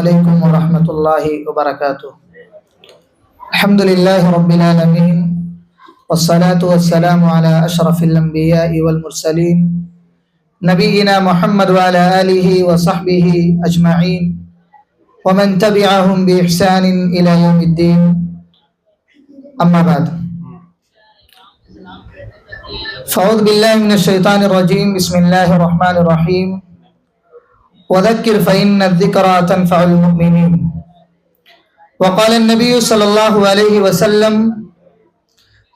علیکم ورحمۃ اللہ وبرکاتہ۔ الحمد للہ رب العالمین والصلاة والسلام علی اشرف الانبیاء والمرسلین نبینا محمد وعلی آلہ وصحبہ اجمعین ومن تبعهم بإحسان الى یوم الدین، اما بعد فاعوذ باللہ من الشیطان الرجیم، بسم اللہ الرحمن الرحیم۔ وذکر فإن الذکرى تنفع المؤمنین۔ وقال النبی صلی اللہ علیہ وسلم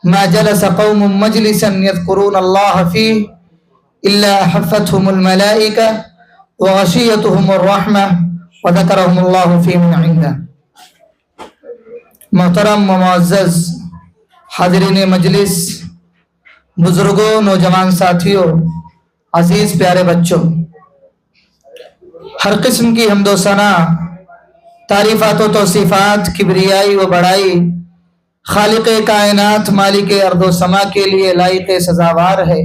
ما جلس قوم مجلسا يذكرون الله فيه إلا أحفتهم الملائكة وغشيتهم الرحمة وذكرهم الله في من عنده۔ محترم و معزز حاضرین مجلس، بزرگوں، نوجوان ساتھیوں، عزیز پیارے بچوں، ہر قسم کی حمد و ثنا، تعریفات و توصیفات، کبریائی و بڑائی خالق کائنات، مالک ارض و سما کے لیے لائق سزاوار ہے،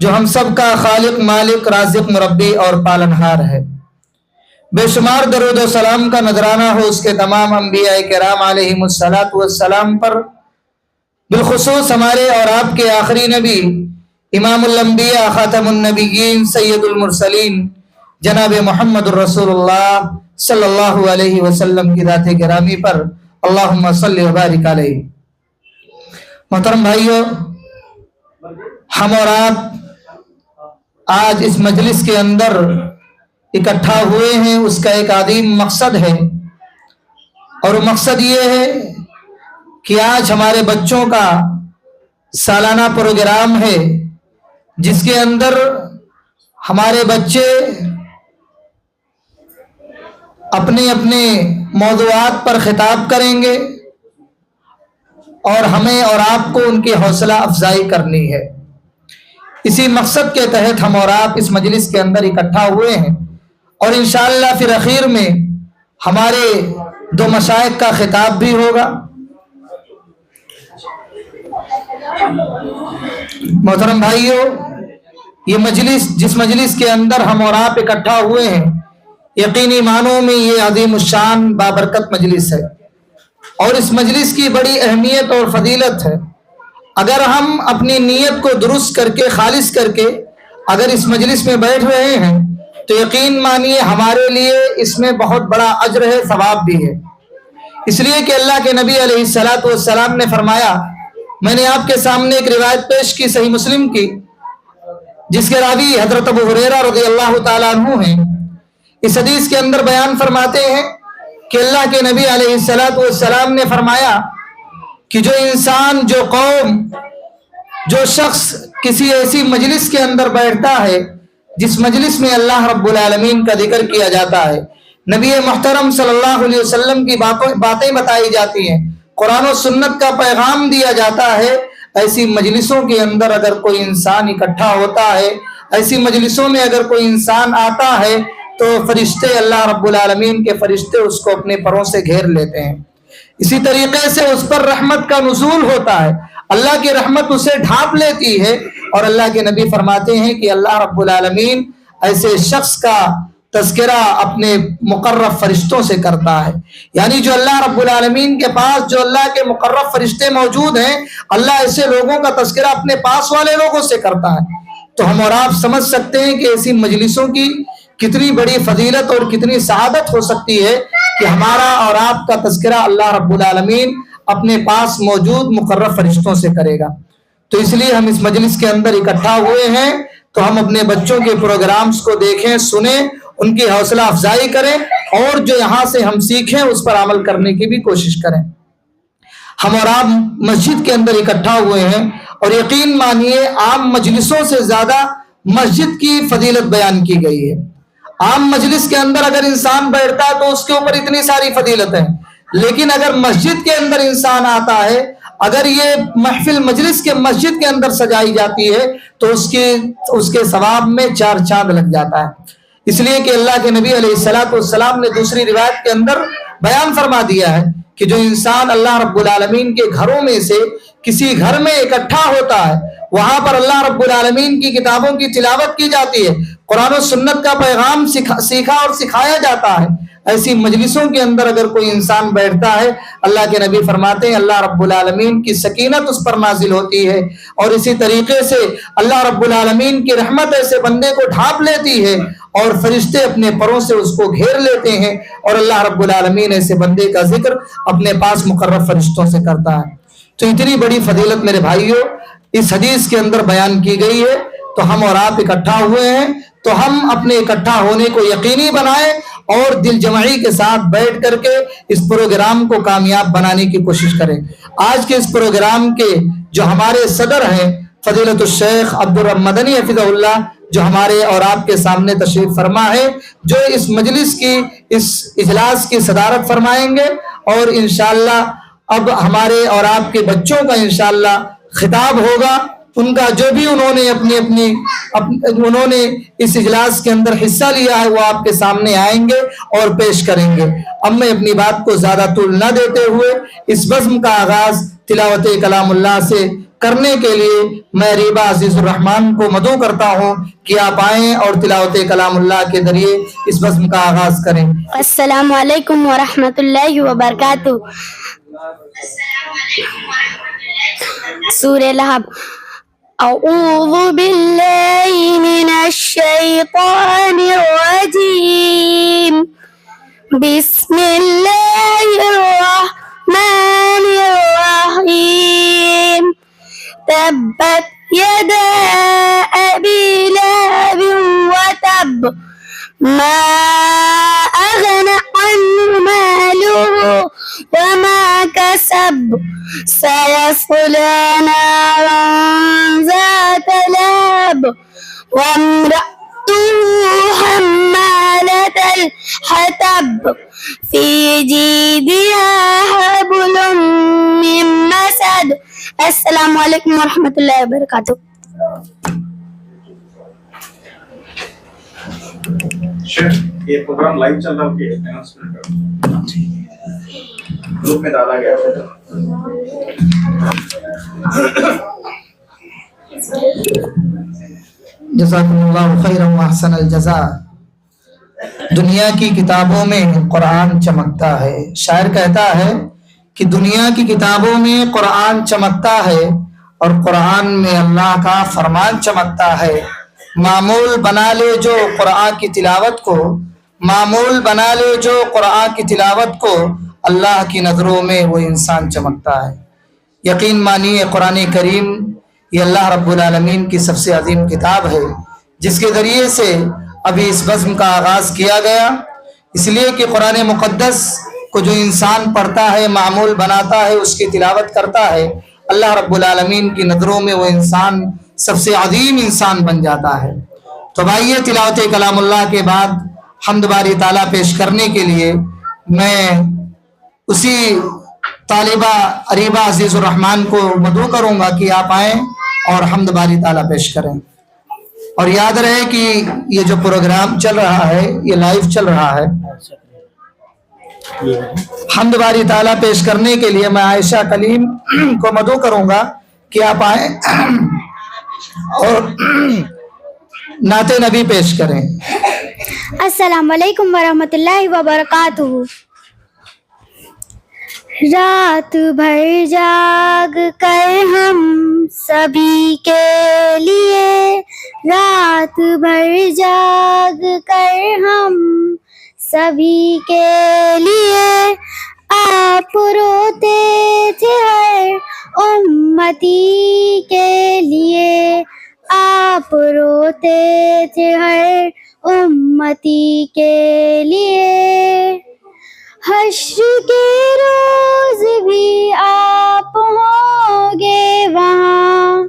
جو ہم سب کا خالق، مالک، رازق، مربی اور پالنہار ہے۔ بے شمار درود و سلام کا نذرانہ ہو اس کے تمام انبیاء کرام علیہم السلام پر، بالخصوص ہمارے اور آپ کے آخری نبی، امام الانبیاء، خاتم النبیین، سید المرسلین، جناب محمد الرسول اللہ صلی اللہ علیہ وسلم کی ذات گرامی پر، اللہم صلی وبارک علیہ۔ محترم بھائیو، ہم اور آپ آج اس مجلس کے اندر اکٹھا ہوئے ہیں، اس کا ایک عظیم مقصد ہے، اور وہ مقصد یہ ہے کہ آج ہمارے بچوں کا سالانہ پروگرام ہے، جس کے اندر ہمارے بچے اپنے اپنے موضوعات پر خطاب کریں گے، اور ہمیں اور آپ کو ان کی حوصلہ افزائی کرنی ہے۔ اسی مقصد کے تحت ہم اور آپ اس مجلس کے اندر اکٹھا ہوئے ہیں، اور انشاءاللہ پھر اخیر میں ہمارے دو مشائخ کا خطاب بھی ہوگا۔ محترم بھائیو، یہ مجلس، جس مجلس کے اندر ہم اور آپ اکٹھا ہوئے ہیں، یقینی معنوں میں یہ عظیم الشان بابرکت مجلس ہے، اور اس مجلس کی بڑی اہمیت اور فضیلت ہے۔ اگر ہم اپنی نیت کو درست کر کے، خالص کر کے اگر اس مجلس میں بیٹھ رہے ہیں، تو یقین مانیے ہمارے لیے اس میں بہت بڑا اجر ہے، ثواب بھی ہے۔ اس لیے کہ اللہ کے نبی علیہ السلام نے فرمایا، میں نے آپ کے سامنے ایک روایت پیش کی، صحیح مسلم کی، جس کے راوی حضرت ابو ہریرہ رضی اللہ تعالیٰ عنہ ہیں۔ اس حدیث کے اندر بیان فرماتے ہیں کہ اللہ کے نبی علیہ السلام نے فرمایا کہ جو انسان، جو قوم، جو شخص کسی ایسی مجلس کے اندر بیٹھتا ہے جس مجلس میں اللہ رب العالمین کا ذکر کیا جاتا ہے، نبی محترم صلی اللہ علیہ وسلم کی باتیں بتائی جاتی ہیں، قرآن و سنت کا پیغام دیا جاتا ہے، ایسی مجلسوں کے اندر اگر کوئی انسان اکٹھا ہوتا ہے، ایسی مجلسوں میں اگر کوئی انسان آتا ہے، تو فرشتے، اللہ رب العالمین کے فرشتے اس کو اپنے پروں سے گھیر لیتے ہیں۔ اسی طریقے سے اس پر رحمت کا نزول ہوتا ہے، اللہ کی رحمت اسے ڈھانپ لیتی ہے، اور اللہ کے نبی فرماتے ہیں کہ اللہ رب العالمین ایسے شخص کا تذکرہ اپنے مقرب فرشتوں سے کرتا ہے۔ یعنی جو اللہ رب العالمین کے پاس، جو اللہ کے مقرب فرشتے موجود ہیں، اللہ ایسے لوگوں کا تذکرہ اپنے پاس والے لوگوں سے کرتا ہے۔ تو ہم اور آپ سمجھ سکتے ہیں کہ ایسی مجلسوں کی کتنی بڑی فضیلت اور کتنی سعادت ہو سکتی ہے کہ ہمارا اور آپ کا تذکرہ اللہ رب العالمین اپنے پاس موجود مقرب فرشتوں سے کرے گا۔ تو اس لیے ہم اس مجلس کے اندر اکٹھا ہوئے ہیں، تو ہم اپنے بچوں کے پروگرامز کو دیکھیں، سنیں، ان کی حوصلہ افزائی کریں، اور جو یہاں سے ہم سیکھیں اس پر عمل کرنے کی بھی کوشش کریں۔ ہم اور آپ مسجد کے اندر اکٹھا ہوئے ہیں، اور یقین مانیے عام مجلسوں سے زیادہ مسجد کی فضیلت بیان کی گئی ہے۔ عام مجلس کے اندر اگر انسان بیٹھتا ہے تو اس کے اوپر اتنی ساری فضیلت ہے، لیکن اگر مسجد کے اندر انسان آتا ہے، اگر یہ محفل مجلس کے مسجد کے اندر سجائی جاتی ہے، تو اس کے ثواب میں 4 چاند لگ جاتا ہے۔ اس لیے کہ اللہ کے نبی علیہ السلام نے دوسری روایت کے اندر بیان فرما دیا ہے کہ جو انسان اللہ رب العالمین کے گھروں میں سے کسی گھر میں اکٹھا ہوتا ہے، وہاں پر اللہ رب العالمین کی کتابوں کی تلاوت کی جاتی ہے، قرآن و سنت کا پیغام سیکھا اور سکھایا جاتا ہے. ایسی مجلسوں کے اندر اگر کوئی انسان بیٹھتا ہے، اللہ کے نبی فرماتے ہیں اللہ رب العالمین کی سکینت اس پر نازل ہوتی ہے، اور اسی طریقے سے اللہ رب العالمین کی رحمت ایسے بندے کو ڈھانپ لیتی ہے اور فرشتے اپنے پروں سے اس کو گھیر لیتے ہیں، اور اللہ رب العالمین ایسے بندے کا ذکر اپنے پاس مقرب فرشتوں سے کرتا ہے. تو اتنی بڑی فضیلت میرے بھائیوں اس حدیث کے اندر بیان کی گئی ہے. تو ہم اور آپ اکٹھا ہوئے ہیں، تو ہم اپنے اکٹھا ہونے کو یقینی بنائیں اور دل جمعی کے ساتھ بیٹھ کر کے اس پروگرام کو کامیاب بنانے کی کوشش کریں. آج کے اس پروگرام کے جو ہمارے صدر ہیں فضیلت الشیخ عبدالرب مدنی حفظہ اللہ، جو ہمارے اور آپ کے سامنے تشریف فرما ہے، جو اس مجلس کی اس اجلاس کی صدارت فرمائیں گے، اور انشاءاللہ اب ہمارے اور آپ کے بچوں کا انشاءاللہ خطاب ہوگا. ان کا جو بھی انہوں نے اس اجلاس کے اندر حصہ لیا ہے وہ آپ کے سامنے آئیں گے اور پیش کریں گے. اب میں اپنی بات کو زیادہ طول نہ دیتے ہوئے اس بزم کا آغاز تلاوت کلام اللہ سے کرنے کے لیے میں ریبہ عزیز الرحمان کو مدعو کرتا ہوں کہ آپ آئیں اور تلاوت کلام اللہ کے ذریعے اس بزم کا آغاز کریں. السلام علیکم ورحمۃ اللہ وبرکاتہ. سورہ لہب. اعوذ باللہ من الشیطان الرجیم. بسم اللہ الرحمن الرحیم. تبت یدا ابی لہب وتب ما اغنى عنه ماله وما كسب سيصلى نارا ذات لهب وامرأته حمالة الحطب في جيدها حبل من مسد. السلام علیکم ورحمۃ اللہ وبرکاتہ. یہ پروگرام لائیو چل رہا ہے، گروپ میں ڈالا گیا ہے. جزاکم اللہ خیرا واحسن الجزاء. دنیا کی کتابوں میں قرآن چمکتا ہے. شاعر کہتا ہے کہ دنیا کی کتابوں میں قرآن چمکتا ہے اور قرآن میں اللہ کا فرمان چمکتا ہے. معمول بنا لے جو قرآن کی تلاوت کو، معمول بنا لے جو قرآن کی تلاوت کو، اللہ کی نظروں میں وہ انسان چمکتا ہے. یقین مانیے قرآن کریم یہ اللہ رب العالمین کی سب سے عظیم کتاب ہے جس کے ذریعے سے ابھی اس بزم کا آغاز کیا گیا. اس لیے کہ قرآن مقدس کو جو انسان پڑھتا ہے، معمول بناتا ہے، اس کی تلاوت کرتا ہے، اللہ رب العالمین کی نظروں میں وہ انسان سب سے عظیم انسان بن جاتا ہے. تو بھائیے تلاوت کلام اللہ کے بعد حمد باری تعالیٰ پیش کرنے کے لیے میں اسی طالبہ ریبہ عزیز الرحمان کو مدعو کروں گا کہ آپ آئیں اور حمد باری تعالیٰ پیش کریں. اور یاد رہے کہ یہ جو پروگرام چل رہا ہے یہ لائیو چل رہا ہے. حمد باری تعالیٰ پیش کرنے کے لیے میں عائشہ کلیم کو مدعو کروں گا کہ آپ آئیں اور نعت نبی پیش کریں. السلام علیکم ورحمۃ اللہ وبرکاتہ. رات بھر جاگ کر ہم سبھی کے لیے، رات بھر جاگ کر ہم سبھی کے لیے، آپ روتے تھے ہر امتی کے لیے، آپ روتے تھے ہر امتی کے لیے. حشر کے روز بھی آپ ہوں گے وہاں،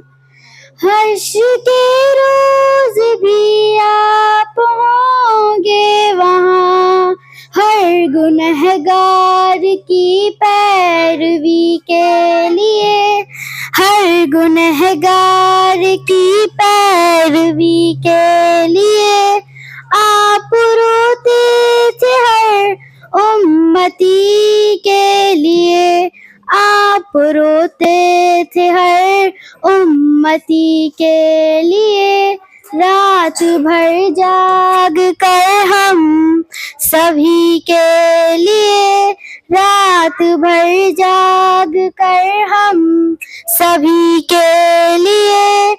حشر کے روز بھی آپ ہوں گے وہاں، ہر گنہگار کی پیروی کے لیے، ہر گنہگار کی پیروی کے لیے، آپ روتے تھے ہر امتی کے لیے، آپ روتے تھے ہر امتی کے لیے. رات بھر جاگ کر ہم سبھی کے لیے، رات بھر جاگ کر ہم سبھی کے لیے،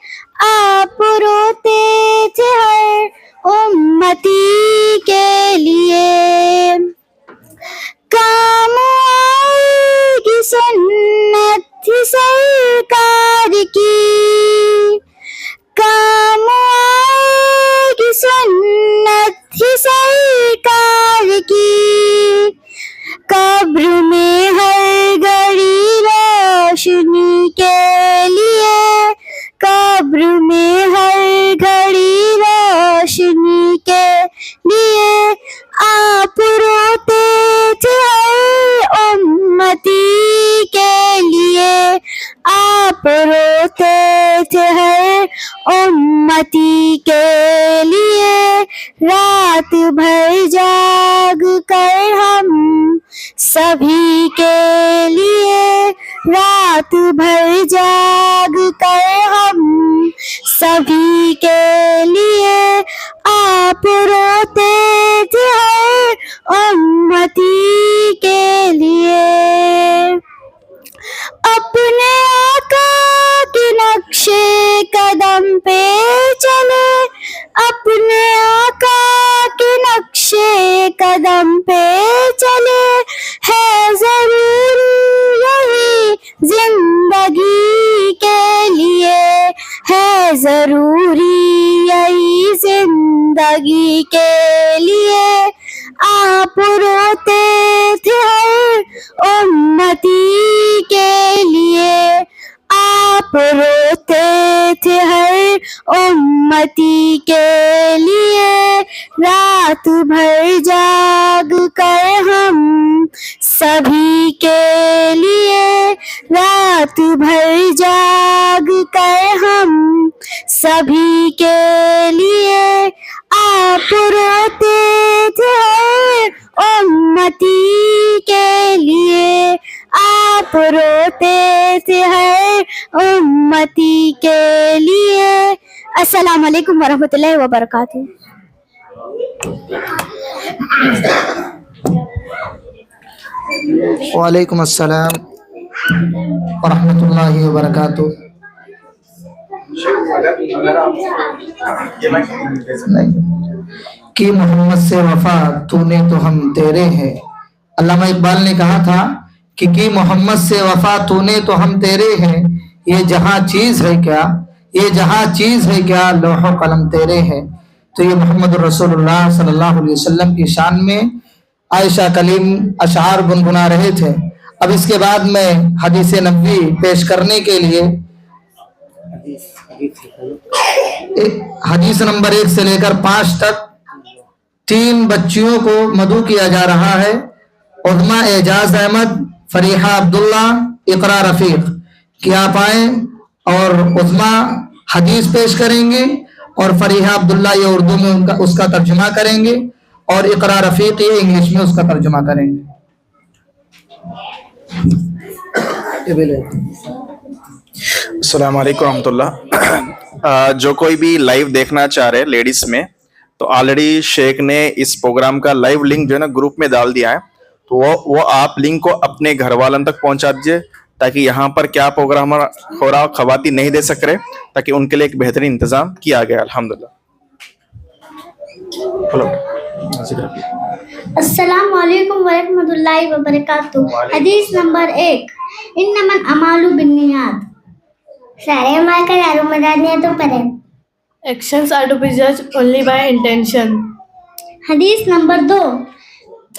آپ روتے تھے ہر امتی کے لیے، کام آئے گی سنت تھی سرکار کی، کام آئے گی سنت تھی سرکار کی، قبر میں ہر گھڑی روشنی کے لیے، قبر میں ہر گھڑی روشنی کے لیے، آپ روتے تھے ہر امتی کے لیے، آپ روتے تھے ہر امتی کے لیے، رات بھر جاگ کر ہم سبھی کے لیے، رات بھر جاگ کر ہم سبھی کے لیے، آپ روتے تھے ہر امتی کے لیے، اپنے آقا کے نقشے قدم پہ چلے، اپنے آقا کے نقشے قدم پہ چلے، ہے ضروری یہی زندگی کے لیے، ہے ضروری یہی زندگی کے لیے، آپ روتے تھے ہر امتی کے لیے، آپ روتے تھے ہر امتی کے لیے، رات بھر جاگ کر ہم سبھی کے لیے، رات بھر جاگ کر ہم سبھی کے لیے، آپ روتے تھے ہر امتی کے لیے، آپ روتے تھے ہر امتی کے لیے۔ السلام علیکم ورحمۃ اللہ وبرکاتہ۔ وعلیکم السلام ورحمۃ اللہ وبرکاتہ۔ نہیں کہ محمد سے وفا تو نے تو ہم تیرے ہیں، علامہ اقبال نے کہا تھا کہ محمد سے وفا تو نے تو ہم تیرے ہیں، یہ جہاں چیز ہے کیا، یہ جہاں چیز ہے کیا، لوح و قلم تیرے ہیں۔ تو یہ محمد رسول اللہ صلی اللہ علیہ وسلم کی شان میں عائشہ کلیم اشعار گنگنا رہے تھے۔ اب اس کے بعد میں حدیث نبوی پیش کرنے کے لیے حدیث نمبر 1 سے لے کر 5 تک 3 بچیوں کو مدعو کیا جا رہا ہے، عظمیٰ اعجاز احمد، فریحہ عبداللہ، اقرا رفیق، کہ آپ آئیں اور عظمیٰ حدیث پیش کریں گے اور فریحہ عبداللہ یہ اردو میں اس کا ترجمہ کریں گے اور اقرا رفیق یہ انگلش میں اس کا ترجمہ کریں گے۔ السلام علیکم ورحمۃ اللہ۔ جو کوئی بھی لائیو دیکھنا چاہ رہے لیڈیز میں، تو آلریڈی شیخ نے اس پروگرام کا لائیو لنک جو ہے نا گروپ میں ڈال دیا ہے، تو وہ آپ لنک کو اپنے گھر والوں تک پہنچا دیجیے، تاکہ یہاں پر کیا پروگرام ہو رہا خواتین نہیں دے سک رہے، تاکہ ان کے لیے ایک بہترین انتظام کیا گیا۔ الحمدللہ۔ السلام علیکم ورحمۃ اللہ وبرکاتہ۔ حدیث نمبر 1، انما الاعمال بالنیات، سارے اعمال کا دار نیتوں پر ہے۔ Actions are to be judged only by intention. حدیث نمبر 2،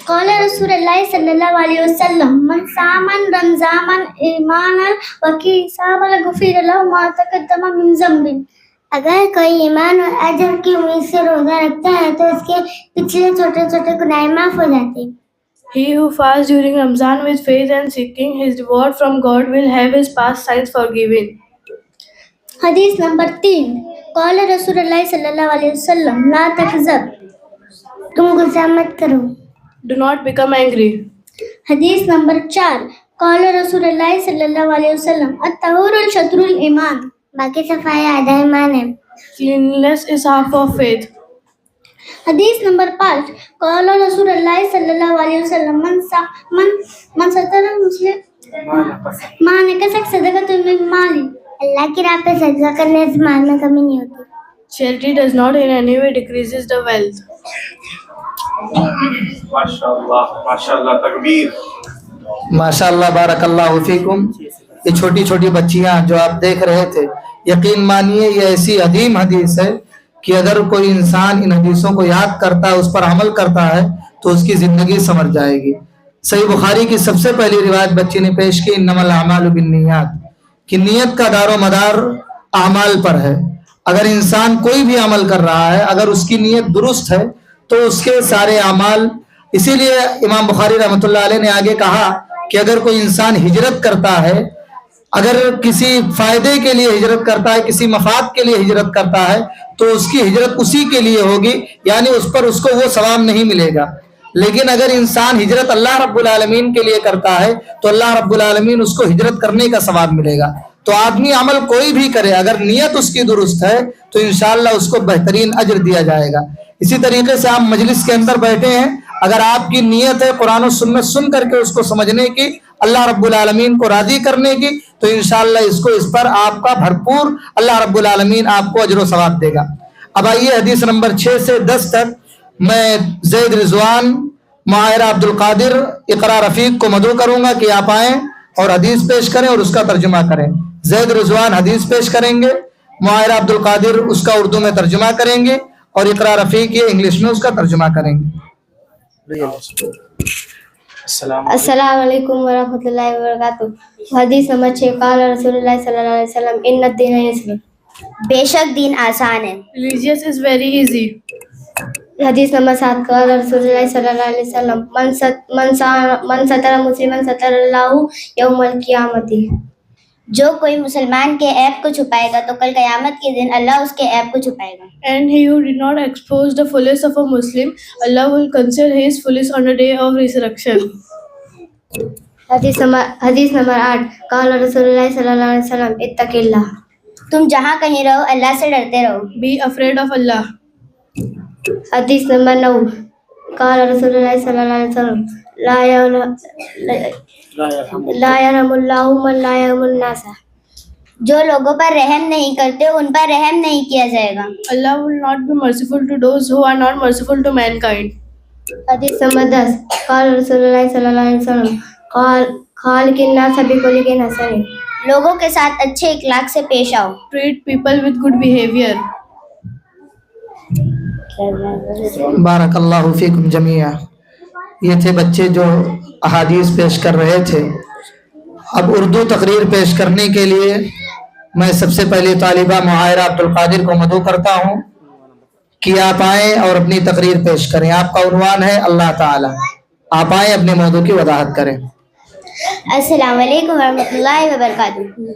قال رسول اللہ صلی اللہ علیہ وسلم، من صام رمضان ایمانا واحتسابا غفر له ما تقدم من ذنبه۔ اگر کوئی ایمان اور اجر کی امید سے روزہ رکھتا ہے تو اس کے پچھلے چھوٹے چھوٹے گناہ معاف ہو جاتے ہیں۔ He who fasts during Ramzan with faith and seeking his reward from God will have his past sins forgiven. حدیث نمبر 3، قال رسول اللہ صلی اللہ علیہ وسلم، لا تکذب، تم غصہ مت کرو۔ Do not become angry. حدیث نمبر 4، قال رسول اللہ صلی اللہ علیہ وسلم، الطہور شطر الایمان، बाकी सफाई आधा ईमान है। Cleanliness is half of faith. हदीस नंबर 5 क़ाल रसूलुल्लाह सल्लल्लाहु अलैहि वसल्लम मन सतरा मुस्लिम माने का सदक़तुन मिन माली। अल्लाह की राह पे सदका करने से माल में कमी नहीं होती। Charity does not in any way decreases the wealth. माशाल्लाह तकबीर। माशाअल्लाह बारकल्लाहु फीकुम। ये छोटी छोटी बच्चियां जो आप देख रहे थे, यकीन मानिए ये ऐसी अदीम हदीस है कि अगर कोई इंसान इन हदीसों को याद करता है, उस पर अमल करता है, तो उसकी जिंदगी संवर जाएगी। सही बुखारी की सबसे पहली रिवायत बच्ची ने पेश की, इन्नमल अमालु बिन्नियात, कि नियत का दारो मदार अमाल पर है। अगर इंसान कोई भी अमल कर रहा है, अगर उसकी नियत दुरुस्त है तो उसके सारे अमाल, इसीलिए इमाम बुखारी रहमतुल्लाह अलैह ने आगे कहा कि अगर कोई इंसान हिजरत करता है, अगर किसी फायदे के लिए हिजरत करता है, किसी मफाद के लिए हिजरत करता है, तो उसकी हिजरत उसी के लिए होगी, यानी उस पर उसको वो सवाब नहीं मिलेगा। लेकिन अगर इंसान हिजरत अल्लाह रब्बुल आलमीन के लिए करता है तो अल्लाह रब्बुल आलमीन उसको हिजरत करने का सवाब मिलेगा। तो आदमी अमल कोई भी करे, अगर नियत उसकी दुरुस्त है तो इंशाअल्लाह उसको बेहतरीन अजर दिया जाएगा। इसी तरीके से आप मजलिस के अंदर बैठे हैं, अगर आपकी नियत है कुरान और सुन्नत सुन करके उसको समझने की, अल्लाह रब्बुल आलमीन को राजी करने की, तो इंशाअल्लाह इस पर आपका भरपूर अल्लाह रब्बुल आलमीन आपको अजर व सवाब देगा। अब आइए हदीस नंबर 6 से 10 तक मैं ज़ैद रिजवान, माहिरा अब्दुल कादिर, इकरा रफीक को मदऊ करूंगा कि आप आएँ और हदीस पेश करें और उसका तर्जुमा करें। ज़ैद रिजवान हदीस पेश करेंगे, माहिरा अब्दुल कादिर उसका उर्दू में तर्जुमा करेंगे और इकरा रफीक ये इंग्लिश में उसका तर्जुमा करेंगे। अस्सलाम वालेकुम व रहमतुल्लाहि व बरकातुहू। हदीस नंबर 6 क़ाल रसूलुल्लाह सल्लल्लाहु अलैहि वसल्लम इन्नद-दीन यस्र, बेशक दीन आसान है। Religious is very easy. हदीस नंबर 7 क़ाल रसूलुल्लाह सल्लल्लाहु अलैहि वसल्लम मन सतरा मुस्लिमन सतरल्लाहु यौमल क़ियामती, जो कोई मुसलमान के ऐब को छुपाएगा तो कल क़यामत के दिन अल्लाह उसके ऐब को छुपाएगा। And he who did not expose the fullness of a Muslim, Allah will conceal his fullness on the day of resurrection. हदीस नंबर 8 क़ाल रसूलुल्लाह सल्लल्लाहु अलैहि वसल्लम इत्तक़िल्लाह, तुम जहाँ कहीं रहो अल्लाह से डरते रहो। Be afraid of Allah. हदीस नंबर 9 क़ाल रसूलुल्लाह सल्लल्लाहु अलैहि वसल्लम ला यरहमुल्लाहु मन ला यरहमुन नासा, जो लोगों पर रहम नहीं करते उन पर रहम नहीं किया जाएगा। Allah will not be merciful to those who are not merciful to mankind. हदीस नंबर 10 क़ाल रसूलुल्लाह सल्लल्लाहु अलैहि वसल्लम खालिकिन नास बिकुलिकिन हसन, लोगों के साथ अच्छे इखलाक से पेश आओ। Treat people with good behavior. बारकल्लाहु फीकुम जमीआ। ये थे बच्चे जो अहादीस पेश कर रहे थे। अब उर्दू तकरीर पेश करने के लिए मैं सबसे पहले तालिबा मुआयरा अब्दुल कादिर को मदऊ करता हूँ कि आप आएँ और अपनी तकरीर पेश करें। आपका उन्वान है अल्लाह ताला। आप आएँ अपने मौजू की वजाहत करें। अस्सलाम वालेकुम वरहमतुल्लाहि वबरकातुहू।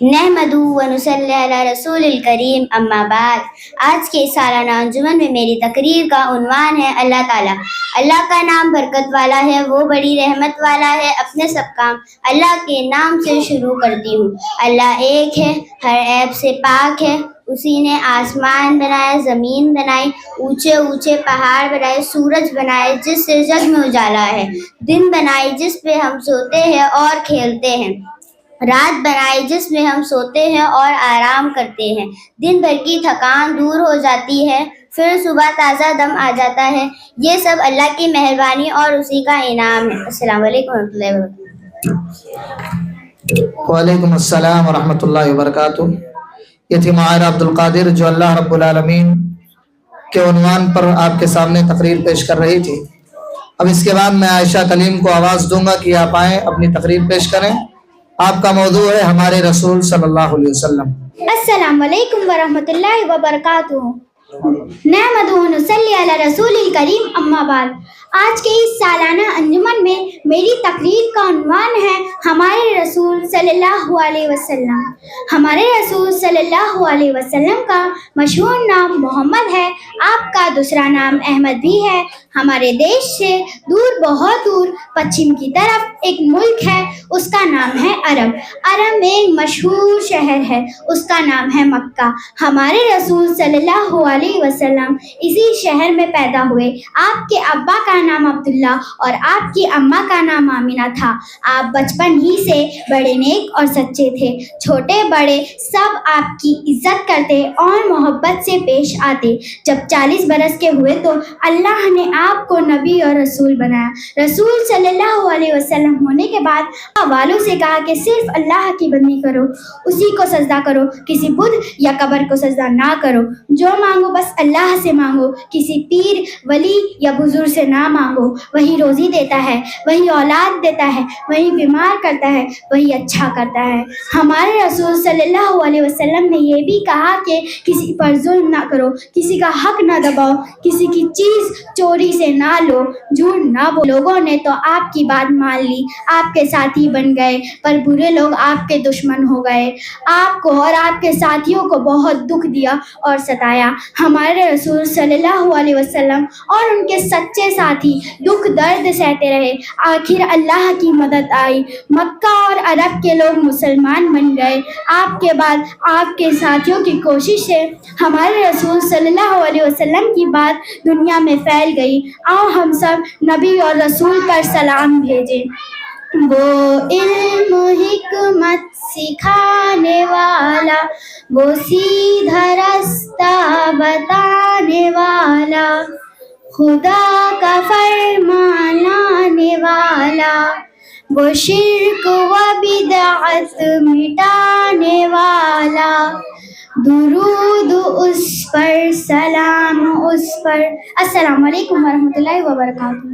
नहमदु व नुसल्ली अला रसूलिल करीम, अम्मा बाद। आज के सालाना अंजुमन में मेरी तकरीर का उन्वान है अल्लाह ताला। अल्लाह का नाम बरकत वाला है, वो बड़ी रहमत वाला है। अपने सब काम अल्लाह के नाम से शुरू करती हूँ। अल्लाह एक है, हर ऐब से पाक है। उसी ने आसमान बनाया, ज़मीन बनाई, ऊंचे ऊंचे पहाड़ बनाए, सूरज बनाए जिससे जग में उजाला है, दिन बनाई जिस पे हम सोते हैं और खेलते हैं, रात बनाई जिसमें हम सोते हैं और आराम करते हैं। दिन भर की थकान दूर हो जाती है, फिर सुबह ताज़ा दम आ जाता है। ये सब अल्लाह की मेहरबानी और उसी का इनाम है। अस्सलाम वालेकुम रहमतुल्लाहि वबरकातुहू। वालेकुम अस्सलाम व रहमतुल्लाहि व बरकातुहू। ये थी माहिरा अब्दुल कादिर जो अल्लाह रब्बुल आलमीन के उन्वान पर आपके सामने तकरीर पेश कर रही थी। अब इसके बाद मैं आयशा कलीम को आवाज़ दूंगा कि आप आएँ अपनी तकरीर पेश करें। आपका मौजू है हमारे रसूल सल्लल्लाहु अलैहि वसल्लम। अस्सलाम वालेकुम व रहमतुल्लाहि व बरकातुहू। नहमदुहु व नुसल्ली अला रसूलिल करीम, अम्मा बाद। आज के इस सालाना अंजुमन انجمن میں میری تقریر کا عنوان ہے ہمارے رسول صلی اللہ علیہ وسلم۔ ہمارے رسول صلی اللہ علیہ وسلم کا مشہور نام محمد ہے، آپ کا دوسرا نام احمد بھی ہے۔ ہمارے دیش سے دور، بہت دور پچھم کی طرف ایک ملک ہے، اس کا نام ہے عرب۔ عرب میں ایک مشہور شہر ہے، اس کا نام ہے مکہ۔ ہمارے رسول صلی اللہ علیہ وسلم اسی شہر میں پیدا ہوئے۔ آپ کے ابا کا نام عبداللہ اور آپ کی اماں کا نام آمینہ تھا۔ آپ بچپن ہی سے بڑے نیک اور سچے تھے، چھوٹے بڑے سب آپ کی عزت کرتے اور محبت سے پیش آتے۔ جب 40 برس کے ہوئے تو اللہ نے آپ کو نبی اور رسول بنایا۔ رسول صلی اللہ علیہ وسلم ہونے کے بعد والوں سے کہا کہ صرف اللہ کی بندگی کرو، اسی کو سجدہ کرو، کسی بدھ یا قبر کو سجدہ نہ کرو، جو مانگو بس اللہ سے مانگو، کسی پیر ولی یا بزرگ سے نہ مانگو، وہی روزی دیتا ہے، وہی اولاد دیتا ہے، وہی بیمار کرتا ہے، وہی اچھا کرتا ہے۔ ہمارے رسول صلی اللہ علیہ وسلم نے یہ بھی کہا کہ کسی پر ظلم نہ کرو، کسی کا حق نہ دباؤ، کسی کی چیز چوری سے نہ لو، جھوٹ نہ بولو۔ لوگوں نے تو آپ کی بات مان لی، آپ کے ساتھی بن گئے، پر برے لوگ آپ کے دشمن ہو گئے، آپ کو اور آپ کے ساتھیوں کو بہت دکھ دیا اور ستایا۔ ہمارے رسول صلی اللہ علیہ وسلم اور ان کے سچے ساتھی دکھ درد سہتے رہے، آخر اللہ کی مدد آئی، مکہ اور عرب کے لوگ مسلمان بن گئے۔ آپ کے بعد آپ کے ساتھیوں کی کوشش سے ہمارے رسول صلی اللہ علیہ وسلم کی بات دنیا میں پھیل گئی۔ آؤ ہم سب نبی اور رسول پر سلام بھیجیں۔ وہ علم حکمت سکھانے والا، وہ سیدھا رستہ بتانے والا، خدا کا فرمان لانے والا، وہ شرک و بدعت مٹانے والا، درود اس پر، سلام اس پر۔ السلام علیکم ورحمۃ اللہ وبرکاتہ۔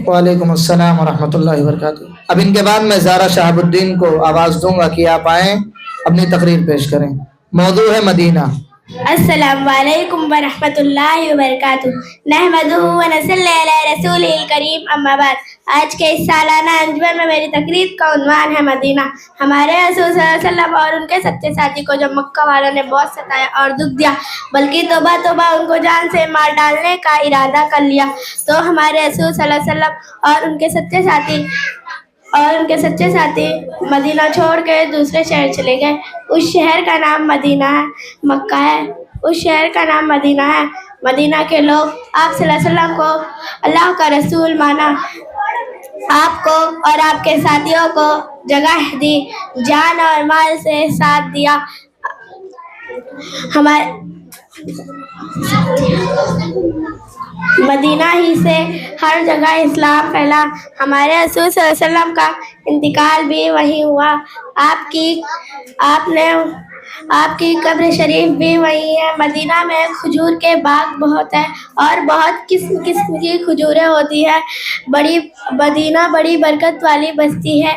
وعلیکم السلام ورحمۃ اللہ وبرکاتہ۔ اب ان کے بعد میں زارا شہاب الدین کو آواز دوں گا کہ آپ آئیں اپنی تقریر پیش کریں۔ موضوع ہے مدینہ۔ السلام علیکم ورحمۃ اللہ وبرکاتہ۔ نحمدہ و نصلی علی رسول الکریم، اما بعد۔ آج کے اس سالانہ انجمن میں میری تقریر کا عنوان ہے مدینہ۔ ہمارے رسول صلی اللہ علیہ وسلم اور ان کے سچے ساتھی کو جب مکہ والوں نے بہت ستایا اور دکھ دیا، بلکہ توبہ ان کو جان سے مار ڈالنے کا ارادہ کر لیا، تو ہمارے رسول صلی اللہ علیہ وسلم اور ان کے سچے ساتھی مدینہ چھوڑ کے دوسرے شہر چلے گئے۔ اس شہر کا نام مدینہ ہے، مکہ ہے۔ اس شہر کا نام مدینہ ہے۔ مدینہ کے لوگ آپ صلی اللہ علیہ وسلم کو اللہ کا رسول مانا، آپ کو اور آپ کے ساتھیوں کو جگہ دی، جان اور مال سے ساتھ دیا۔ مدینہ ہی سے ہر جگہ اسلام پھیلا۔ ہمارے رسول صلی اللہ علیہ وسلم کا انتقال بھی وہیں ہوا۔ آپ کی قبر شریف بھی وہیں ہے۔ مدینہ میں کھجور کے باغ بہت ہیں اور بہت قسم کی کھجوریں ہوتی ہیں۔ مدینہ بڑی برکت والی بستی ہے۔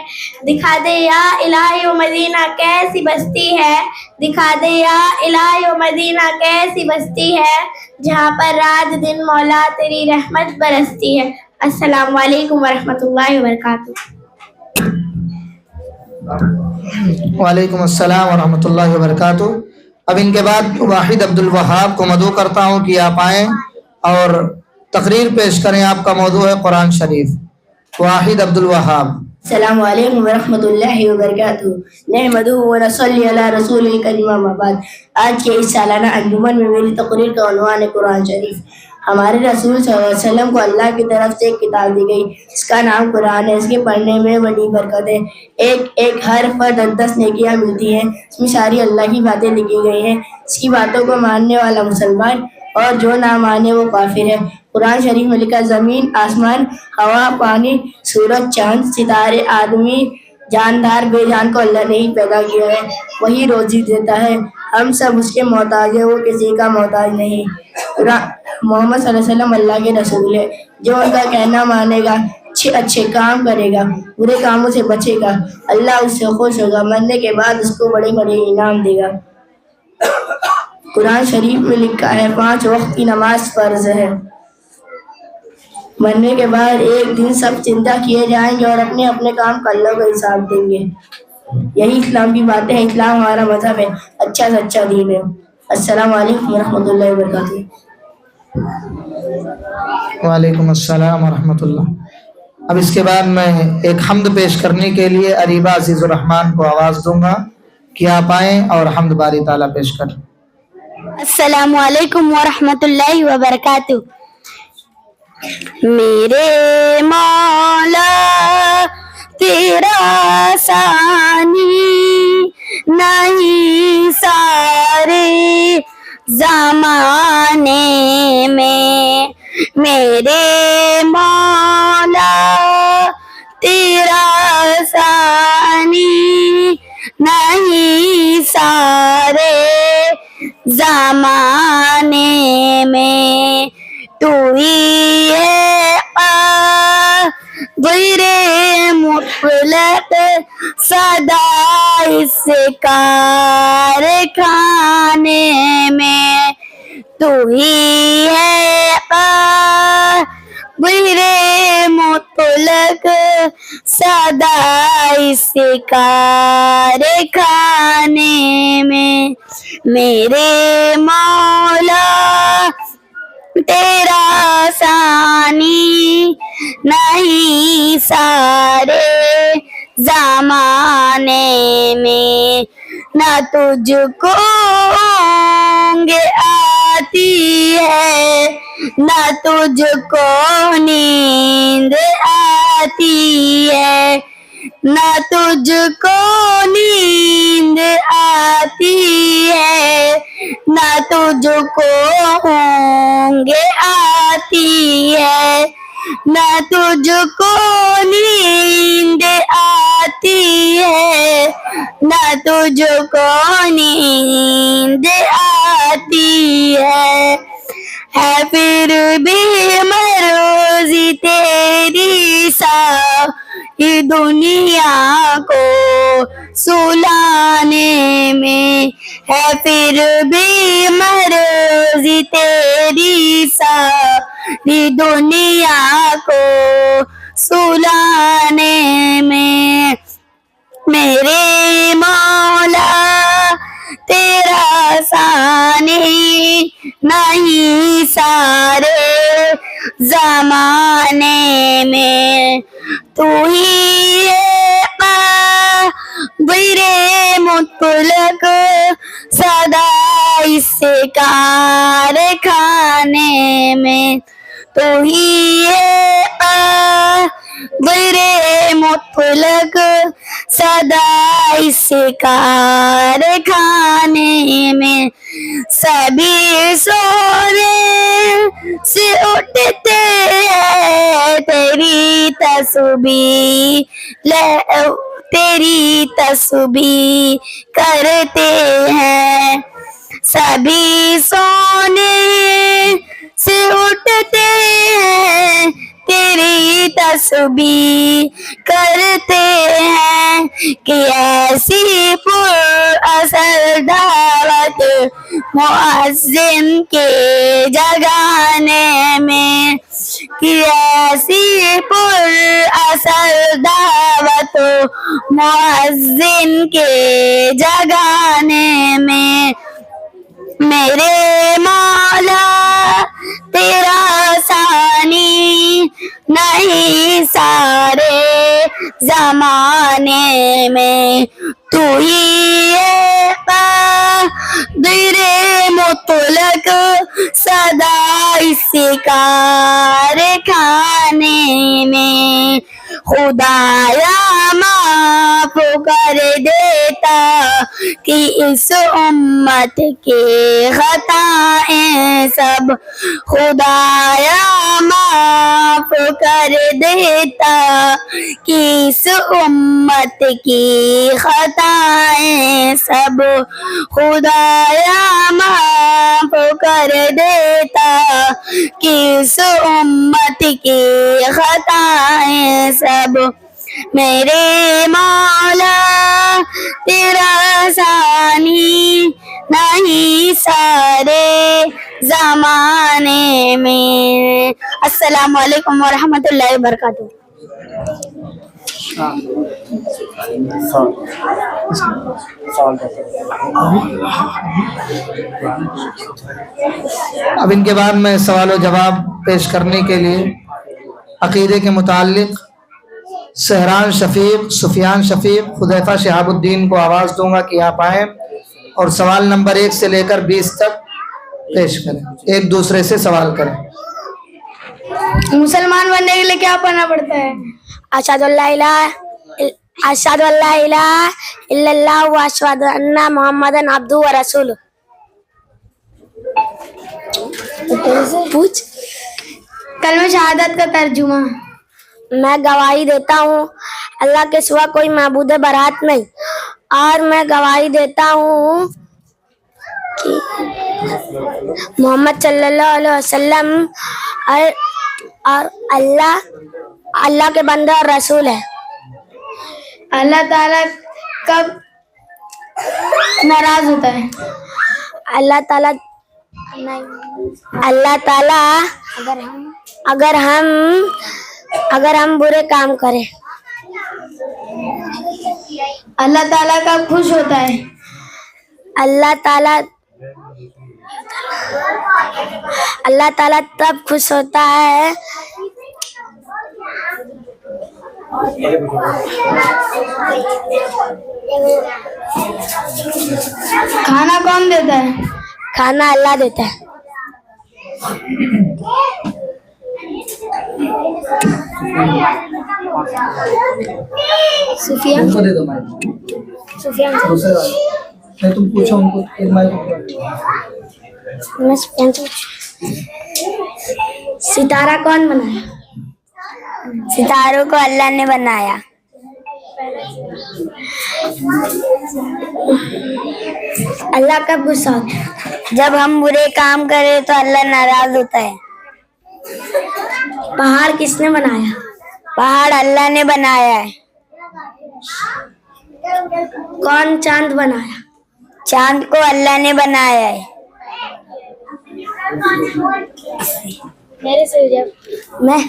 دکھا دے یا الہی و مدینہ کیسی بستی ہے، دکھا دے یا الہی و مدینہ کیسی بستی ہے، جہاں پر رات دن مولا تیری رحمت برستی ہے۔ السلام علیکم ورحمۃ اللہ وبرکاتہ۔ وعلیکم السلام ورحمۃ اللہ وبرکاتہ۔ اب ان کے بعد واحد عبد الوہاب کو مدعو کرتا ہوں کہ آپ آئیں اور تقریر پیش کریں۔ آپ کا موضوع ہے قرآن شریف۔ واحد عبد الوہاب۔ السلام علیکم ورحمۃ اللہ وبرکاتہ۔ نحمدہ و نصلی علی رسول الکریم، اما بعد۔ آج کے اس سالانہ انجمن میں میری تقریر کا عنوان ہے قرآن شریف۔ ہمارے رسول صلی اللہ علیہ وسلم کو اللہ کی طرف سے ایک کتاب دی گئی، اس کا نام قرآن ہے۔ اس کے پڑھنے میں بڑی برکت ہے۔ ایک حرف پر 10 نیکیاں ملتی ہیں۔ اس میں ساری اللہ کی باتیں لکھی گئی ہیں۔ اس کی باتوں کو ماننے والا مسلمان اور جو نہ مانے وہ کافر ہے۔ قرآن شریف میں لکھا زمین، آسمان، ہوا، پانی، سورج، چاند، ستارے، آدمی، جاندار، بے جان کو اللہ نے ہی پیدا کیا ہے، وہی روزی دیتا ہے۔ ہم سب اس کے محتاج ہیں، وہ کسی کا محتاج نہیں۔ محمد صلی اللہ علیہ وسلم اللہ کے رسول ہے۔ جو ان کا کہنا مانے گا، اچھے کام کرے گا، برے کاموں سے بچے گا، اللہ اس سے خوش ہوگا، مرنے کے بعد اس کو بڑے بڑے انعام دے گا۔ قرآن شریف میں لکھا ہے 5 وقت کی نماز فرض ہے۔ مرنے کے بعد ایک دن سب چندہ کیے جائیں گے اور اپنے اپنے کام کا اللہ کو حساب دیں گے. یہی اسلام کی باتیں ہیں. اسلام ہمارا مذہب ہے, اچھا سے اچھا دین ہے. السلام علیکم ورحمۃ اللہ وبرکاتہ. وعلیکم السلام ورحمۃ اللہ. اب اس کے بعد میں ایک حمد پیش کرنے کے لیے اریبہ عزیز الرحمان کو آواز دوں گا کہ آپ آئیں اور حمد باری تعالیٰ پیش کریں. السلام علیکم ورحمۃ اللہ وبرکاتہ. میرے مولا تیرا ثانی نہیں سارے زمانے میں. میرے مولا تیرا ثانی نہیں سارے زمانے میں. تو ہی ہے قادر مطلق سدا اس کارخانے میں. تو ہی ہے قادر مطلق سدا اس کارخانے میں. میرے مولا تیرا ثانی نہیں سارے زمانے میں. نہ تجھ کو اونگ آتی ہے نہ تجھ کو نیند آتی ہے. نہ تجھ کو نیند آتی ہے نہ تجھ کو اونگ آتی ہے. نہ تجھ کو نیند آتی ہے نہ تجھ کو نیند آتی ہے. پھر بھی مرضی تیری ساری دنیا کو سلانے میں. ہے پھر بھی مرضی تیری ساری دنیا کو سلانے میں. میرے مولا تیرا ثانی نہیں سارے زمانے میں. تو ہی قادر مطلق سدا اس کارخانے میں. تو ہی قادر مطلق سدا اس کارخانے میں. سبھی سونے سے اٹھتے ہیں تیری تسبیح کرتے ہیں. سبھی سونے سے اٹھتے ہیں تیری تسبیح کرتے ہیں. کہ ایسی پر اثر دعوت مؤذن کے جگانے میں. کہ ایسی پر اثر دعوت مؤذن کے جگانے میں. میرے مولا تیرا ثانی نہیں سارے زمانے میں. تو ہی قادر مطلق سدا اس کارخانے میں. خدایا معاف کر دیتا کہ اس امت کی خطائیں سب. خدایا معاف کر دیتا کہ اس امت کی خطائیں سب. خدایا معاف کر دیتا کہ اس امت کی خطائیں سب. میرے مولا تیرا ثانی نہیں سارے زمانے میں. السلام علیکم ورحمۃ اللہ وبرکاتہ. اب ان کے بعد میں سوال و جواب پیش کرنے کے لیے عقیدے کے متعلق سہران شفیق، سفیان شفیق، حذیفہ شہاب الدین کو آواز دوں گا کہ آپ آئیں اور سوال نمبر 1 سے لے کر 20 تک پیش کریں، ایک دوسرے سے سوال کریں. مسلمان بننے کے لیے کیا پڑھنا پڑتا ہے؟ اشہد ان لا الہ الا اللہ و اشہد ان محمد عبدہ و رسولہ. پوچھ. کلمہ شہادت کا ترجمہ. میں گواہی دیتا ہوں اللہ کے سوا کوئی معبود برحق نہیں، اور میں گواہی دیتا ہوں کہ محمد صلی اللہ علیہ وسلم اور اللہ کے بندہ اور رسول ہے. اللہ تعالیٰ کب ناراض ہوتا ہے؟ اللہ تعالیٰ اگر ہم برے کام کریں. اللہ تعالیٰ کب خوش ہوتا ہے؟ اللہ تعالیٰ تب خوش ہوتا ہے کھانا کون دیتا ہے؟ کھانا اللہ دیتا ہے. سفیان تم پوچھو ان کو. ستارہ کون بنایا؟ ستاروں کو اللہ نے بنایا. اللہ کب غصہ ہوتا ہے؟ جب ہم برے کام کریں تو اللہ ناراض ہوتا ہے. پہاڑ کس نے بنایا؟ پہاڑ اللہ نے بنایا ہے. کون چاند بنایا؟ چاند کو اللہ نے بنایا ہے. میں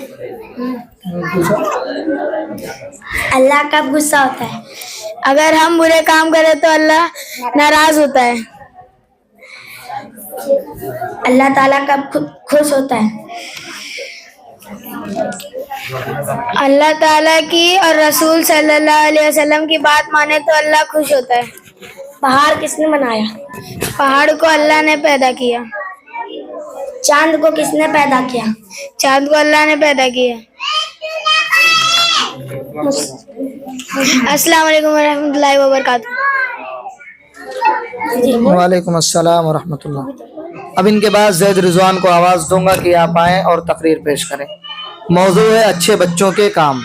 اللہ کب غصہ ہوتا ہے؟ اگر ہم برے کام کریں تو اللہ ناراض ہوتا ہے. اللہ تعالیٰ کب خوش ہوتا ہے؟ اللہ تعالیٰ کی اور رسول صلی اللہ علیہ وسلم کی بات مانے تو اللہ خوش ہوتا ہے. پہاڑ کس نے بنایا؟ پہاڑ کو اللہ نے پیدا کیا. چاند کو کس نے پیدا کیا؟ چاند کو اللہ نے پیدا کیا. السلام علیکم ورحمۃ اللہ وبرکاتہ. وعلیکم السلام ورحمۃ اللہ. اب ان کے بعد زید رضوان کو آواز دوں گا کہ آپ آئیں اور تقریر پیش کریں. موضوع ہے اچھے بچوں کے کام.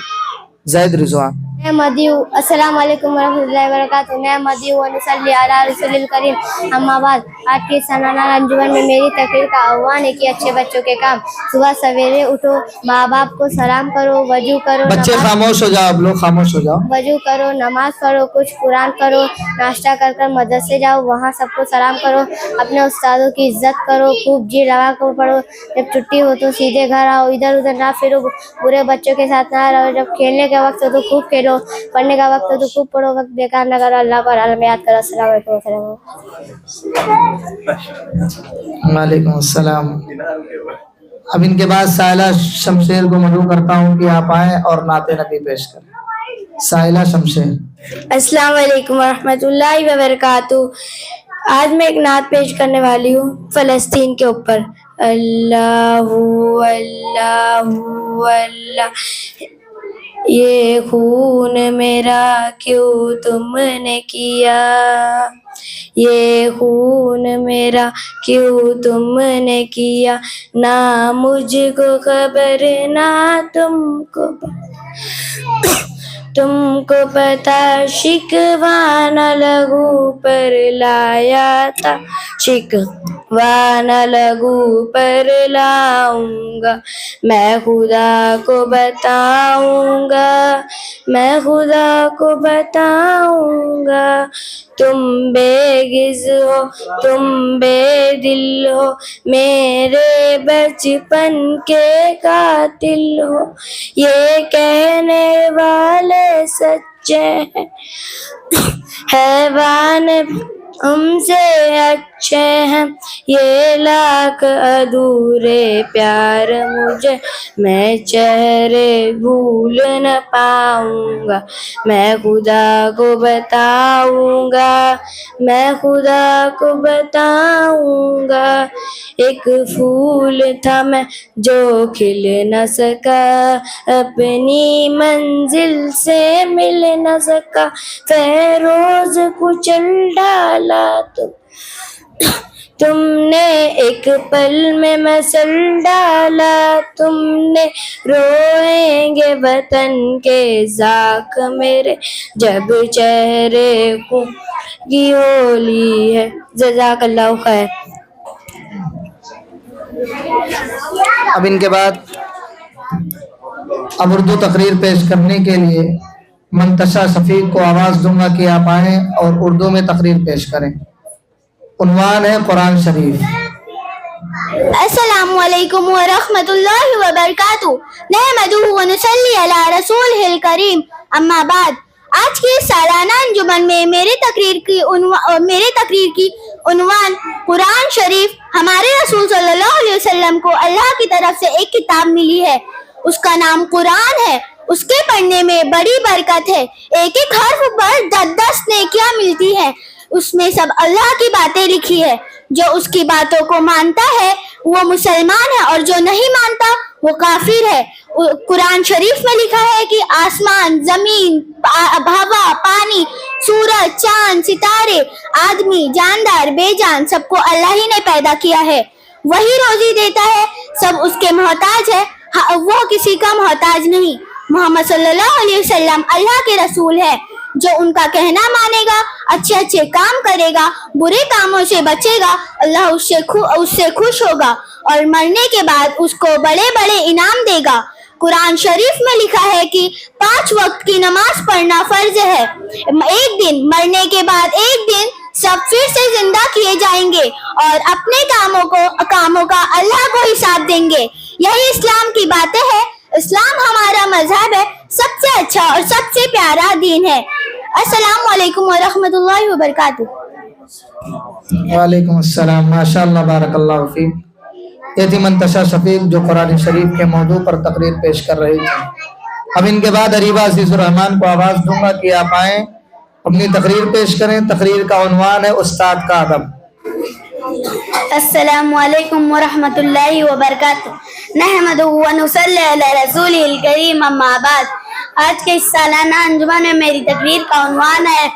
زید رضوان. السلام علیکم ورحمۃ اللہ وبرکاتہ. نحمدہ و نصلی علی رسول الکریم. اما بعد، آج کی سالانہ انجمن میں میری تقریر کا عنوان ہے کہ اچھے بچوں کے کام. صبح سویرے اٹھو، ماں باپ کو سلام کرو، وضو کرو. بچے خاموش ہو جاؤ، اب لوگ خاموش ہو جاؤ. وضو کرو، نماز پڑھو، کچھ قرآن کرو، ناشتہ کر مدرسے جاؤ، وہاں سب کو سلام کرو. اپنے استادوں کی عزت کرو، خوب جی لگا کر پڑھو. جب چھٹی ہو تو سیدھے گھر آؤ، ادھر ادھر نہ پھرو، برے بچوں کے ساتھ نہ رہو. جب کھیلنے کا وقت ہو تو خوب کھیلو، پڑھنے کا وقت ہو تو خوب پڑھو، وقت بیکار نہ کرو. اللہ کو عالم یاد کرو. السلام علیکم. وعلیکم السلام. اب ان کے بعد سائلہ شمشیر کو مدعو کرتا ہوں کہ آپ آئیں اور نعت نبی پیش کریں. سائلہ شمشیر. السلام علیکم ورحمۃ اللہ وبرکاتہ. آج میں ایک نعت پیش کرنے والی ہوں فلسطین کے اوپر. اللہ اللہ اللہ، یہ خون میرا کیوں تم نے کیا، یہ خون میرا کیوں تم نے کیا، نہ مجھ کو خبر نہ تم کو پتا، شکوانہ لہو پر لایا تھا، شکوانہ لہو پر لاؤں گا، میں خدا کو بتاؤں گا، میں خدا کو بتاؤں گا، تم بے غز ہو تم بے دل ہو میرے بچپن کے قاتل ہو. یہ کہنے والے سچے ہیں حیوان ہم سے اچھے ہیں. یہ لاکھ ادھورے پیار مجھے میں چہرے بھول نہ پاؤں گا. میں خدا کو بتاؤں گا میں خدا کو بتاؤں گا. ایک پھول تھا میں جو کھل نہ سکا اپنی منزل سے مل نہ سکا. فیروز کچل ڈالا تم نے ایک پل میں مسل ڈالا. تم نے روئیں گے وطن کے ذاک میرے جب چہرے کو کی ہولی ہے. جزاک اللہ خیر. اب ان کے بعد اب اردو تقریر پیش کرنے کے لیے منتشا شفیق کو آواز دوں گا کہ آپ آئیں اور اردو میں تقریر پیش کریں. عنوان ہے قرآن شریف. السلام علیکم ورحمۃ اللہ وبرکاتہ. نحمدہ ونصلی علی رسولہ الکریم. اما بعد. آج کی سالانہ انجمن میں میرے تقریر کی عنوان قرآن شریف. ہمارے رسول صلی اللہ علیہ وسلم کو اللہ کی طرف سے ایک کتاب ملی ہے. اس کا نام قرآن ہے. اس کے پڑھنے میں بڑی برکت ہے. ایک ایک حرف پر 10 نیکیاں ملتی ہیں. اس میں سب اللہ کی باتیں لکھی ہے. جو اس کی باتوں کو مانتا ہے وہ مسلمان ہے اور جو نہیں مانتا وہ کافر ہے. قرآن شریف میں لکھا ہے کہ آسمان، زمین، ہوا، پانی، سورج، چاند، ستارے، آدمی، جاندار، بے جان سب کو اللہ ہی نے پیدا کیا ہے. وہی روزی دیتا ہے. سب اس کے محتاج ہے. وہ کسی کا محتاج نہیں. محمد صلی اللہ علیہ وسلم اللہ کے رسول ہے. جو ان کا کہنا مانے گا، اچھے اچھے کام کرے گا، برے کاموں سے بچے گا، اللہ اس سے خوش ہوگا اور مرنے کے بعد اس کو بڑے بڑے انعام دے گا. قرآن شریف میں لکھا ہے کہ 5 وقت کی نماز پڑھنا فرض ہے. ایک دن مرنے کے بعد ایک دن سب پھر سے زندہ کیے جائیں گے اور اپنے کاموں کا اللہ کو حساب دیں گے. یہی اسلام کی باتیں ہیں. اسلام ہمارا مذہب ہے. سب سے اچھا اور سب سے پیارا دین ہے. السلام علیکم ورحمۃ اللہ وبرکاتہ. وعلیکم السلام. ماشاء اللہ بارک اللہ فیک. یہ تھی منتشا شفیق جو قرآن شریف کے موضوع پر تقریر پیش کر رہی تھی. اب ان کے بعد اریبہ عزیز الرحمان کو آواز دوں گا کہ آپ آئیں اپنی تقریر پیش کریں. تقریر کا عنوان ہے استاد کا ادب. السلام علیکم ورحمۃ اللہ وبرکاتہ. نحمدہ ونصلی علی رسولہ الکریم. اما بعد. آج کے اس سالانہ انجمن میں میری تقریر کا عنوان ہے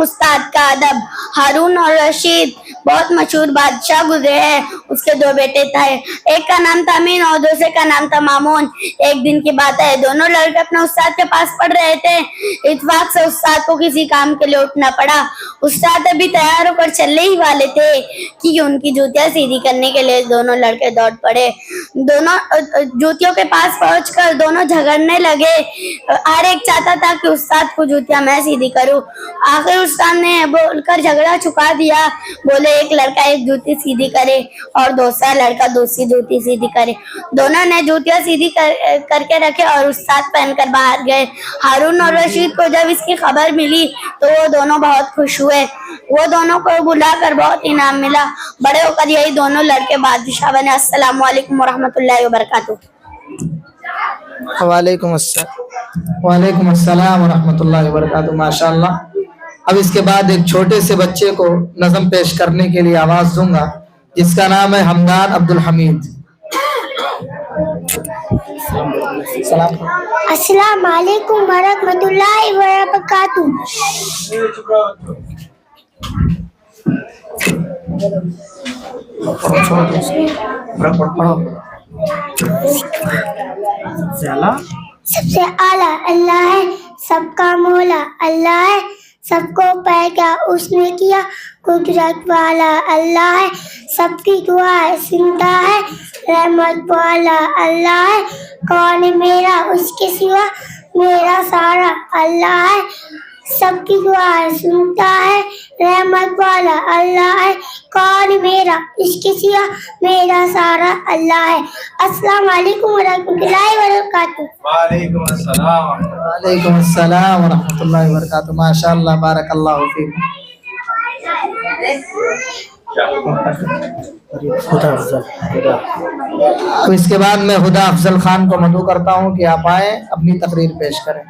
استاد کا ادب. ہارون اور رشید بہت مشہور بادشاہ گزرے ہیں. اس کے 2 بیٹے تھے. ایک کا نام تھا امین اور دوسرے کا نام تھا مامون. ایک دن کی بات ہے. دونوں لڑکے اپنے استاد کے پاس پڑھ رہے تھے. اتفاق سے استاد کو کسی کام کے لیے اٹھنا پڑا. استاد ابھی تیار ہو کر چلنے ہی والے تھے کہ ان کی جوتیاں سیدھی کرنے کے لیے دونوں لڑکے دوڑ پڑے. دونوں جوتیوں کے پاس پہنچ کر دونوں جھگڑنے لگے. ہر ایک چاہتا تھا کہ استاد کو جوتیاں میں سیدھی کروں. آخر استاد نے بول کر جھگڑا چکا دیا. بولے ایک لڑکا ایک جوتی سیدھی کرے اور دوسرا لڑکا دوسری جوتی سیدھی کرے. دونوں نے جوتیاں سیدھی کر کے رکھے اور استاد پہن کر باہر گئے. ہارون اور رشید کو جب اس کی خبر ملی تو وہ دونوں بہت خوش ہوئے. وہ دونوں کو بلا کر بہت انعام ملا. بڑے ہو کر یہی دونوں لڑکے بادشاہ بنے. السلام علیکم ورحمۃ اللہ وبرکاتہ. وعلیکم السلام. وعلیکم السلام ورحمۃ اللہ وبرکاتہ. ماشاء اللہ. اب اس کے بعد ایک چھوٹے سے بچے کو نظم پیش کرنے کے لیے آواز دوں گا جس کا نام ہے حمدان عبدالحمید. السلام علیکم ورحمۃ اللہ وبرکاتہ. سب سے اعلیٰ اللہ ہے. سب کا مولا اللہ ہے. سب کو پیدا اس نے کیا. قدرت والا اللہ ہے. سب کی دعا سنتا ہے. رحمت والا اللہ ہے. کون میرا اس کے سوا. میرا سارا اللہ ہے. सबकी दुआ सुनता है, रहमत वाला अल्लाह है, कौन मेरा इश्क सिया, मेरा सारा अल्लाह है। अस्सलाम वालेकुम वरहमतुल्लाहि वबरकातुहू। वालेकुम अस्सलाम व रहमतुल्लाहि व बरकातहू। माशाअल्लाह, बारकल्लाहु फीक। अब इसके बाद मैं हुदा अफजल खान को मदऊ करता हूँ कि आप आए अपनी तकरीर पेश करें।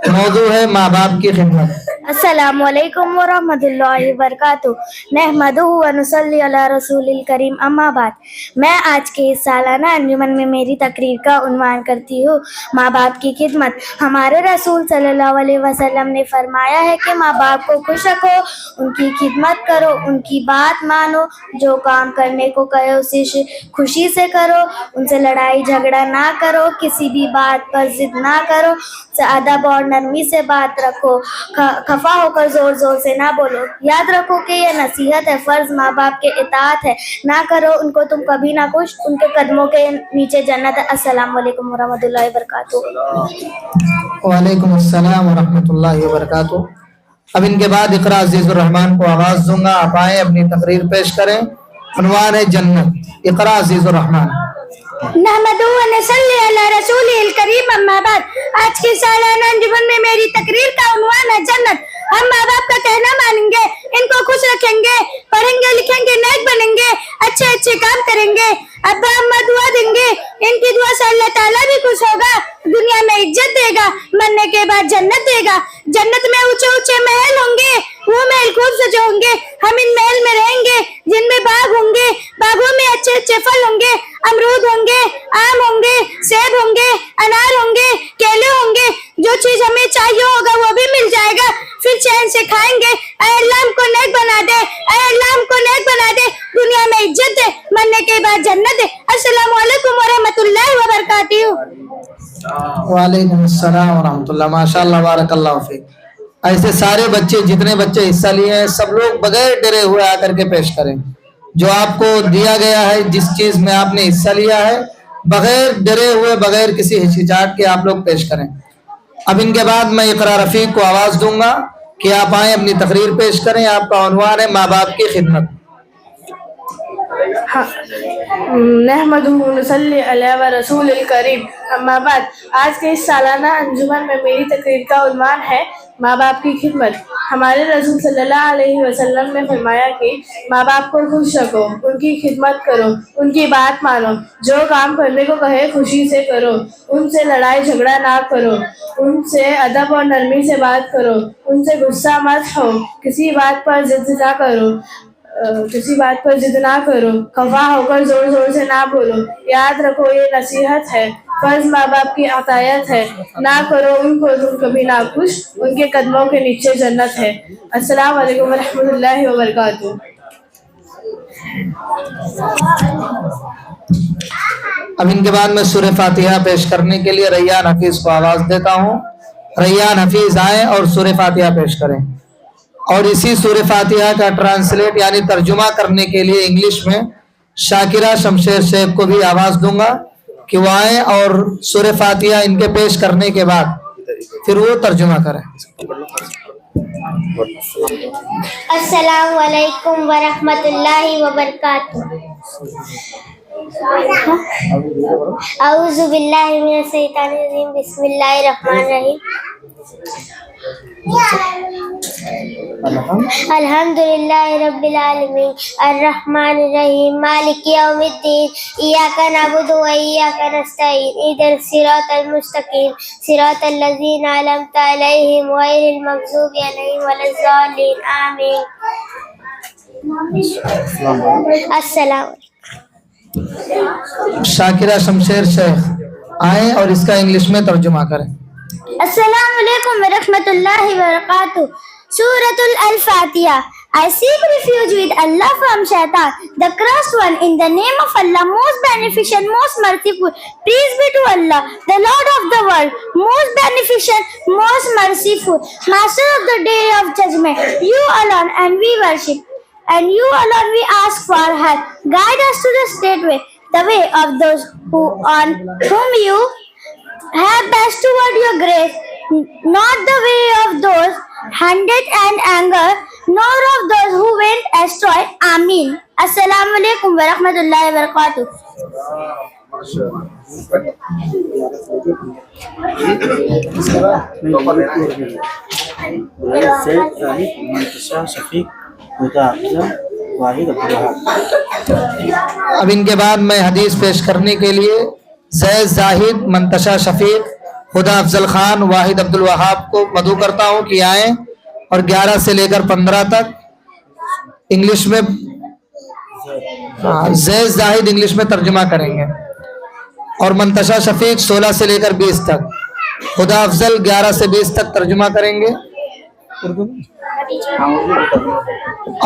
मौजू है माँ बाप की खिदमत। अस्सलामु अलैकुम व रहमतुल्लाहि व बरकातुहू। नहमदुहु व नुसल्ली अला रसूलिल करीम, अम्मा बाद। मैं आज के इस सालाना अंजुमन में मेरी तकरीर का उन्वान करती हूँ, माँ बाप की खिदमत। हमारे रसूल सल्लल्लाहु अलैहि वसल्लम ने फरमाया है कि माँ बाप को खुश रखो, उनकी खिदमत करो, उनकी बात मानो, जो काम करने को कहे उसे खुशी से करो, उनसे लड़ाई झगड़ा ना करो, किसी भी बात पर जिद ना करो, अदब और नरमी से बात रखो, खफा होकर जोर जोर से ना बोलो। याद रखो कि ये नसीहत है, फर्ज माँ बाप के इताअत है, ना करो उनको तुम कभी ना कुछ, उनके कदमों के नीचे जन्नत है। अस्सलाम वालेकुम व रहमतुल्लाहि व बरकातुहू। वालेकुम अस्सलाम व रहमतुल्लाहि व बरकातहू। अब इनके बाद इकरा अजीजुर रहमान को आवाज दूंगा, आप आए अपनी तकरीर पेश करें। उन्वान है जन्नत। इकरा अजीजुर रहमान। नहमदुहु व नसल्ली अला रसूलिल करीम, अम्मा बाद। आज के सालाना अंजुमन में मेरी तकरीर का उन्वान है जन्नत। हम माँ बाप का कहना मानेंगे, इनको खुश रखेंगे, पढ़ेंगे लिखेंगे, नेक बनेंगे, अच्छे अच्छे काम करेंगे, अब्बा अम्मा दुआ देंगे, इनकी दुआ से अल्लाह ताला भी खुश होगा, दुनिया में इज्जत देगा, मरने के बाद जन्नत देगा। जन्नत में ऊंचे ऊंचे महल होंगे, वो महल खूब सजे होंगे, हम इन महल में रहेंगे जिनमें बाग होंगे, बागों में अच्छे अच्छे फल होंगे, अमरूद होंगे, आम होंगे, सेब होंगे, अनार होंगे, केले होंगे, जो चीज हमें चाहिए होगा वो भी मिल जाएगा, फिर चैन से खाएंगे। ऐ अल्लाह हमको नेक बना दे, ऐ अल्लाह हमको नेक बना दे, दुनिया में इज्जत दे, मरने के बाद जन्नत दे। अस्सलामु अलैकुम व रहमतुल्लाहि व बरकातहू। वालेकुम अस्सलाम व रहमतुल्लाह। माशाअल्लाह, बारकल्लाहु फीक। ऐसे सारे बच्चे, जितने बच्चे हिस्सा लिए हैं, सब लोग बगैर डरे हुए आकर के पेश करें। जो आपको दिया गया है, जिस चीज में आपने हिस्सा लिया है, बगैर डरे हुए, बगैर किसी हिचकिचाहट के आप लोग पेश करें। अब इनके बाद मैं इकरा रफीक को आवाज दूंगा कि आप आए अपनी तकरीर पेश करें। आपका उन्वान है माँ बाप की खिदमत। नहमदुहु व नुसल्ली अला रसूलिल करीम, अम्मा बाद। आज के इस सालाना अंजुमन में मेरी तकरीर का उन्वान है माँ बाप की खिदमत। हमारे रसूल सल्लल्लाहु अलैहि वसल्लम ने फरमाया कि माँ बाप को खुश रखो, उनकी खिदमत करो, उनकी बात मानो, जो काम करने को कहे खुशी से करो, उनसे लड़ाई झगड़ा ना करो, उनसे अदब और नरमी से बात करो, उनसे गुस्सा मत हो, किसी बात पर जिद ना करो, खफा होकर जोर जोर से ना बोलो। याद रखो ये नसीहत है, फर्ज माँ बाप की अतायत है, ना करो उनको तुम कभी ना खुश, उनके कदमों के नीचे जन्नत है। अस्सलाम वालेकुम व रहमतुल्लाहि व बरकातहू। अब इनके बाद मैं सूरह फातिहा पेश करने के लिए रैयान हफीज को आवाज देता हूँ। रैयान हफीज आए और सूरह फातिहा पेश करें। और इसी सूरह फातिहा का ट्रांसलेट यानी तर्जुमा करने के लिए इंग्लिश में शाकिरा शमशेर शेख को भी आवाज दूंगा कि वो आए और सूरह फातिहा इनके पेश करने के बाद फिर वो तर्जुमा करें। अस्सलामु अलैकुम व रहमतुल्लाहि व बरकातहू। औज़ु बिल्लाहि मिनश शैतानिर रजीम, बिस्मिल्लाहिर रहमानिर रहीम। अल्हम्दुलिल्लाहि रब्बिल आलमीन, अर्रहमानिर रहीम, मालिकि यौमिद्दीन, इय्याका नअबुदु व इय्याका नस्तईन, इहदिनस सिरातल मुस्तकीम, सिरातल लज़ीना अनअमता अलैहिम गैरिल मग़ज़ूबि अलैहिम वलज़्ज़ालिन, आमीन। अस्सलाम। शाकिरा शमशेर शेख आए और इसका इंग्लिश में तर्जुमा करें। Assalamu alaikum wa rahmatullahi wa barakatuh. Suratul Al-Fatiha. I seek refuge with Allah from Shaitan, the cursed one, in the name of Allah, most beneficent, most merciful. Praise be to Allah, the Lord of the world, most beneficent, most merciful, Master of the day of judgment. You alone and we worship, and you alone we ask for help. Guide us to the straight way, the way of those on whom you have passed toward your grace, not the way of those hatred and anger, nor of those who went astray. Ameen. Assalamu alaikum wa rahmatullahi wa barakatuh. अब इनके बाद मैं हदीस पेश करने के लिए जैद जाहिद, मंतशा शफीक, खुदा अफजल खान, वाहिद अब्दुल वहाब को मदऊ करता हूँ कि आए और 11 से लेकर 15 तक इंग्लिश में जैद जाहिद इंग्लिश में तर्जुमा करेंगे और मंतशा शफीक 16 से लेकर 20 तक, खुदा अफजल 11 से 20 तक तर्जुमा करेंगे उर्दू में,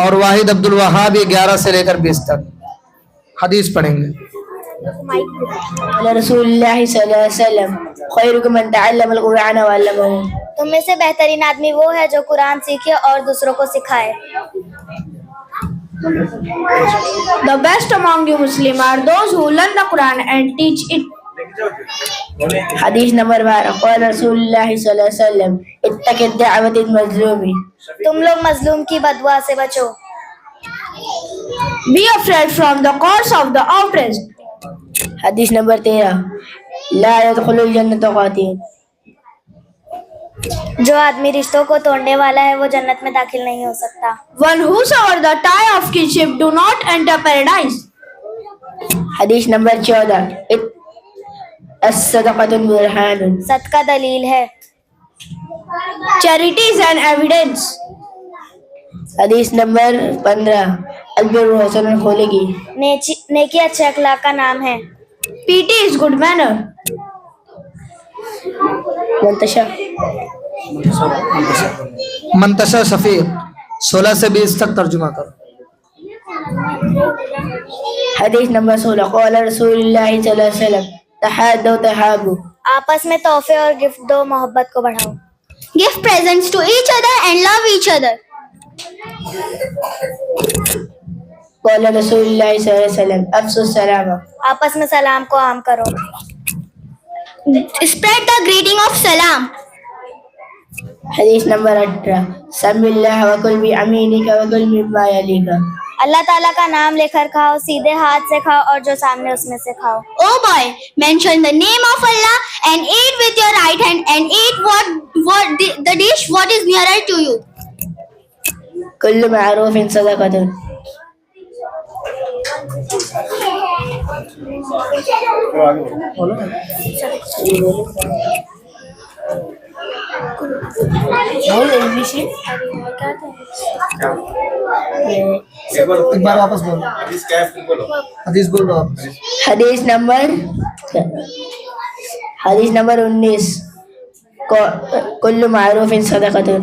और वाहिद अब्दुल वहाब ये 11 से लेकर 20 तक हदीस पढ़ेंगे। रसूलुल्लाह सल्लल्लाहु अलैहि वसल्लम खैरुकुम मन तअल्लम अल-कुरान व अल्लमहु। तुम में से बेहतरीन आदमी वो है जो कुरान सीखे और दूसरों को सिखाए। The best among you Muslim are those who learn the Quran and teach it. हदीस नंबर 12 क़ाल रसूलुल्लाह सल्लल्लाहु अलैहि वसल्लम इत्तक़ि दअवतिल मज़लूमी। तुम लोग मजलूम की बदुआ से बचो। Be afraid from the curse of the oppressed. हदीस नंबर 13 ला यदखुलुल जन्नत क़ातिल। जो आदमी रिश्तों को तोड़ने वाला है वो जन्नत में दाखिल नहीं हो सकता। One who sever the tie of kinship do not enter paradise. हदीस नंबर 14 अस्सदक़तु बुरहान। सदका दलील है। Charity is an evidence. हदीस नंबर 15 अल-बिर्रु हसनुल खुलुक़ी। नेकी अच्छे अखलाक का नाम है। Pity is good manner. Mantasha Shafiq 16 से 20 तक तर्जुमा करो। हदीस नंबर 16 क़ाल रसूलुल्लाह सल्लल्लाहु अलैहि वसल्लम तहादू तहाबू। आपस में तोहफे और गिफ्ट दो, मोहब्बत को बढ़ाओ। Give presents to each other and love each other. क़ाल रसूलुल्लाह सल्लल्लाहु अलैहि वसल्लम अफ़्शु सलाम। आपस में सलाम को आम करो। Spread the greeting of salam. हदीस नंबर 18 समिल्लाह व कुल बि अमीनिका व कुल मिम्मा यलीका। अल्लाह ताला का नाम लेकर खाओ, सीधे हाथ से खाओ और जो सामने उसमें से खाओ। Oh boy, mention the name of Allah and eat with your right hand and eat the dish what is nearer to you. Kullu मअरूफिन सदक़तुन। एक बार वापस बोलो। हदीस बोलो। हदीस नंबर 19 कुल्लु मअरूफिन सदक़तुन।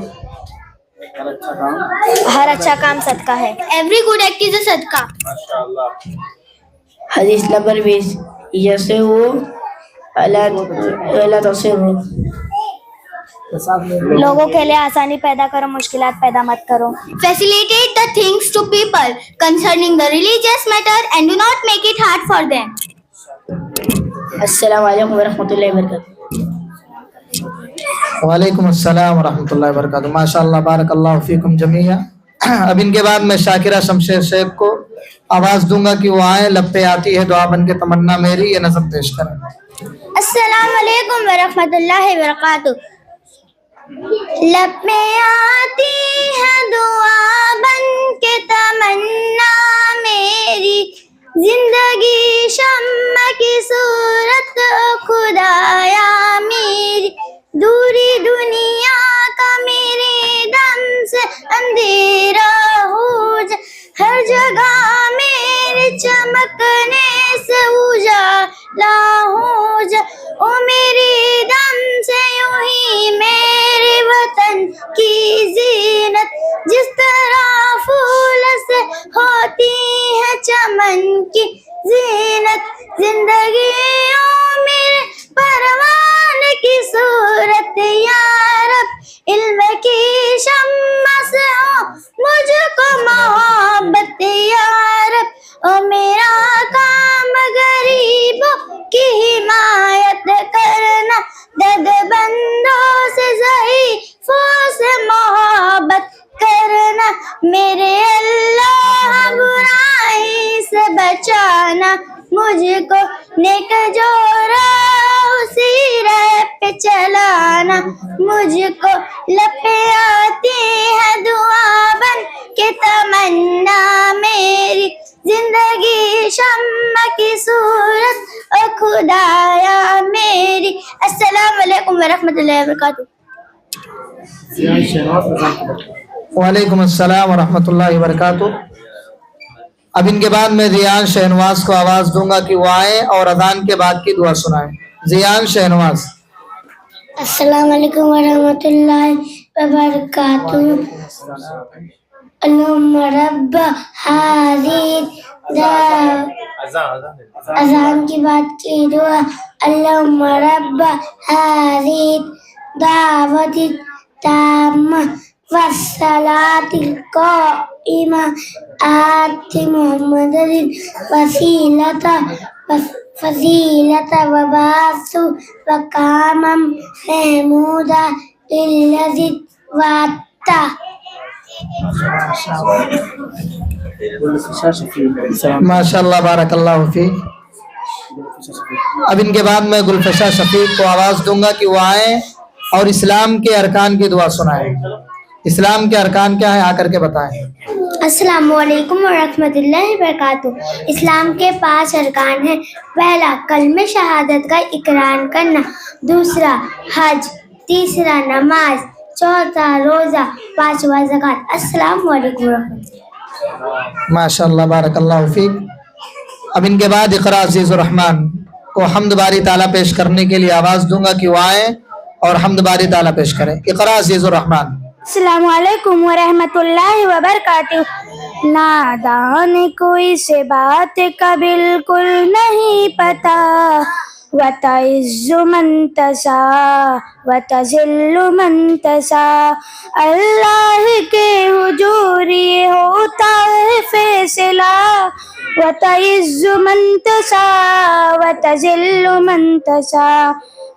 हर अच्छा काम सदका है। Every good act is a सदका। हदीस नंबर 20 यसू अला तसिरु। लोगों के लिए आसानी पैदा करो, मुश्किलात पैदा मत करो। Facilitate the things to people concerning the religious matter and do not make it hard for them. अस्सलामु अलैकुम व रहमतुल्लाहि व बरकातुहू। वालेकुम अस्सलाम व रहमतुल्लाहि व बरकातुहू। माशाअल्लाह बारकल्लाहु फीकुम जमीआ। अब इनके बाद मैं शाकिरा शमशेर शेख को आवाज दूंगा कि वो आए। लब पे आती है दुआ बन के तमन्ना मेरी, ये नज़म पेश करें। अस्सलाम वालेकुम व रहमतुल्लाहि व बरकातुहू। लब पे आती है दुआ बन के तमन्ना मेरी, जिंदगी शम्मा की सूरत खुदाया मेरी, दूरी दुनिया का मेरे दम से अंधेरा हो जा, हर जगह मेरे चमकने से उजाला हो जा, ओ मेरे दम से यूं ही मेरे वतन की जीनत, जिस तरह फूल से होती है चमन की जीनत, जिंदगी ओ मेरे परवान की सूरत या रब, इल्म की शम्मा से हो मुझको मोहब्बत या रब, ओ मेरा काम गरीबों की हिमायत करना, दर्द बंदों से ज़ईफ़ों से मोहब्बत मुझको लपे आती है दुआ बन के तमन्ना मेरी जिंदगी शम्मा की सूरत ओ खुदाया मेरी। अस्सलाम वालेकुम वरहमतुल्लाहि वबरकातुह। वालेकुम अस्सलाम वरहमतुल्लाहि वबरकातुह। अब इनके बाद मैं जियान शहनवाज को आवाज दूंगा कि वो आए और अजान के बाद की दुआ सुनाएं। जियान शहनवाज। अस्सलाम वालेकुम वरहमतुल्लाहि वबरकातुह। अल्लाहुम्मा रब्ब हाज़िर अज़ान की बात की दुआ। अल्लाहुम्मा रब्ब हाज़िर दावतित ताम्मा वस्सलातिल क़ाइमा आति मुहम्मदिन फज़ीलता व बासु वकामम महमूदा लिल्लज़ी वाता। माशाल्लाह बारकल्लाहु फीक। अब इनके बाद मैं गुलफशा शफीक को आवाज दूंगा कि वो आए और इस्लाम के अरकान की दुआ सुनाएं। इस्लाम के अरकान क्या है आकर के बताएं। अस्सलामु अलैकुम वरहमतुल्लाहि वबरकातुह। इस्लाम के 5 अरकान हैं। पहला कलमे शहादत का इकरार करना, दूसरा हज, तीसरा नमाज, चौथा रोजा, 5वां ज़कात। अस्सलामु अलैकुम वरहमतुल्लाह। माशाल्लाह बारकल्लाहु फीक। अब इनके बाद इकरा अज़ीज़ुर रहमान को हम्द बारी ताला पेश करने के लिए आवाज दूंगा कि वो आए और हम्द बारी ताला पेश करें। इकरा अज़ीज़ुर रहमान। अस्सलामु अलैकुम वरहमतुल्लाहि वबरकातुह। नादान कोई से बात का बिल्कुल नहीं पता, वतइज़्ज़ु मन तशा वतज़िल्लु मन तशा। अल्लाह के हुजूर ये होता है फैसला, वतइज़्ज़ु मन तशा वतज़िल्लु मन तशा।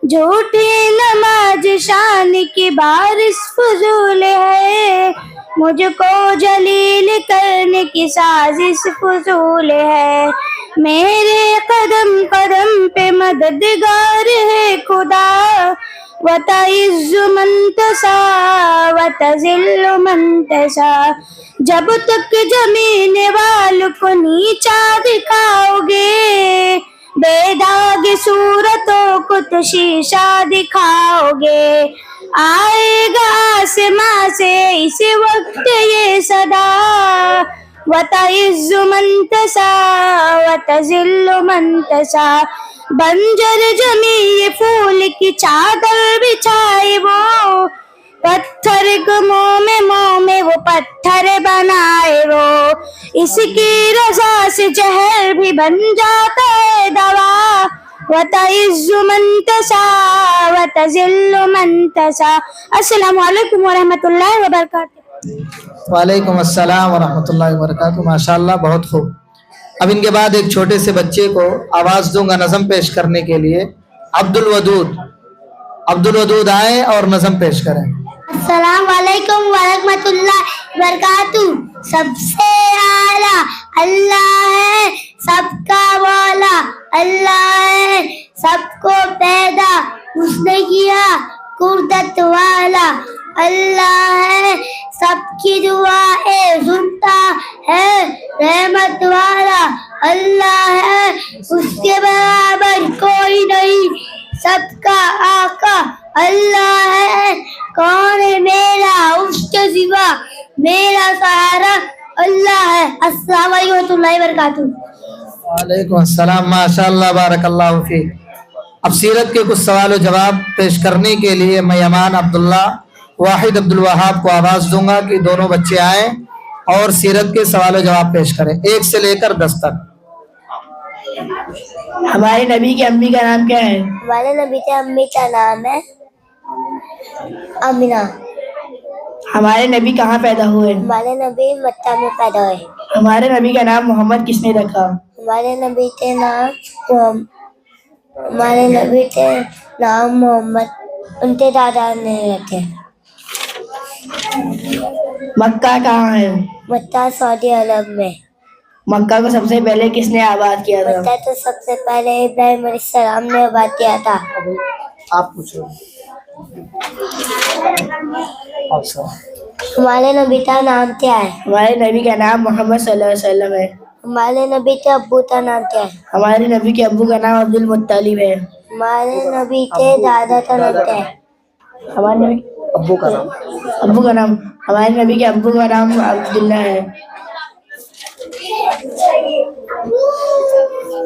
झूठी नमाज शान की बारिश फजूल है, मुझको जलील करने की साजिश फजूल है। मेरे कदम कदम पे मददगार है खुदा, वतइज़्ज़ु मन तशा वतज़िल्लु मन तशा। जब तक जमीन वालों को नीचा दिखाओगे, बेदाग सूरतों को तो शीशा दिखाओगे। आएगा आसमां से इस वक्त ये सदा, वतइज़्ज़ु मन तशा वतज़िल्लु मन तशा। बंजर जमी ये फूल की चादर बिछाए वो, पत्थर को मोह में वो पत्थर बनाए वो। इसकी रज़ा से जहर भी बन जाता है दवा, वतइज़्ज़ु मन तशा वतज़िल्लु मन तशा। अस्सलामु अलैकुम वरहमतुल्लाहि वबरकातुह। वालेकुम अस्सलाम वरहमतुल्लाहि वबरकातुह। माशाल्लाह बहुत खूब। अब इनके बाद एक छोटे से बच्चे को आवाज दूंगा नज़म पेश करने के लिए। अब्दुल वदूद आए और नज़म पेश करें। अस्सलाम वालेकुम वरहमतुल्लाहि वबरकातुह। सबसे आला अल्लाह है, सबका वाला अल्लाह है, सबको पैदा उसने किया, कुदरत वाला अल्लाह है, सबकी दुआएं सुनता है, रहमत वाला अल्लाह है, उसके बराबर कोई नहीं, सबका आका अल्लाह है। कौन है मेरा उसके सिवा, मेरा सहारा अल्लाह है। अस्सलाम वालेकुम वरहमतुल्लाहि वबरकातुह। वालेकुम अस्सलाम। माशाल्लाह बारकल्लाहु फीक। अब सीरत के कुछ सवाल और जवाब पेश करने के लिए मैं यमान अब्दुल्ला वाहिद अब्दुल वहाब को आवाज दूंगा कि दोनों बच्चे आए और सीरत के सवाल और जवाब पेश करें 1 से लेकर 10 तक। हमारे नबी की अम्मी का नाम क्या है? हमारे नबी के अम्मी का नाम है अमीना। हमारे नबी कहाँ पैदा हुए? हमारे नबी मक्का में पैदा हुए। हमारे नबी का नाम मोहम्मद किसने रखा? हमारे नबी के नाम मोहम्मद उनके दादा ने रखे। मक्का कहाँ है? मक्का सऊदी अरब में। मक्का को सबसे पहले किसने आबाद किया था? मक्का तो सबसे पहले इब्राहिम अलैहिस्सलाम ने आबाद किया था। आप पूछो। अच्छा, हमारे नबी का नाम क्या है? हमारे नबी का नाम मोहम्मद सल्लल्लाहु अलैहि वसल्लम है। हमारे नबी के अब्बू का नाम क्या है? हमारे नबी के अब्बू का नाम अब्दुल मुत्तलिब है। हमारे नबी के दादा का नाम क्या है? हमारे नबी अब्बू का नाम। अब्बू का नाम हमारे नबी के अब्बू का नाम अब्दुल्ला है।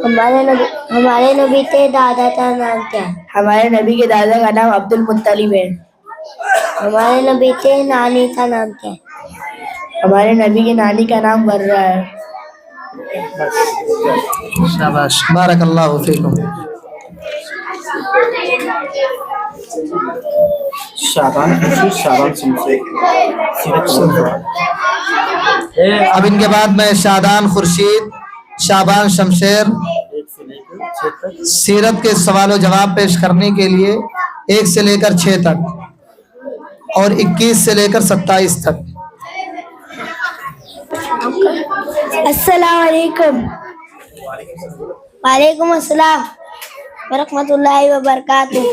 हमारे नबी के दादा का नाम क्या है? हमारे नबी के दादा का नाम अब्दुल मुत्तलिब है। हमारे नबी के नानी का नाम क्या है? हमारे नबी की नानी का नाम बर्रा है। शाबाश, बारकल्लाहु फीकुम। अब इनके बाद मैं शादान खुर्शीद, शाबान शमशेर सीरत के सवाल जवाब पेश करने के लिए 1 से लेकर 6 तक और 21 से लेकर 27 तक। अस्सलाम वालेकुम। वालेकुम अस्सलाम वरहमतुल्लाहि वबरकातुहू।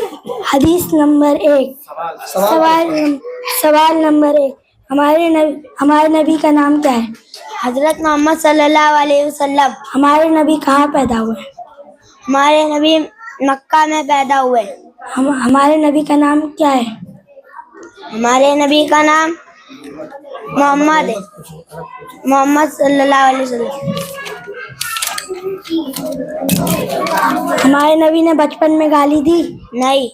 हदीस नंबर 1। सवाल नंबर 1, हमारे नबी का नाम क्या है? हजरत मोहम्मद सल्लल्लाहु अलैहि वसल्लम। हमारे नबी कहाँ पैदा हुए? हमारे नबी मक्का में पैदा हुए। हमारे नबी का नाम क्या है? हमारे नबी का नाम मोहम्मद है, मोहम्मद सल्लल्लाहु अलैहि वसल्लम। हमारे नबी ने बचपन में गाली दी? नहीं।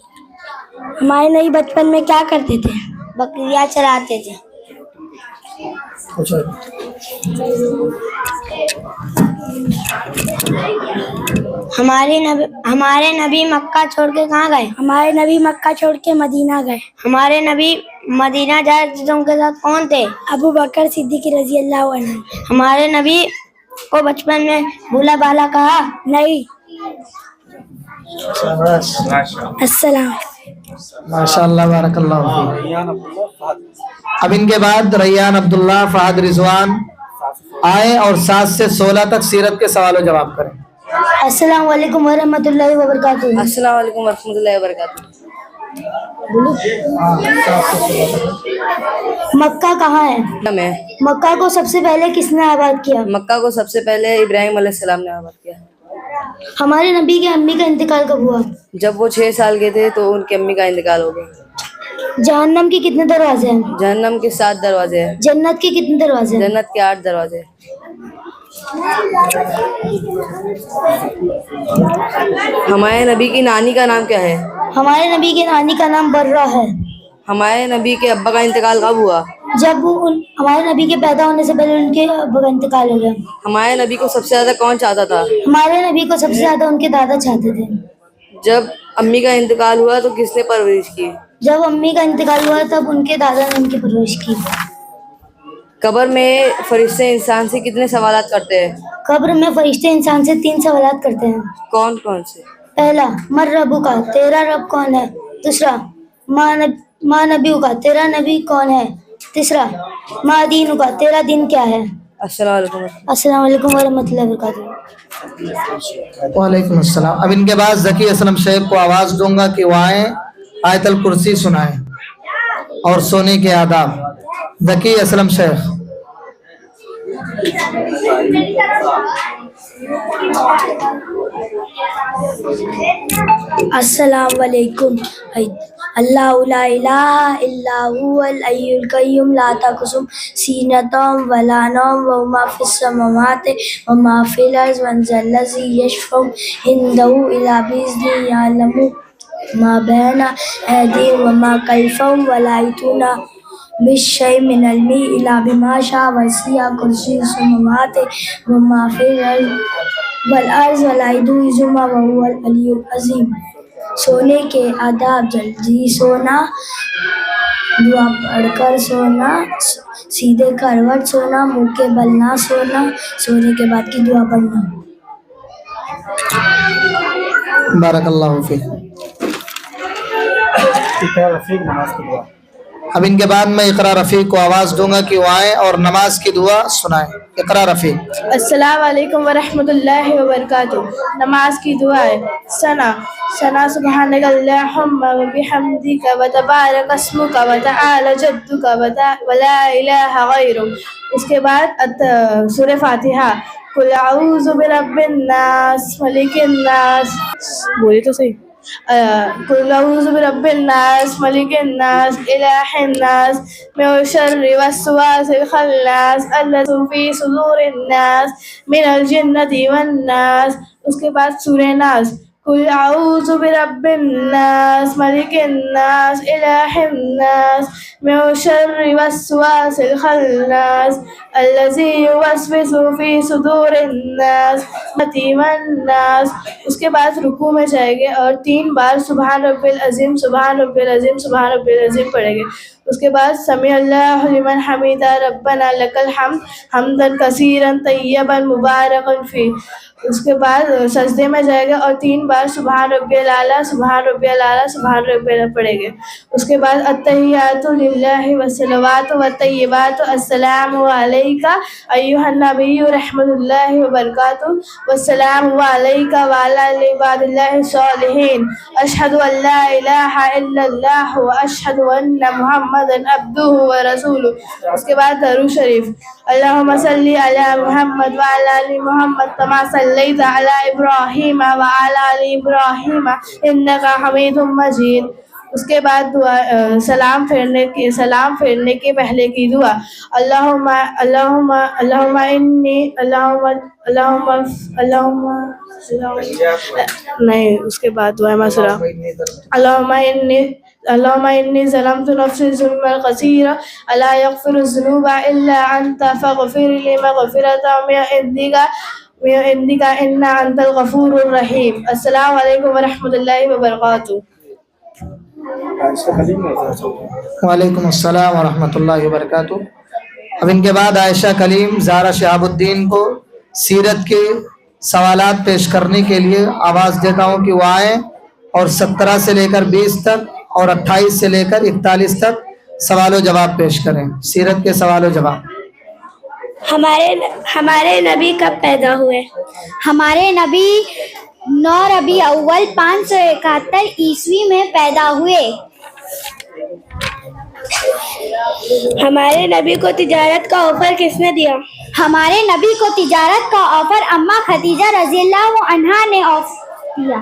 हमारे नबी बचपन में क्या करते थे? बकरियां चराते थे। हमारे नबी मक्का छोड़ के कहाँ गए? हमारे नबी मक्का छोड़ के मदीना गए। हमारे नबी मदीना जाए तो उनके साथ कौन थे? अबू बकर सिद्दीक रजी अल्लाह अन्हु। हमारे नबी को बचपन में भूला भाला कहा? नहीं। अस्सलाम। माशाअल्लाह, बारकल्लाहु फीक। अब इनके बाद रैयान अब्दुल्ला, फहद रिजवान आए और 7 से 16 तक सीरत के सवाल जवाब करें। अस्सलाम वालेकुम वरहमतुल्लाहि वबरकातुहू। अस्सलाम वालेकुम वरहमतुल्लाहि वबरकातुहू। मक्का कहाँ है? मैं मक्का को सबसे पहले किसने आबाद किया? मक्का को सबसे पहले इब्राहिम अलैहिस्सलाम ने आबाद किया। हमारे नबी के अम्मी का इंतकाल कब हुआ? जब वो 6 साल के थे तो उनकी अम्मी का इंतकाल हो गया। जहन्नम के कितने दरवाजे हैं? जहन्नम के 7 दरवाजे हैं। जन्नत के कितने दरवाजे हैं? जन्नत के 8 दरवाजे हैं। हमारे नबी की नानी का नाम क्या है? हमारे नबी के नानी का नाम बर्रा है। हमारे नबी के अब्बा का इंतकाल कब हुआ? जब हमारे नबी के पैदा होने से पहले उनके अब्बा का इंतकाल हो गया। हमारे नबी को सबसे ज्यादा कौन चाहता था? हमारे नबी को सबसे ज्यादा उनके दादा चाहते थे। जब अम्मी का इंतकाल हुआ तो किसने परवरिश की? जब अम्मी का इंतकाल हुआ तब उनके दादा ने उनकी परवरिश की। कब्र में फरिश्ते इंसान से कितने सवालात करते हैं? कब्र में फरिश्ते इंसान से 3 सवालात करते हैं। कौन कौन से? पहला, मर रब्बु का, तेरा रब कौन है? दूसरा, माँ नबी का, तेरा नबी कौन है? तीसरा, माँ दीनु का, तेरा दिन क्या है? अस्सलाम वालेकुम वरहमतुल्लाहि वबरकातुहू। वालेकुम अस्सलाम। अब इनके बाद जकी असलम शेख को आवाज दूंगा कि वो आए, आयतल कुर्सी सुनाए और सोने के आदाब। जकी असलम शेख। अस्सलाम वालेकुम। अल्लाहु ला इलाहा इल्ला हुवल हय्युल कय्यूम ला तक़ुसुम सीनतुम वला नौम व मा फिस समावाति व मा फिल अर्ज़ वन्ज़ल्लज़ी यशफ़उ इंदहु इल्ला बिइज़्निही यअलमु मा बैना अयदीहिम व मा खल्फ़हुम व ला युहीतूना बिशैइन मिन इल्मिही इल्ला बिमा शाअ वसिअ कुर्सियुहु समावाति व मा फिल अर्ज़ व ला यऊदुहु हिफ़्ज़ुहुमा व हुवल अलियुल अज़ीम। सोने के आदाब: जल्दी सोना, दुआ पढ़कर सोना, सीधे करवट सोना, मुंह के बल ना सोना, सोने के बाद की दुआ पढ़ना। बारकल्लाहु फीक। اب ان کے بعد میں اقرا رفیق کو آواز دوں گا کہ وہ آئیں اور نماز کی دعا سنائیں. اقرا رفیق. السلام علیکم ورحمۃ اللہ وبرکاتہ. نماز کی دعا ہے. ثنا سبحانک اللہم وبحمدک وتبارک اسمک وتعالی جدک ولا الہ غیرک. اس کے بعد سورہ فاتحہ. قل اعوذ برب الناس ملک الناس. بولی تو صحیح. قل اعوذ برب الناس ملک الناس الہ الناس من شر الوسواس الخناس الذی فی صدور الناس من الجنۃ والناس. اس کے بعد سورہ ناس. قل اعوذ برب الناس ملک الناس الہ الناس من شر الوسواس الخناس الذی یوسوس فی صدور الناس والناس. اس کے بعد رکوع میں جائیں گے اور 3 بار سبحان رب العظیم سبحان رب العظیم سبحان رب العظیم پڑھیں گے. اس کے بعد سمیع اللہ لمن حمیدہ ربنا لک الحمد حمدا کثیرا طیبا مبارکا فیہ. اس کے بعد سجدے میں جائے گا اور 3 بار سبحان ربی الاعلیٰ سبحان ربی الاعلیٰ سبحان ربی الاعلیٰ پڑھیں گے. اس کے بعد التحیات للہ والصلوات والطیبات السلام علیک ایھا النبی رحمۃ اللہ وبرکاتہ والسلام علیک وعلی عباد اللہ الصالحین اشہد ان لا الہ الا اللہ واشہد ان محمدا عبدہ ورسولہ. اس کے بعد درود شریف. اللہم صلی علی محمد وعلی آل محمد کما صلیت علی ابراہیم وعلی آل ابراہیم انک حمید مجید. اس کے بعد دعا سلام پھیرنے کے پہلے کی دعا. اللہم انی نہیں. اس کے بعد دعا مسئلہ. اللہم انی ظلمت نفسی ظلما کثیرا لا یغفر الذنوب الا انت فاغفر لی مغفرۃ من عندک انت الغفور الرحیم. السلام علیکم ورحمۃ اللہ وبرکاتہ. وعلیکم السلام ورحمۃ اللہ وبرکاتہ. اب ان کے بعد عائشہ کلیم زہرا شہاب الدین کو سیرت کے سوالات پیش کرنے کے لیے آواز دیتا ہوں کہ وہ آئیں اور 17 سے لے کر 20 تک اور 28 سے لے کر 41 تک سوال و جواب پیش کریں. سیرت کے سوال و جواب. ہمارے نبی کب پیدا ہوئے؟ ہمارے نبی 9 ربیع اول 571 عیسوی میں پیدا ہوئے. ہمارے نبی کو تجارت کا آفر کس نے دیا؟ ہمارے نبی کو تجارت کا آفر اماں خدیجہ رضی اللہ عنہا نے دیا.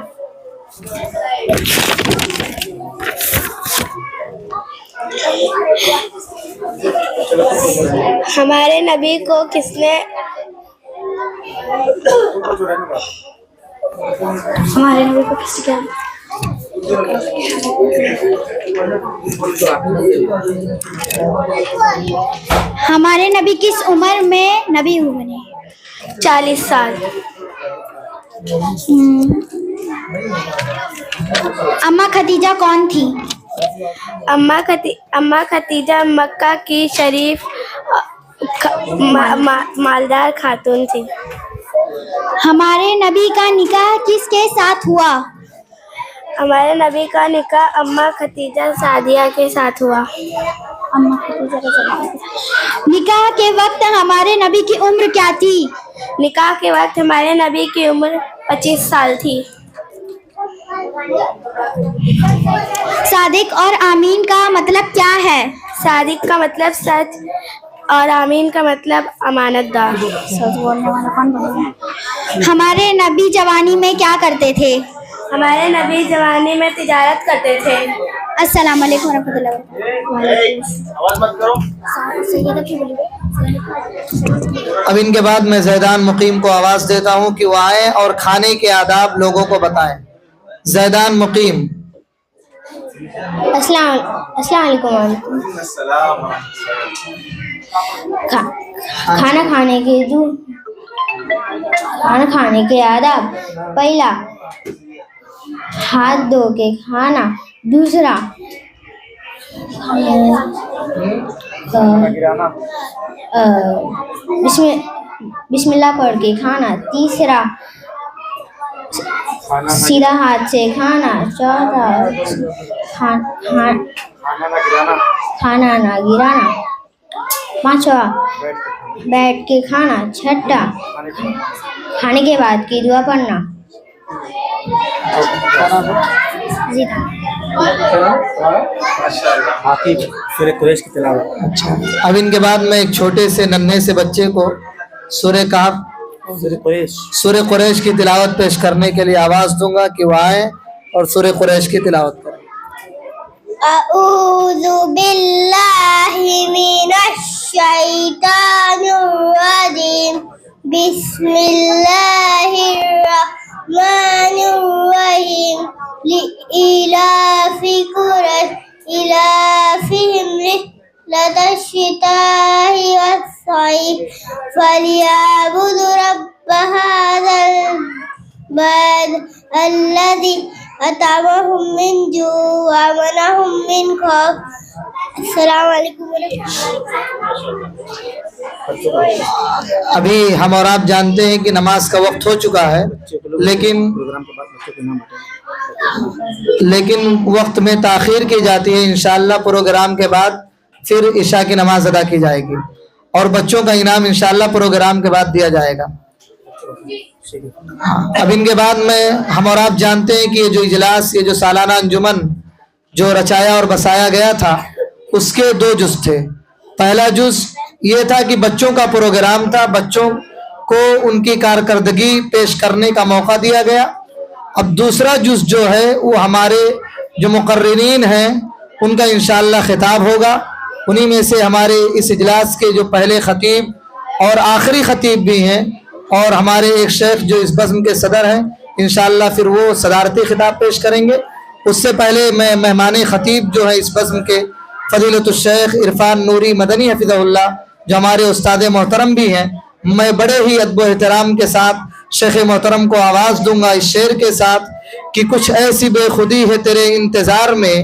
ہمارے نبی کو کس نے ہمارے نبی کو کس کیا ہمارے نبی کس عمر میں نبی بنے؟ 40 سال. اماں خدیجہ کون تھی؟ اماں خدیجہ مکہ کی شریف مالدار خاتون تھی. ہمارے نبی کا نکاح کس کے ساتھ ہوا؟ ہمارے نبی کا نکاح اماں خدیجہ سعدیہ کے ساتھ ہوا. نکاح کے وقت ہمارے نبی کی عمر کیا تھی؟ نکاح کے وقت ہمارے نبی کی عمر 25 سال تھی. صادق اور آمین کا مطلب کیا ہے؟ صادق کا مطلب سچ اور آمین کا مطلب امانت دار. ہمارے نبی جوانی میں کیا کرتے تھے؟ ہمارے نبی جوانی میں تجارت کرتے تھے. السلام علیکم ورحمۃ اللہ وبرکاتہ. اب ان کے بعد میں زیدان مقیم کو آواز دیتا ہوں کہ وہ آئیں اور کھانے کے آداب لوگوں کو بتائیں. زیدان مقیم. السلام علیکم. کھانا کھانے کے آداب. پہلا ہاتھ دھو کے کھانا. دوسرا بسم اللہ پڑھ کے کھانا. تیسرا سیدھا ہاتھ سے کھانا. چوتھا کھانا نہ گرانا. 5واں بیٹھ کے کھانا. 6واں کھانے کے بعد کی دعا پڑھنا. اچھا، اب ان کے بعد میں ایک چھوٹے سے ننھے سے بچے کو سورہ کہف سورہ قریش کی تلاوت پیش کرنے کے لیے آواز دوں گا کہ وہ آئیں اور سورہ قریش کی تلاوت کریں. اعوذ باللہ من الشیطان الرجیم. بسم اللہ الرحمن الرحیم. لإلاف قریش إلافهم رحلة الشتاء والصيف فليعبدوا رب هذا البلد الذي أطعمهم من جوع وآمنهم من خوف. السلام علیکم ورحمۃ اللہ. ابھی ہم اور آپ جانتے ہیں کہ نماز کا وقت ہو چکا ہے، لیکن وقت میں تاخیر کی جاتی ہے. انشاءاللہ پروگرام کے بعد پھر عشاء کی نماز ادا کی جائے گی اور بچوں کا انعام انشاءاللہ پروگرام کے بعد دیا جائے گا. اب ان کے بعد میں ہم اور آپ جانتے ہیں کہ یہ جو اجلاس، یہ جو سالانہ انجمن جو رچایا اور بسایا گیا تھا، اس کے 2 جز تھے. پہلا جز یہ تھا کہ بچوں کا پروگرام تھا، بچوں کو ان کی کارکردگی پیش کرنے کا موقع دیا گیا. اب دوسرا جز جو ہے وہ ہمارے جو مقررین ہیں ان کا انشاءاللہ خطاب ہوگا. انہی میں سے ہمارے اس اجلاس کے جو پہلے خطیب اور آخری خطیب بھی ہیں، اور ہمارے ایک شیخ جو اس بزم کے صدر ہیں، انشاءاللہ پھر وہ صدارتی خطاب پیش کریں گے. اس سے پہلے میں مہمان خطیب جو ہے اس بزم کے فضیلت الشیخ عرفان نوری مدنی حفظہ اللہ، جو ہمارے استاد محترم بھی ہیں، میں بڑے ہی ادب و احترام کے ساتھ شیخ محترم کو آواز دوں گا اس شعر کے ساتھ کہ کچھ ایسی بے خودی ہے تیرے انتظار میں،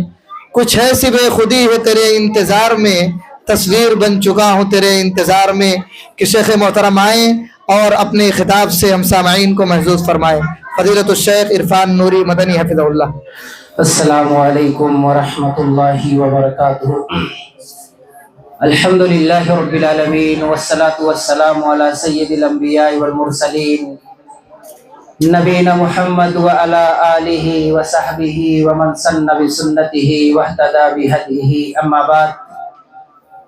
کچھ ایسی بے خودی ہے تیرے انتظار میں، تصویر بن چکا ہوں تیرے انتظار میں. کہ شیخ محترم آئیں اور اپنے خطاب سے ہم سامعین کو محظوظ فرمائیں. فضیلت الشیخ عرفان نوری مدنی حفظہ اللہ. السلام علیکم ورحمۃ اللہ وبرکاتہ. الحمد للہ رب العالمین والصلاة والسلام علی سید الانبیاء والمرسلین نبینا محمد وعلی آلہ وصحبہ ومن سن بسنتہ واہتدى بہدیہ. اما بعد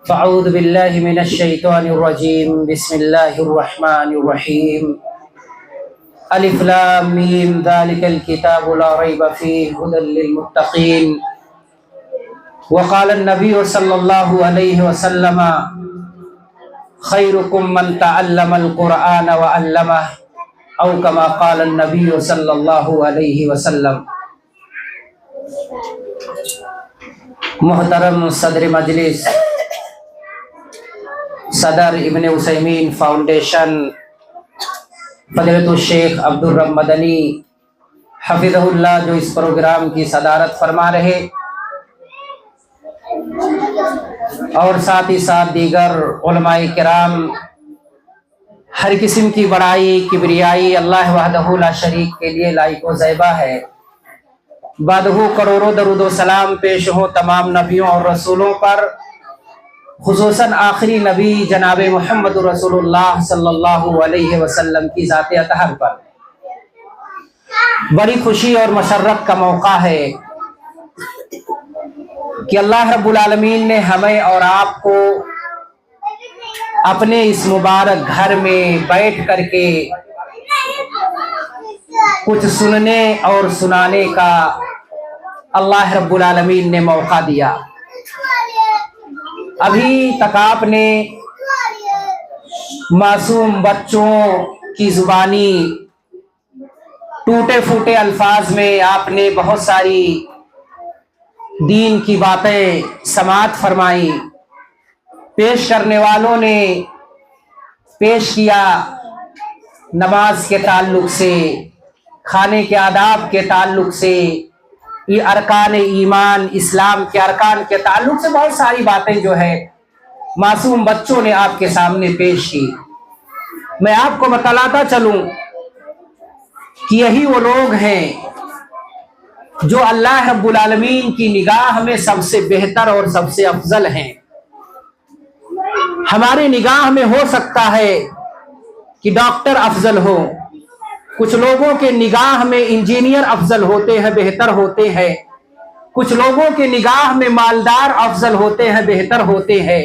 فاعوذ باللہ من الشیطان الرجیم. بسم اللہ الرحمن الرحیم. الف لام میم ذلک الکتاب لا ریب فیہ ھدی للمتقین. وقال النبی صلی اللہ علیہ وسلم خیرکم من تعلم القرآن وعلمہ او کما قال النبی صلی اللہ علیہ وسلم. محترم صدر مجلس، صدر ابن عثیمین فاؤنڈیشن فضیلت الشیخ عبدالرب مدنی حفظہ اللہ، جو اس پروگرام کی صدارت فرما رہے، اور ساتھ ہی ساتھ دیگر علماء کرام، ہر قسم کی بڑائی کبریائی اللہ وحدہ لا شریک کے لیے لائق و زیبا ہے. بعدہ کروڑوں درود و سلام پیش ہو تمام نبیوں اور رسولوں پر، خصوصاً آخری نبی جناب محمد رسول اللہ صلی اللہ علیہ وسلم کی ذات اطہر پر. بڑی خوشی اور مسرت کا موقع ہے کہ اللہ رب العالمین نے ہمیں اور آپ کو اپنے اس مبارک گھر میں بیٹھ کر کے کچھ سننے اور سنانے کا اللہ رب العالمین نے موقع دیا. ابھی تک آپ نے معصوم بچوں کی زبانی ٹوٹے پھوٹے الفاظ میں آپ نے بہت ساری دین کی باتیں سماعت فرمائی. پیش کرنے والوں نے پیش کیا نماز کے تعلق سے، کھانے کے آداب کے تعلق سے، یہ ارکان ایمان اسلام کے ارکان کے تعلق سے بہت ساری باتیں جو ہے معصوم بچوں نے آپ کے سامنے پیش کی. میں آپ کو بتلاتا چلوں کہ یہی وہ لوگ ہیں जो अल्लाह रब्बुल आलमीन की निगाह में सबसे बेहतर और सबसे अफजल हैं। हमारी निगाह में हो सकता है कि डॉक्टर अफजल हो, कुछ लोगों के निगाह में इंजीनियर अफजल होते हैं, बेहतर होते हैं, कुछ लोगों की निगाह में मालदार अफजल होते हैं, बेहतर होते हैं,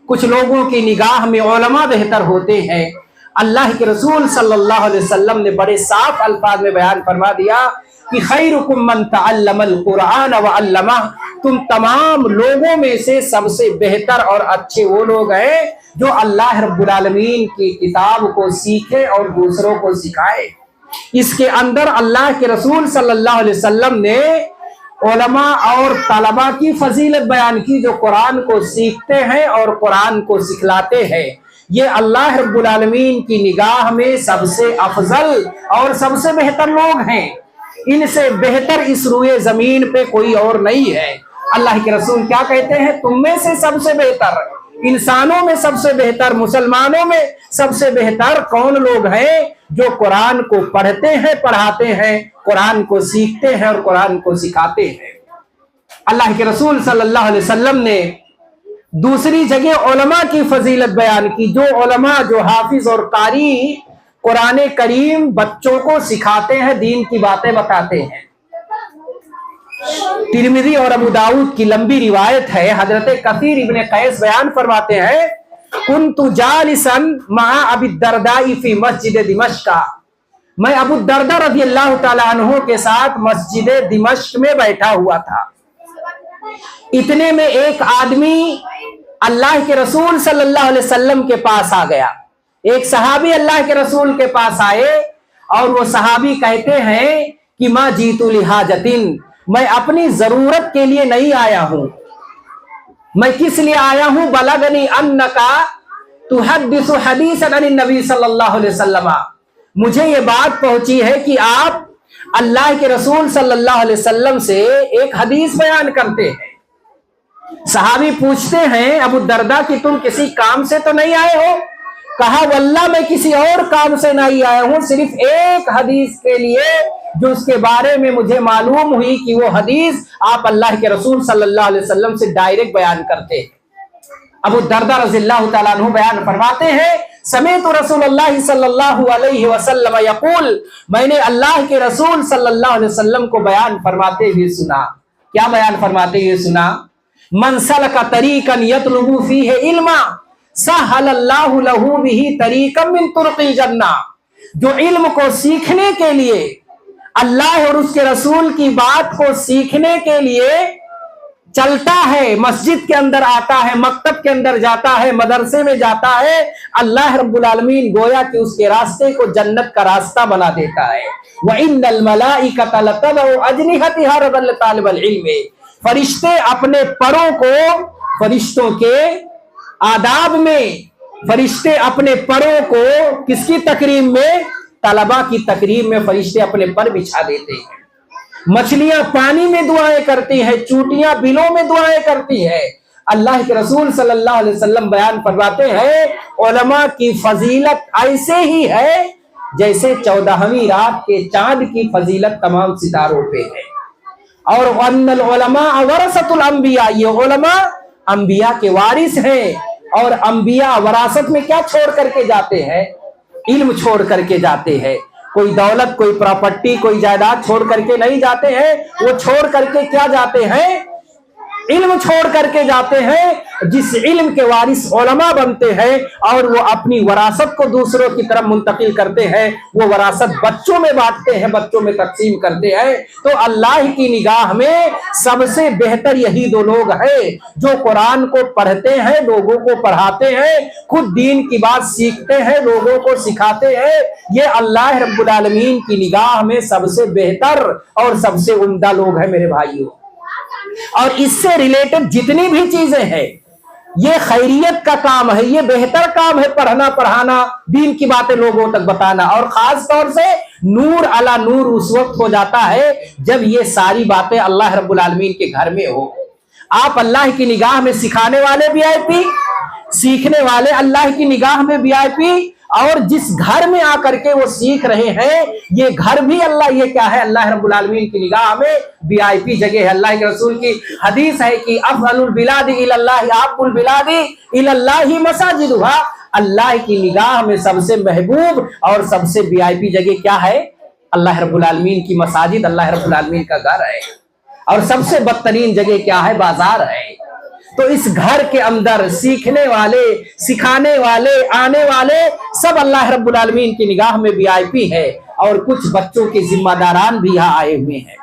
कुछ लोगों की निगाह में उलमा बेहतर होते हैं। अल्लाह के रसूल सल्लल्लाहु अलैहि वसल्लम ने बड़े साफ अल्फाज में बयान फरमा दिया कि खैरुकुम मन तअल्लमल कुरान व अल्लमा, तुम तमाम लोगों में से सबसे बेहतर और अच्छे वो लोग हैं जो अल्लाह रब्बुल आलमीन की किताब को सीखे और दूसरों को सिखाए। इसके अंदर अल्लाह के रसूल सल्लल्लाहु अलैहि वसल्लम ने उलमा और तलबा की फजीलत बयान की जो कुरान को सीखते हैं और कुरान को सिखलाते हैं। ये अल्लाह रब्बुल आलमीन की निगाह में सबसे अफजल और सबसे बेहतर लोग हैं। इनसे बेहतर इस रुए जमीन पे कोई और नहीं है। अल्लाह के रसूल क्या कहते हैं? तुम में से सबसे बेहतर, इंसानों में सबसे बेहतर, मुसलमानों में सबसे बेहतर कौन लोग हैं? जो कुरान को पढ़ते हैं, पढ़ाते हैं, कुरान को सीखते हैं और कुरान को सिखाते हैं। अल्लाह के रसूल सल्लल्लाहु अलैहि वसल्लम ने दूसरी जगह उलमा की फजीलत बयान की, जो उलमा, जो हाफिज और कारी कुरान करीम बच्चों को सिखाते हैं, दीन की बातें बताते हैं। तिरमिज़ी और अबू दाऊद की लंबी रिवायत है, हजरत कसीर इब्ने कैस बयान फरमाते हैं, कुन्तु जालिसन मआ अबी दरदाई फी मस्जिद दिमश्क, मैं अबू दरदा रज़ी अल्लाह ताला अन्हु के साथ मस्जिद दिमश्क में बैठा हुआ था। इतने में एक आदमी अल्लाह के रसूल सल्लल्लाहु अलैहि वसल्लम के पास आ गया। एक सहाबी अल्लाह के रसूल के पास आए और वो सहाबी कहते हैं कि मां जीतु लिहाजतिन, मैं अपनी जरूरत के लिए नहीं आया हूं। मैं किस लिए आया हूं? बलगनी अन्नका तुहद्दिसु हदीसन अन नबी सल्लल्लाहु अलैहि वसल्लम, मुझे ये बात पहुंची है कि आप अल्लाह के रसूल सल्लल्लाहु अलैहि वसल्लम से एक हदीस बयान करते हैं। सहाबी पूछते हैं अबू दरदा कि तुम किसी काम से तो नहीं आए हो? कहा वल्लाह मैं किसी और काम से नहीं आया हूं, सिर्फ एक हदीस के लिए जो उसके बारे में मुझे मालूम हुई कि वो हदीस आप अल्लाह के रसूल सल्लल्लाहु अलैहि वसल्लम से डायरेक्ट बयान करते हैं। अबू दरदा रज़ियल्लाहु ताला अन्हु बयान फरमाते हैं, समीअतु रसूलुल्लाह सल्लल्लाहु अलैहि वसल्लम यक़ूल, मैंने अल्लाह के रसूल सल्लल्लाहु अलैहि वसल्लम को बयान फरमाते हुए सुना। क्या बयान फरमाते हुए सुना? मन सलका तरीकन यतलुबु फीहि इल्मा सहलल्लाहु लहू बिही तरीकम मिन तुरुक़िल जन्ना, जो इल्म को सीखने के लिए, अल्लाह और उसके रसूल की बात को सीखने के लिए चलता है, मस्जिद के अंदर आता है, मकतब के अंदर जाता है, मदरसे में जाता है, अल्लाह रब्बुल आलमीन गोया कि उसके रास्ते को जन्नत का रास्ता बना देता है। व इन्नल मलाइकता लतदउ अजनिहतिहा रदल तालिबल इल्म, फरिश्ते अपने परों को, फरिश्तों के आदाब में, फरिश्ते अपने परों को किसकी तकरीम में? तलबा की तकरीम में फरिश्ते अपने पर बिछा देते हैं। मछलियां पानी में दुआएं करती हैं, चूटियां बिलों में दुआएं करती हैं। अल्लाह के रसूल सल्लल्लाहु अलैहि वसल्लम बयान फरमाते हैं उलमा की फजीलत ऐसे ही है जैसे 14वीं रात के चांद की फजीलत तमाम सितारों पे है। और वन्नल उलमा वरसतुल अंबिया, ये उलमा अंबिया के वारिस हैं। और अंबिया वरासत में क्या छोड़ करके जाते हैं? इल्म छोड़ करके जाते हैं। कोई दौलत, कोई प्रॉपर्टी, कोई जायदाद छोड़ करके नहीं जाते हैं। वो छोड़ करके क्या जाते हैं? इल्म छोड़ करके जाते हैं। जिस इल्म के वारिस उलमा बनते हैं और वो अपनी वरासत को दूसरों की तरफ मुंतकिल करते हैं, वो वरासत बच्चों में बांटते हैं, बच्चों में तकसीम करते हैं। तो अल्लाह की निगाह में सबसे बेहतर यही दो लोग हैं जो कुरान को पढ़ते हैं, लोगों को पढ़ाते हैं, खुद दीन की बात सीखते हैं, लोगों को सिखाते हैं। ये अल्लाह रब्बुल आलमीन की निगाह में सबसे बेहतर और सबसे उम्दा लोग हैं मेरे भाइयों। और इससे रिलेटेड जितनी भी चीजें हैं, ये खैरियत का काम है, ये बेहतर काम है, पढ़ना पढ़ाना, दीन की बातें लोगों तक बताना। और खास तौर से नूर अला नूर उस वक्त हो जाता है जब ये सारी बातें अल्लाह रब्बुल आलमीन के घर में हो। आप अल्लाह की निगाह में सिखाने वाले VIP, सीखने वाले अल्लाह की निगाह में VIP, और जिस घर में आकर के वो सीख रहे हैं, ये घर भी अल्लाह, ये क्या है, अल्लाह रब्बुल आलमीन की निगाह में वीआईपी जगह है। अल्लाह के रसूल की हदीस है कि अफअलुल बिलादी इलल्लाहि अब्बुल बिलादी इलल्लाहि मसाजिदुहा, अल्लाह की निगाह में सबसे महबूब और सबसे वीआईपी जगह क्या है, अल्लाह रब्बुल आलमीन की मसाजिद, अल्लाह रब्बुल आलमीन का घर है। और सबसे बदतरीन जगह क्या है, बाजार है। तो इस घर के अंदर सीखने वाले, सिखाने वाले, आने वाले सब अल्लाह रब्बुल आलमीन की निगाह में वीआईपी है। और कुछ बच्चों के जिम्मेदारान भी यहाँ आए हुए हैं,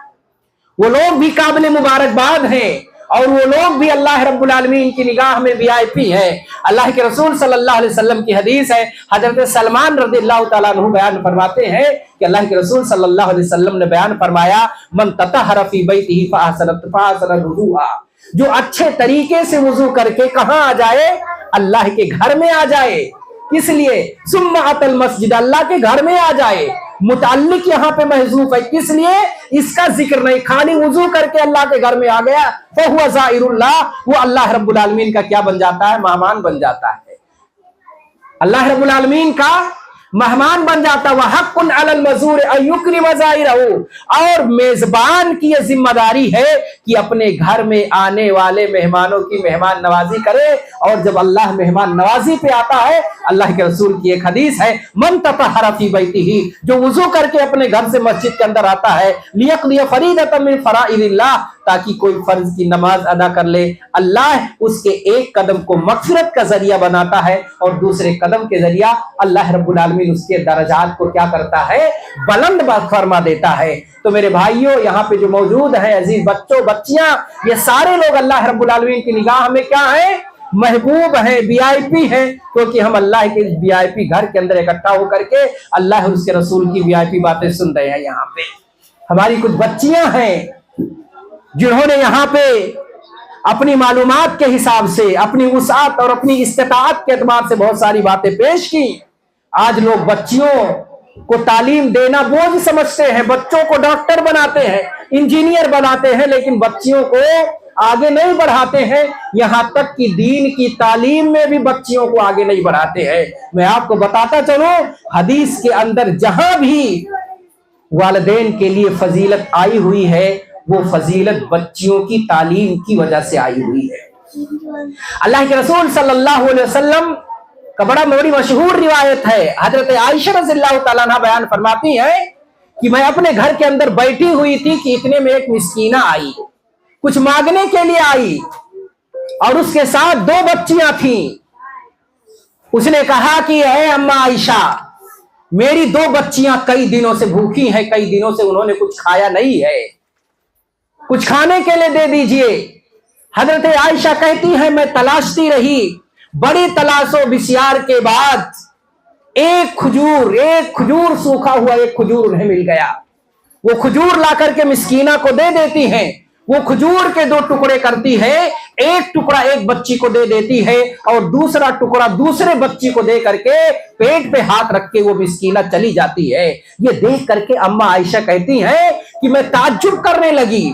वो लोग भी काबिल मुबारकबाद हैं और वो लोग भी अल्लाह रब्बुल आलमीन की निगाह में वीआईपी है। अल्लाह के रसूल सल्लल्लाहु अलैहि वसल्लम की हदीस है, हजरत सलमान रज़ियल्लाहु ताला अन्हु बयान फरमाते हैं कि अल्लाह के रसूल सल्लल्लाहु अलैहि वसल्लम ने बयान फरमाया, मन ततहर फी बैतिही फअहसन वुज़ूहा, जो अच्छे तरीके से वुजू करके कहां आ जाए, अल्लाह के घर में आ जाए। किस लिए, सुम्मा अतल मस्जिद, अल्लाह के घर में आ जाए। मुताल्लिक यहाँ पे महजूफ है, किस लिए, इसका जिक्र नहीं, खाली वुजू करके अल्लाह के घर में आ गया, फहुवा ज़ाइरुल्लाह, वो अल्लाह रब्बुल आलमीन का क्या बन जाता है, मेहमान बन जाता है, अल्लाह रब्बुल आलमीन का मेहमान बन जाता है। वहक्कुन अलल मज़ूर अन युक्रिम ज़ाइरहू, और मेजबान की यह जिम्मेदारी है कि अपने घर में आने वाले मेहमानों की मेहमान नवाजी करे। और जब अल्लाह मेहमान नवाजी पे आता है, अल्लाह के रसूल की एक हदीस है, मन ततहर फी बैतिही, जो वुजू करके अपने घर से मस्जिद के अंदर आता है, लियक़दी फरीदतम मिन फराइदिल्लाह, ताकि कोई फर्ज की नमाज अदा कर ले, अल्लाह उसके एक कदम को मग़फ़िरत का जरिया बनाता है और दूसरे कदम के जरिया अल्लाह रब्बुल आलमीन उसके दर्जात को क्या करता है, बुलंद फरमा देता है। तो मेरे भाइयों, यहाँ पे जो मौजूद है अजीज बच्चों, बच्चियां, ये सारे लोग अल्लाह रब्बुल आलमीन की निगाह में क्या है, महबूब है, वीआईपी है, क्योंकि हम अल्लाह के वीआईपी घर के अंदर इकट्ठा होकर के अल्लाह और उसके रसूल की वीआईपी बातें सुन रहे हैं। यहाँ पे हमारी कुछ बच्चियां हैं जिन्होंने यहाँ पे अपनी मालूमात के हिसाब से, अपनी वुसात और अपनी इस्तिताअत के एतबार से बहुत सारी बातें पेश की। आज लोग बच्चियों को तालीम देना बोझ समझते हैं, बच्चों को डॉक्टर बनाते हैं, इंजीनियर बनाते हैं, लेकिन बच्चियों को आगे नहीं बढ़ाते हैं। यहाँ तक कि दीन की तालीम में भी बच्चियों को आगे नहीं बढ़ाते हैं। मैं आपको बताता चलूं, हदीस के अंदर जहां भी वालिदैन के लिए फजीलत आई हुई है, वो फजीलत बच्चियों की तालीम की वजह से आई हुई है। अल्लाह के रसूल सल्लल्लाहु अलैहि वसल्लम का बड़ी मशहूर रिवायत है, हजरत आयशा रज़ियल्लाहु ताला अन्हा बयान फरमाती हैं कि मैं अपने घर के अंदर बैठी हुई थी कि इतने में एक मिस्कीना आई, कुछ मांगने के लिए आई, और उसके साथ 2 बच्चियां थीं। उसने कहा कि है अम्मा आयशा, मेरी 2 बच्चियां कई दिनों से भूखी हैं, कई दिनों से उन्होंने कुछ खाया नहीं है, कुछ खाने के लिए दे दीजिए। हजरत आयशा कहती है, मैं तलाशती रही, बड़ी तलाशो बिसियार के बाद एक खजूर सूखा हुआ एक खजूर उन्हें मिल गया। वो खजूर ला करके मिस्कीना को दे देती हैं। वो खजूर के 2 टुकड़े करती है, एक टुकड़ा एक बच्ची को दे देती है और दूसरा टुकड़ा दूसरे बच्ची को दे करके पेट पे हाथ रख के वो मिस्कीना चली जाती है। ये देख करके अम्मा आयशा कहती हैं कि मैं ताज्जुब करने लगी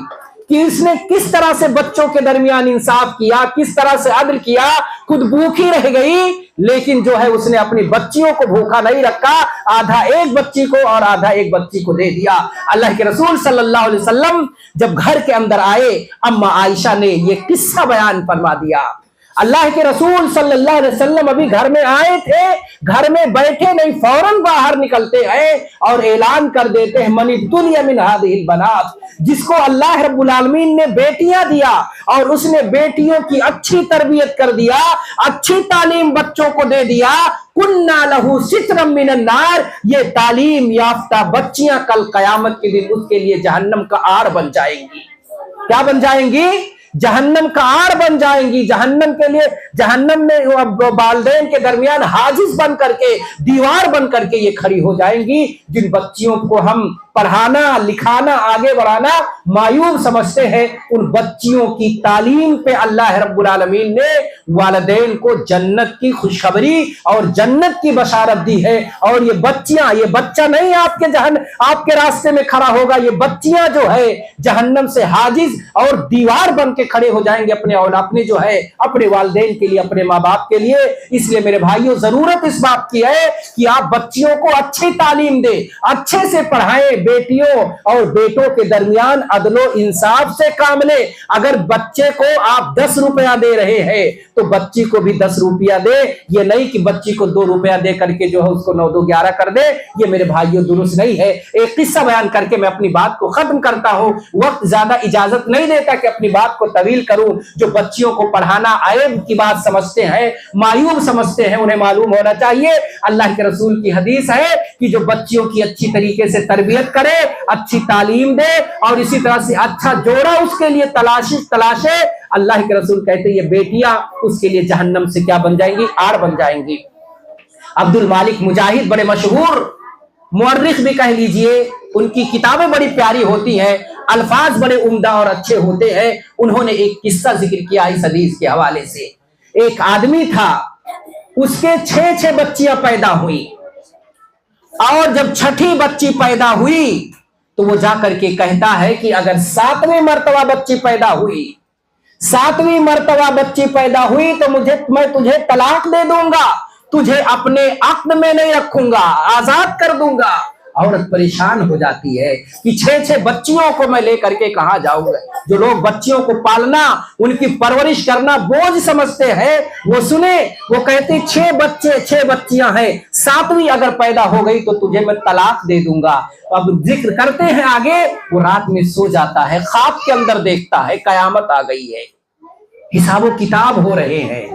कि इसने किस तरह से बच्चों के दरमियान इंसाफ किया, किस तरह से अदल किया। खुद भूखी रह गई, लेकिन जो है उसने अपनी बच्चियों को भूखा नहीं रखा, आधा एक बच्ची को और आधा एक बच्ची को दे दिया। अल्लाह के रसूल सल्लल्लाहु अलैहि वसल्लम जब घर के अंदर आए, अम्मा आयशा ने ये किस्सा बयान फरमा दिया। अल्लाह के रसूल सल्लल्लाहु अलैहि वसल्लम अभी घर में आए थे, घर में बैठे नहीं, फौरन बाहर निकलते हैं और ऐलान कर देते हैं, मनिब्तुलिया मिन हादिहिल बनात, जिसको अल्लाह रब्बुल आलमीन ने बेटियां दिया और उसने बेटियों की अच्छी तरबियत कर दिया, अच्छी तालीम बच्चों को दे दिया, कुन्ना लहू सित्रम मिनन नार, ये तालीम याफ्ता बच्चियां कल कयामत के दिन उसके लिए जहन्नम का आड़ बन जाएंगी। क्या बन जाएंगी? जहन्नम का आड़ बन जाएंगी। जहन्नम के लिए, जहन्नम में वालिदैन के दरमियान हाजिज बन करके, दीवार बन करके ये खड़ी हो जाएंगी। जिन बच्चियों को हम पढ़ाना लिखाना आगे बढ़ाना मायूब समझते हैं, उन बच्चियों की तालीम पे अल्लाह रब्बुल आलमीन ने वालिदैन को जन्नत की खुशखबरी और जन्नत की बशारत दी है। और ये बच्चियां, ये बच्चा नहीं आपके रास्ते में खड़ा होगा, ये बच्चियां जो है जहन्नम से हाजिज और दीवार बन के खड़े हो जाएंगे अपने जो है अपने वालिदैन के लिए, अपने माँ बाप के लिए। इसलिए मेरे भाइयों जरूरत इस बात की है कि आप बच्चियों को अच्छी तालीम दे, अच्छे से पढ़ाएं, बेटियों और बेटों के दरमियान अदलो इंसाफ से काम ले। अगर बच्चे को आप 10 रुपया दे रहे हैं तो बच्ची को भी 10 रुपया दे, ये नहीं कि बच्ची को 2 रुपया दे करके जो है उसको 9 2 11 कर दे। ये मेरे भाइयों दुरुस्त नहीं है। एक किस्सा बयान करके मैं अपनी बात को खत्म करता हूं, वक्त ज्यादा इजाजत नहीं देता कि अपनी बात को तवील करूं। जो बच्चियों को पढ़ाना आयब की बात समझते हैं, मायूब समझते हैं, उन्हें मालूम होना चाहिए अल्लाह के रसूल की हदीस है कि जो बच्चियों की अच्छी तरीके से तरबियत करे, अच्छी तालीम दे और इसी तरह से अच्छा जोड़ा उसके लिए तलाशे, अल्लाह के रसूल कहते हैं ये बेटियां उसके लिए जहन्नम से क्या बन जाएंगी, आड़ बन जाएंगी। अब्दुल मालिक मुजाहिद बड़े मशहूर मुअर्रिख भी कह लीजिए, उनकी किताबें बड़ी प्यारी होती हैं, अल्फाज बड़े उम्दा और अच्छे होते हैं। उन्होंने एक किस्सा जिक्र किया इस हदीस के हवाले से। एक आदमी था, उसके 6 बच्चियां पैदा हुई और जब 6ठी बच्ची पैदा हुई तो वो जाकर के कहता है कि अगर 7वीं मर्तबा बच्ची पैदा हुई, 7वीं मर्तबा बच्ची पैदा हुई तो मैं तुझे तलाक दे दूंगा, तुझे अपने अक्द में नहीं रखूंगा, आजाद कर दूंगा। औरत परेशान हो जाती है कि 6 बच्चियों को मैं लेकर के कहां जाऊंगा। जो लोग बच्चियों को पालना, उनकी परवरिश करना बोझ समझते हैं, वो सुने, वो कहते 6 बच्चे 6 बच्चियां हैं, 7वीं अगर पैदा हो गई तो तुझे मैं तलाक दे दूंगा। अब जिक्र करते हैं आगे, वो रात में सो जाता है, ख्वाब के अंदर देखता है कयामत आ गई है, हिसाबो किताब हो रहे हैं,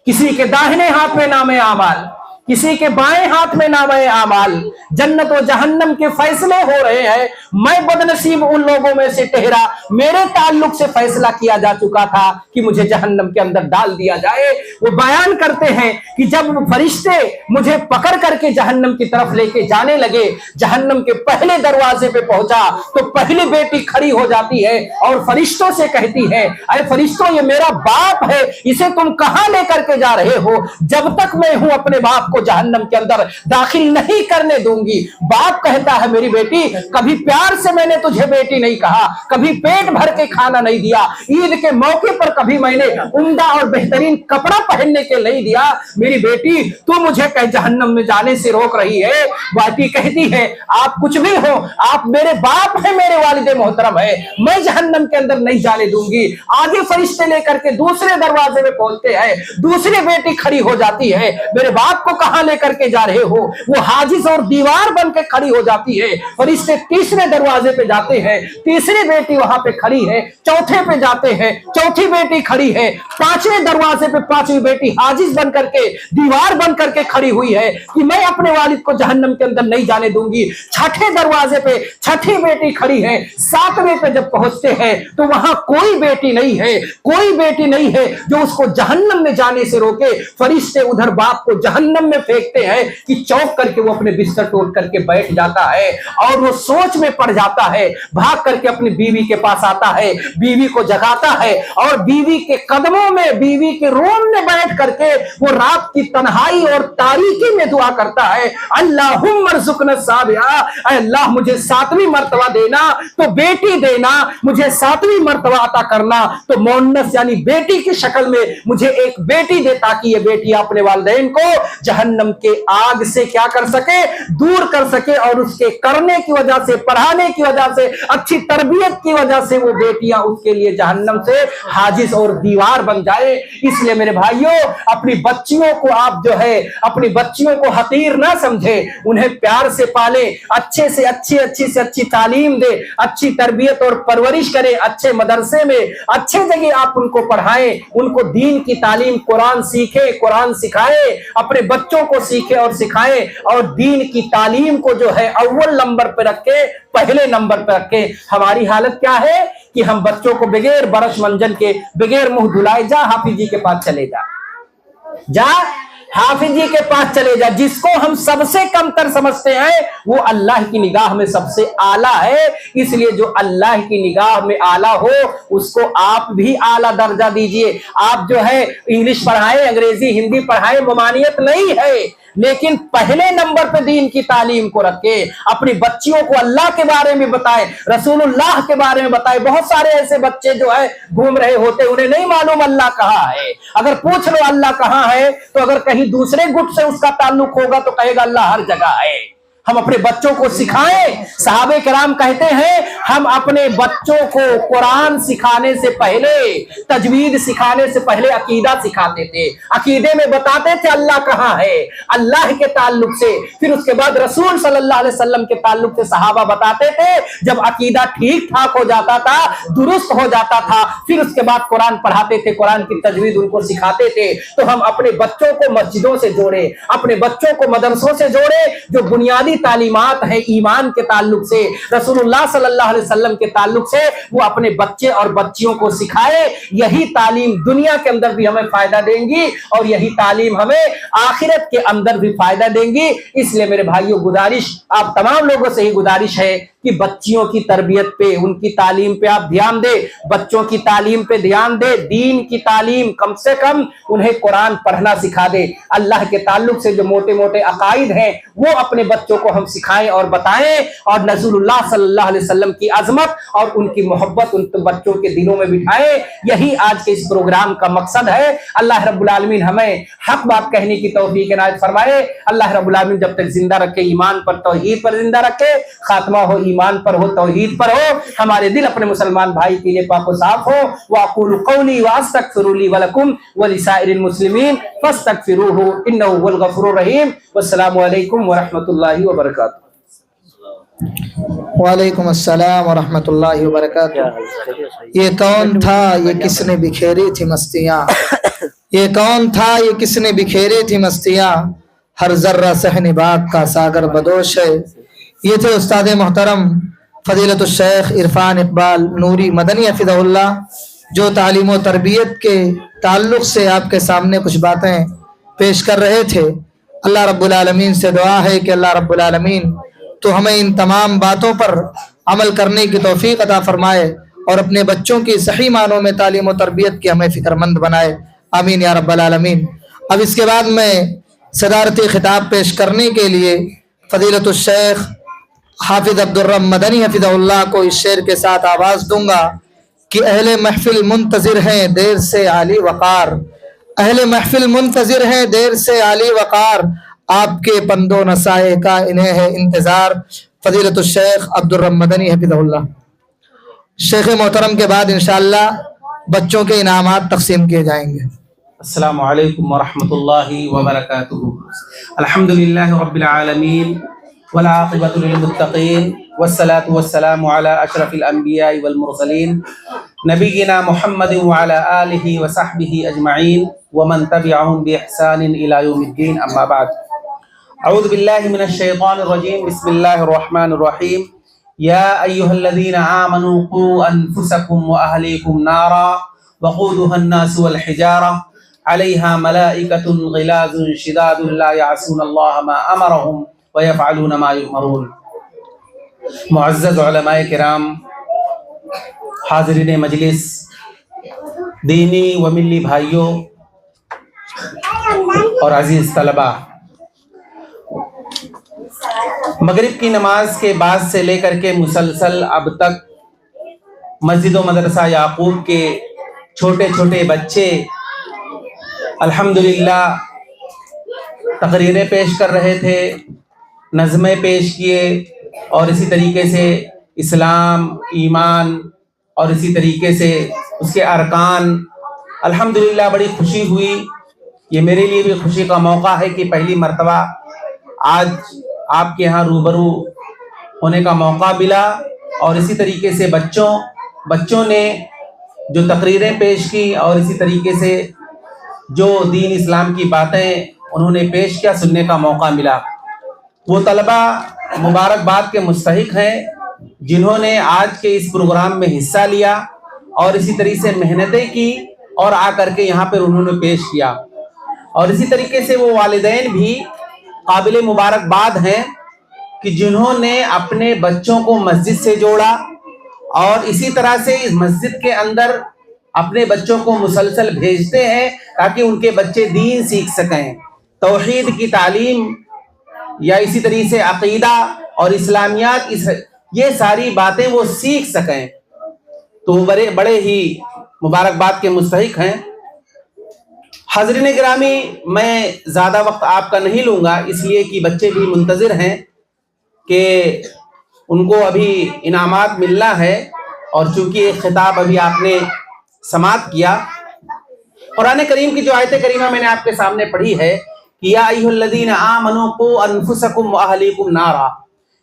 किसी के दाहिने हाथ में नामे आमाल, किसी के बाएं हाथ में नामे आमाल, जन्नत और जहन्नम के फैसले हो रहे हैं। मैं बदनसीब उन लोगों में से ठहरा, मेरे ताल्लुक से फैसला किया जा चुका था कि मुझे जहन्नम के अंदर डाल दिया जाए। वो बयान करते हैं कि जब फरिश्ते मुझे पकड़ करके जहन्नम की तरफ लेके जाने लगे, जहन्नम के पहले दरवाजे पे पहुंचा तो पहली बेटी खड़ी हो जाती है और फरिश्तों से कहती है, अरे फरिश्तों ये मेरा बाप है, इसे तुम कहां लेकर के जा रहे हो? जब तक मैं हूं अपने बाप को जहन्नम के अंदर दाखिल नहीं करने दूंगी। बाप कहता है मेरी बेटी, कभी प्यार से मैंने तुझे बेटी नहीं कहा, कभी पेट भर के खाना नहीं दिया, ईद के मौके पर कभी मैंने उम्दा और बेहतरीन कपड़ा पहनने के नहीं दिया। मेरी बेटी तू मुझे कह जहन्नम में जाने से रोक रही है। बेटी कहती है आप कुछ भी हो, आप मेरे बाप है, मेरे वालिद मोहतरम है, मैं जहन्नम के अंदर नहीं जाने दूंगी। आगे फरिश्ते लेकर के दूसरे दरवाजे में पहुंचते हैं, दूसरी बेटी खड़ी हो जाती है, मेरे बाप को कहां लेकर के जा रहे हो? वो हाजिज और दीवार बन के खड़ी हो जाती है। फरिश्ते तीसरे दरवाजे पे जाते हैं, तीसरी बेटी वहां पे खड़ी है, चौथे पे जाते हैं, चौथी बेटी खड़ी है, 5वें दरवाजे पे 5वीं बेटी हाजिज बन करके दीवार बन करके खड़ी हुई है कि मैं अपने वालिद को जहन्नम के अंदर नहीं जाने दूंगी। 6ठे दरवाजे पे 6ठी बेटी खड़ी है, 7वें पे जब पहुंचते हैं तो वहां कोई बेटी नहीं है, कोई बेटी नहीं है जो उसको जहन्नम में जाने से रोके। फरिश्ते उधर बाप को जहन्नम में फेंकते हैं कि चौंक करके वो अपने बिस्तर तोड़ करके बैठ जाता है और वो सोच में पड़ जाता है, भाग करके अपनी बीवी के पास आता है, बीवी को जगाता है और बीवी के कदमों में, बीवी के रूम में बैठ करके वो रात की तन्हाई और तारीकी में दुआ करता है, अल्लाहुम्मा रज़ुक़ना साबिया, अल्लाह मुझे 7वीं मर्तबा देना तो बेटी देना, मुझे 7वीं मर्तबा अता करना तो मोन्नस यानी बेटी की शक्ल में मुझे एक बेटी दे, ताकि ये बेटी अपने वालिदैन को जहन्नम के आग से क्या कर सके, दूर कर सके और उसके करने की वजह से, पढ़ाने की वजह से, अच्छी तरबियत की वजह से वो बेटियां उसके लिए जहन्नम से हाजिज और दीवार बन जाए। इसलिए मेरे भाइयों, अपनी बच्चियों को आप जो है, अपनी बच्चियों को हकीर ना समझे, उन्हें प्यार से पाले, अच्छे से अच्छी तालीम दे, अच्छी तरबियत और परवरिश करे, अच्छे मदरसे में अच्छे जगह आप उनको पढ़ाएं, उनको दीन की तालीम, कुरान सीखे, कुरान सिखाए, अपने बच्चों को सीखे और सिखाए और दीन की तालीम को जो है अव्वल नंबर पे रखे, पहले नंबर पे रखे। हमारी हालत क्या है कि हम बच्चों को बगैर बरस मंजन के, बगैर मुंह धुलाए, जा हाफिज जी के पास चले जा, हाफिज जी के पास चले जा, जिसको हम सबसे कमतर समझते हैं वो अल्लाह की निगाह में सबसे आला है। इसलिए जो अल्लाह की निगाह में आला हो उसको आप भी आला दर्जा दीजिए। आप जो है इंग्लिश पढ़ाएं, अंग्रेजी हिंदी पढ़ाएं, ममानियत नहीं है, लेकिन पहले नंबर पे दीन की तालीम को रखे। अपनी बच्चियों को अल्लाह के बारे में बताएं, रसूलुल्लाह के बारे में बताएं। बहुत सारे ऐसे बच्चे जो है घूम रहे होते, उन्हें नहीं मालूम अल्लाह कहाँ है। अगर पूछ लो अल्लाह कहाँ है तो अगर कहीं दूसरे गुट से उसका ताल्लुक होगा तो कहेगा अल्लाह हर जगह है। हम अपने बच्चों को सिखाएं। सहाबे किराम कहते हैं हम अपने बच्चों को कुरान सिखाने से पहले, तजवीद सिखाने से पहले अकीदा सिखाते थे। अकीदे में बताते थे अल्लाह कहाँ है, अल्लाह के ताल्लुक से। फिर उसके बाद रसूल सल्लल्लाहु अलैहि वसल्लम के ताल्लुक से सहाबा बताते थे। जब अकीदा ठीक ठाक हो जाता था, दुरुस्त हो जाता था, फिर उसके बाद कुरान पढ़ाते थे, कुरान की तजवीद उनको सिखाते थे। तो हम अपने बच्चों को मस्जिदों से जोड़े, अपने बच्चों को मदरसों से जोड़े, जो बुनियादी तालीमात है ईमान के ताल्लुक से, रसूलुल्लाह सल्लल्लाहु अलैहि वसल्लम के ताल्लुक से, वो अपने बच्चे और बच्चियों को सिखाए। यही तालीम दुनिया के अंदर भी हमें फायदा देंगी और यही तालीम हमें आखिरत के अंदर भी फायदा देंगी। इसलिए मेरे भाइयों गुजारिश, आप तमाम लोगों से ही गुजारिश है कि बच्चियों की तरबियत पे, उनकी तालीम पे आप ध्यान दे, बच्चों की तालीम पे ध्यान दे। दीन की तालीम, कम से कम उन्हें कुरान पढ़ना सिखा दे। अल्लाह के ताल्लुक से जो मोटे मोटे अकायद हैं वो अपने बच्चों को हम सिखाएं और बताएं, और रसूलुल्लाह सल्लल्लाहु अलैहि वसल्लम की अजमत और उनकी मोहब्बत उन बच्चों के दिलों में बिठाएं। यही आज के इस प्रोग्राम का मकसद है। अल्लाह रब्बुल आलमीन हमें हक बात कहने की तौफीक इनायत फरमाए। अल्लाह रब्बुल आलमीन जब तक जिंदा रखे, ईमान पर, तौहीद पर जिंदा रखे, खात्मा हो ईमान पर हो, तौहीद पर हो, हमारे दिल अपने मुसलमान भाई के लिए पाक व साफ हो। वाक़ूलु क़ौली व अस्तग़फ़िरु ली व लकुम व लिसाइरिल मुस्लिमीन फस्तग़फ़िरूहु इन्नहु हुवल गफ़ूरुर रहीम। वस्सलामु अलैकुम व रहमतुल्लाहि व बरकातुहू। वालेकुम अस्सलाम व रहमतुल्लाहि व बरकातुहू। ये कौन था, ये किसने बिखेरी थी मस्तियाँ, ये कौन था, ये किसने बिखेरी थी मस्तियाँ, हर जर्रा सहनी बाग का सागर बदोश है। ये थे उस्ताद मोहतरम फजीलतुल शेख इरफान इकबाल नूरी मदनी हफिज़हुल्लाह, जो तालीम व तरबियत के ताल्लुक़ से आपके सामने कुछ बातें पेश कर रहे थे। अल्लाह रब्बुल आलमीन से दुआ है कि अल्लाह रब्बुल आलमीन तो हमें इन तमाम बातों पर अमल करने की तौफीक अता फरमाए और अपने बच्चों की सही मानों में तालीम व तरबियत की हमें फ़िक्रमंद बनाए। आमीन या रब्बल आलमीन। अब इसके बाद मैं सदारती खिताब पेश करने के लिए फजीलतुल शेख हाफिज अब्दुर्रब मदनी हफिज़हुल्लाह को इस शेर के साथ आवाज़ दूंगा कि अहले महफिल मुंतज़िर हैं देर से आली वक़ार, अहले महफिल मुंतज़िर हैं देर से आली वक़ार, आपके पंदो नसाए का इन्हें है इंतज़ार। फजीलतुल शेख अब्दुर्रब मदनी हफिज़हुल्लाह। शेख मोहतरम के बाद इंशाअल्लाह बच्चों के इनामात तकसीम किए जाएंगे। अस्सलामु अलैकुम व रहमतुल्लाहि व बरकातुहू। अल्हम्दुलिल्लाहि रब्बिल आलमीन वल आक़िबतु लिल मुत्तक़ीन वस्सलातु वस्सलामु अला अशरफिल अंबिया वल मुरसलीन नबीना मुहम्मद व अला आलिहि व सहबिहि अजमईन व मन तबिअहुम बि इहसान इला यौमिद्दीन। अम्मा बाद। अऊज़ु बिल्लाहि मिनश शैतानिर रजीम। बिस्मिल्लाहिर रहमानिर रहीम। या अय्युहल्लज़ीना आमनू क़ू अनफुसकुम व अहलीकुम नारा वक़ूदुहा अन्नासु वल हिजारा अलैहा मलाइकतुन ग़िलाज़ुन शिदादुन ला यअसूनल्लाह मा अमरहुम व यफ़अलून मा युअमरून। मुअज़्ज़ज़ उलमाए किराम, हाज़िरीन मजलिस, दीनी व मिल्ली भाइयों और अजीज़ तलबा, मगरिब की नमाज के बाद से लेकर के मुसलसल अब तक मस्जिद व मदरसा याकूब के छोटे छोटे बच्चे अल्हम्दुलिल्लाह तकरीरें पेश कर रहे थे, नज़्में पेश किए और इसी तरीके से इस्लाम, ईमान और इसी तरीके से उसके अरकान। अल्हम्दुलिल्लाह बड़ी खुशी हुई। ये मेरे लिए भी खुशी का मौका है कि पहली मर्तबा आज आपके यहाँ रूबरू होने का मौका मिला और इसी तरीके से बच्चों ने जो तकरीरें पेश की और इसी तरीके से जो दीन इस्लाम की बातें उन्होंने पेश किया, सुनने का मौका मिला। वो तलबा मुबारकबाद के मुस्तहिक हैं जिन्होंने आज के इस प्रोग्राम में हिस्सा लिया और इसी तरीके से मेहनतें की और आकर के यहाँ पर उन्होंने पेश किया। اور اسی طریقے سے وہ والدین بھی قابل مبارکباد ہیں کہ جنہوں نے اپنے بچوں کو مسجد سے جوڑا اور اسی طرح سے اس مسجد کے اندر اپنے بچوں کو مسلسل بھیجتے ہیں تاکہ ان کے بچے دین سیکھ سکیں، توحید کی تعلیم یا اسی طریقے سے عقیدہ اور اسلامیات، یہ ساری باتیں وہ سیکھ سکیں، تو وہ بڑے ہی مبارکباد کے مستحق ہیں۔ حاضرین گرامی، میں زیادہ وقت آپ کا نہیں لوں گا، اس لیے کہ بچے بھی منتظر ہیں کہ ان کو ابھی انعامات ملنا ہے، اور چونکہ ایک خطاب ابھی آپ نے سماعت کیا، قرآن کریم کی جو آیت کریمہ میں نے آپ کے سامنے پڑھی ہے کہ یا ایھا الذین آمنوا قوا انفسکم واہلیکم نارا،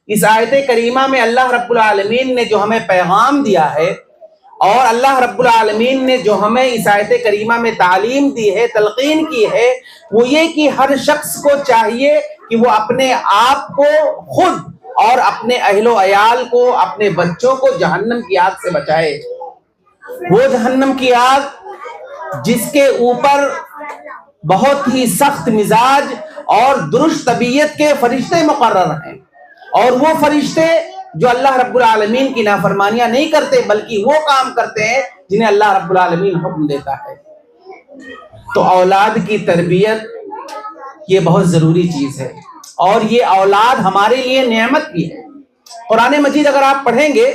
اس آیت کریمہ میں اللہ رب العالمین نے جو ہمیں پیغام دیا ہے اور اللہ رب العالمین نے جو ہمیں اس آیت کریمہ میں تعلیم دی ہے، تلقین کی ہے، وہ یہ کہ ہر شخص کو چاہیے کہ وہ اپنے آپ کو خود اور اپنے اہل و عیال کو، اپنے بچوں کو جہنم کی آگ سے بچائے۔ وہ جہنم کی آگ جس کے اوپر بہت ہی سخت مزاج اور درست طبیعت کے فرشتے مقرر ہیں، اور وہ فرشتے جو اللہ رب العالمین کی نافرمانیاں نہیں کرتے بلکہ وہ کام کرتے ہیں جنہیں اللہ رب العالمین حکم دیتا ہے۔ تو اولاد کی تربیت یہ بہت ضروری چیز ہے، اور یہ اولاد ہمارے لیے نعمت بھی ہے۔ قرآن مجید اگر آپ پڑھیں گے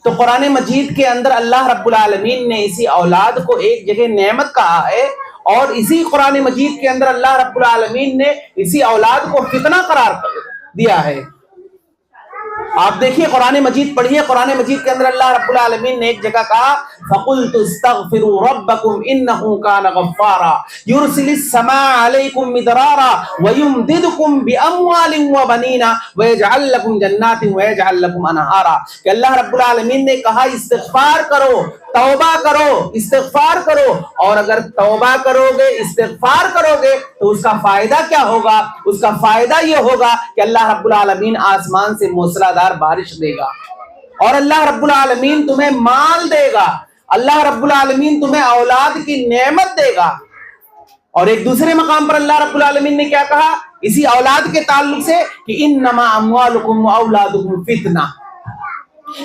تو قرآن مجید کے اندر اللہ رب العالمین نے اسی اولاد کو ایک جگہ نعمت کہا ہے، اور اسی قرآن مجید کے اندر اللہ رب العالمین نے اسی اولاد کو فتنہ قرار دیا ہے۔ آپ دیکھیے قرآن مجید پڑھیے، قرآن مجید کے اندر اللہ رب العالمین نے ایک جگہ کہا فَقُلْتُ اسْتَغْفِرُوا رَبَّكُمْ إِنَّهُ كَانَ غَفَّارًا يُرْسِلِ السَّمَاءَ عَلَيْكُمْ مِدْرَارًا وَيُمْدِدْكُمْ بِأَمْوَالٍ وَبَنِينَ وَيَجْعَلْ لَكُمْ جَنَّاتٍ وَيَجْعَلْ لَكُمْ أَنْهَارًا، کہ اللہ رب العالمین نے کہا استغفار کرو، توبہ کرو، استغفار کرو، اور اگر توبہ کرو گے، استغفار کرو گے تو اس کا فائدہ کیا ہوگا؟ اس کا فائدہ یہ ہوگا کہ اللہ رب العالمین آسمان سے موسلادھار بارش دے گا، اور اللہ رب العالمین تمہیں مال دے گا، اللہ رب العالمین تمہیں اولاد کی نعمت دے گا۔ اور ایک دوسرے مقام پر اللہ رب العالمین نے کیا کہا اسی اولاد کے تعلق سے کہ انما اموالکم واولادکم فتنہ،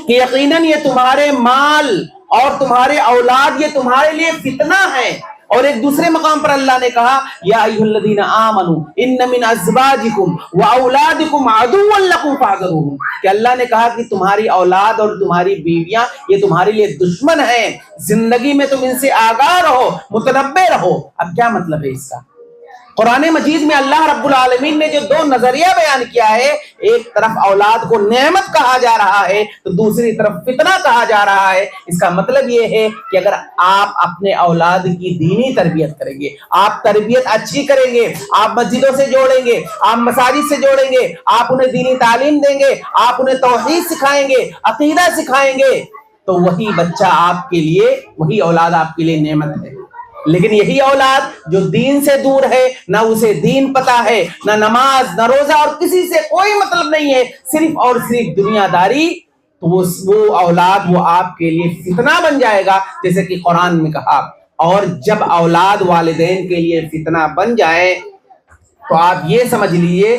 کہ یقیناً یہ تمہارے مال اور تمہارے اولاد یہ تمہارے لیے فتنہ ہے۔ اور ایک دوسرے مقام پر اللہ نے کہا یا ایھا الذین آمنوا ان من ازواجکم واولادکم عدوا لکم فاحذروہم، کہ اللہ نے کہا کہ تمہاری اولاد اور تمہاری بیویاں یہ تمہارے لیے دشمن ہیں، زندگی میں تم ان سے آگاہ رہو، متنبہ رہو۔ اب کیا مطلب ہے اس کا؟ قرآن مجید میں اللہ رب العالمین نے جو دو نظریہ بیان کیا ہے، ایک طرف اولاد کو نعمت کہا جا رہا ہے تو دوسری طرف فتنہ کہا جا رہا ہے۔ اس کا مطلب یہ ہے کہ اگر آپ اپنے اولاد کی دینی تربیت کریں گے، آپ تربیت اچھی کریں گے، آپ مسجدوں سے جوڑیں گے، آپ مساجد سے جوڑیں گے، آپ انہیں دینی تعلیم دیں گے، آپ انہیں توحید سکھائیں گے، عقیدہ سکھائیں گے، تو وہی بچہ آپ کے لیے، وہی اولاد آپ کے لیے نعمت ہے۔ لیکن یہی اولاد جو دین سے دور ہے، نہ اسے دین پتا ہے، نہ نماز، نہ روزہ، اور کسی سے کوئی مطلب نہیں ہے، صرف اور صرف دنیا داری، تو وہ اولاد وہ آپ کے لیے فتنہ بن جائے گا، جیسے کہ قرآن میں کہا۔ اور جب اولاد والدین کے لیے فتنہ بن جائے تو آپ یہ سمجھ لیجیے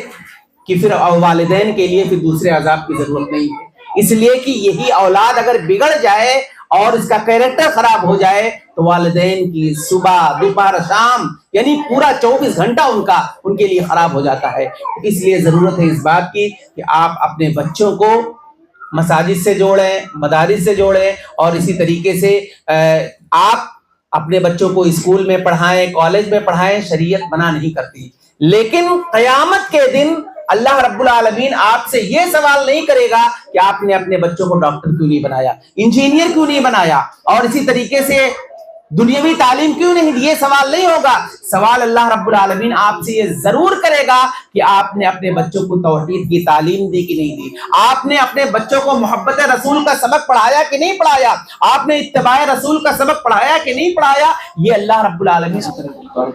کہ پھر والدین کے لیے پھر دوسرے عذاب کی ضرورت نہیں ہے، اس لیے کہ یہی اولاد اگر بگڑ جائے اور اس کا کیریکٹر خراب ہو جائے تو والدین کی صبح، دوپہر، شام، یعنی پورا 24 گھنٹہ ان کے لیے خراب ہو جاتا ہے۔ اس لیے ضرورت ہے اس بات کی کہ آپ اپنے بچوں کو مساجد سے جوڑیں، مدارس سے جوڑیں، اور اسی طریقے سے آپ اپنے بچوں کو اسکول میں پڑھائیں، کالج میں پڑھائیں، شریعت منع نہیں کرتی، لیکن قیامت کے دن اللہ رب العالمین آپ سے یہ سوال نہیں کرے گا کہ آپ نے اپنے بچوں کو ڈاکٹر کیوں نہیں بنایا، انجینئر کیوں نہیں بنایا، اور اسی طریقے سے دنیاوی تعلیم کیوں نہیں دی، یہ سوال نہیں ہوگا۔ سوال اللہ رب العالمین آپ سے یہ ضرور کرے گا کہ آپ نے اپنے بچوں کو توحید کی تعلیم دی کہ نہیں دی، آپ نے اپنے بچوں کو محبت رسول کا سبق پڑھایا کہ نہیں پڑھایا، آپ نے اتباع رسول کا سبق پڑھایا کہ نہیں پڑھایا، یہ اللہ رب العالمین سے کرے گا۔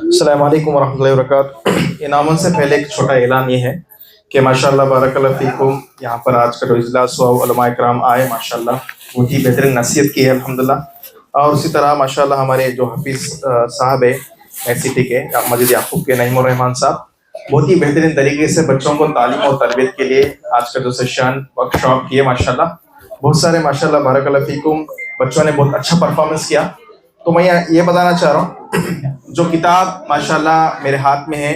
السلام علیکم ورحمۃ اللہ وبرکاتہ۔ انعامات سے پہلے ایک چھوٹا اعلان یہ ہے کہ ماشاءاللہ بارک اللہ فیکم یہاں پر آج کا جو اجلاس ہوا علماء کرام آئے ماشاءاللہ بہت ہی بہترین نصیحت کی ہے الحمدللہ. اور اسی طرح ماشاءاللہ ہمارے جو حفیظ صاحب ہے نئی سٹی کے مسجد یعقوب کے نعیم الرحمان صاحب بہت ہی بہترین طریقے سے بچوں کو تعلیم اور تربیت کے لیے آج کا جو سیشن ورک شاپ کیے ماشاءاللہ. بہت سارے ماشاءاللہ بارک اللہ فیکم بچوں نے بہت اچھا پرفارمنس کیا. تو میں یہ بتانا چاہ رہا ہوں جو کتاب ماشاءاللہ میرے ہاتھ میں ہے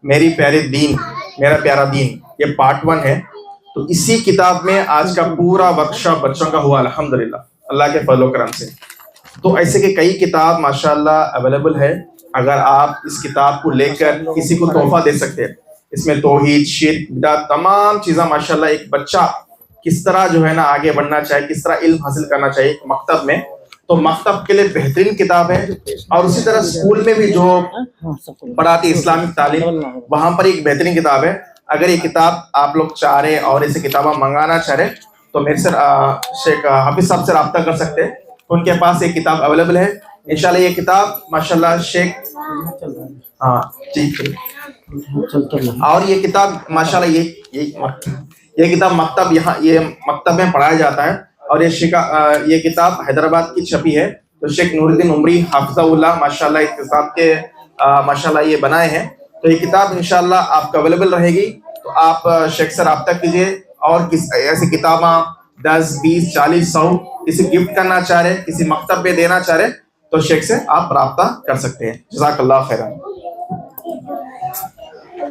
میری پیارے دین میرا پیارا دین یہ پارٹ 1 ہے. تو اسی کتاب میں آج کا پورا ورک شاپ بچوں کا ہوا الحمدللہ اللہ کے فضل و کرم سے. تو ایسے کہ کئی کتاب ماشاءاللہ اویلیبل ہے. اگر آپ اس کتاب کو لے کر کسی کو تحفہ دے سکتے ہیں. اس میں توحید شرک بدعت تمام چیزیں ماشاءاللہ ایک بچہ کس طرح جو ہے نا آگے بڑھنا چاہیے کس طرح علم حاصل کرنا چاہیے مکتب میں تو مکتب کے لیے بہترین کتاب ہے. اور اسی طرح اسکول میں بھی جو پڑھاتی اسلامک تعلیم وہاں پر ایک بہترین کتاب ہے. اگر یہ کتاب آپ لوگ چاہ رہے اور اسے کتابیں منگانا چاہ رہے تو میرے سے شیخ حافظ صاحب سے رابطہ کر سکتے ہیں. ان کے پاس ایک کتاب اویلیبل ہے انشاءاللہ. یہ کتاب ماشاءاللہ شیخ ٹھیک ہے. اور یہ کتاب ماشاءاللہ یہ کتاب مکتب یہاں یہ مکتب میں پڑھایا جاتا ہے. اور یہ کتاب حیدرآباد کی چھپی ہے. تو شیخ نور الدین عمری حافظہ اللہ ماشاءاللہ اس کتاب کے ماشاءاللہ یہ بنائے ہیں. تو یہ کتاب انشاءاللہ آپ کو اویلیبل رہے گی. تو آپ شیخ سے رابطہ کیجیے اور ایسی کتاباں 10 20 40 100 کسی گفٹ کرنا چاہ رہے کسی مکتب میں دینا چاہ رہے تو شیخ سے آپ رابطہ کر سکتے ہیں. جزاک اللہ خیرا.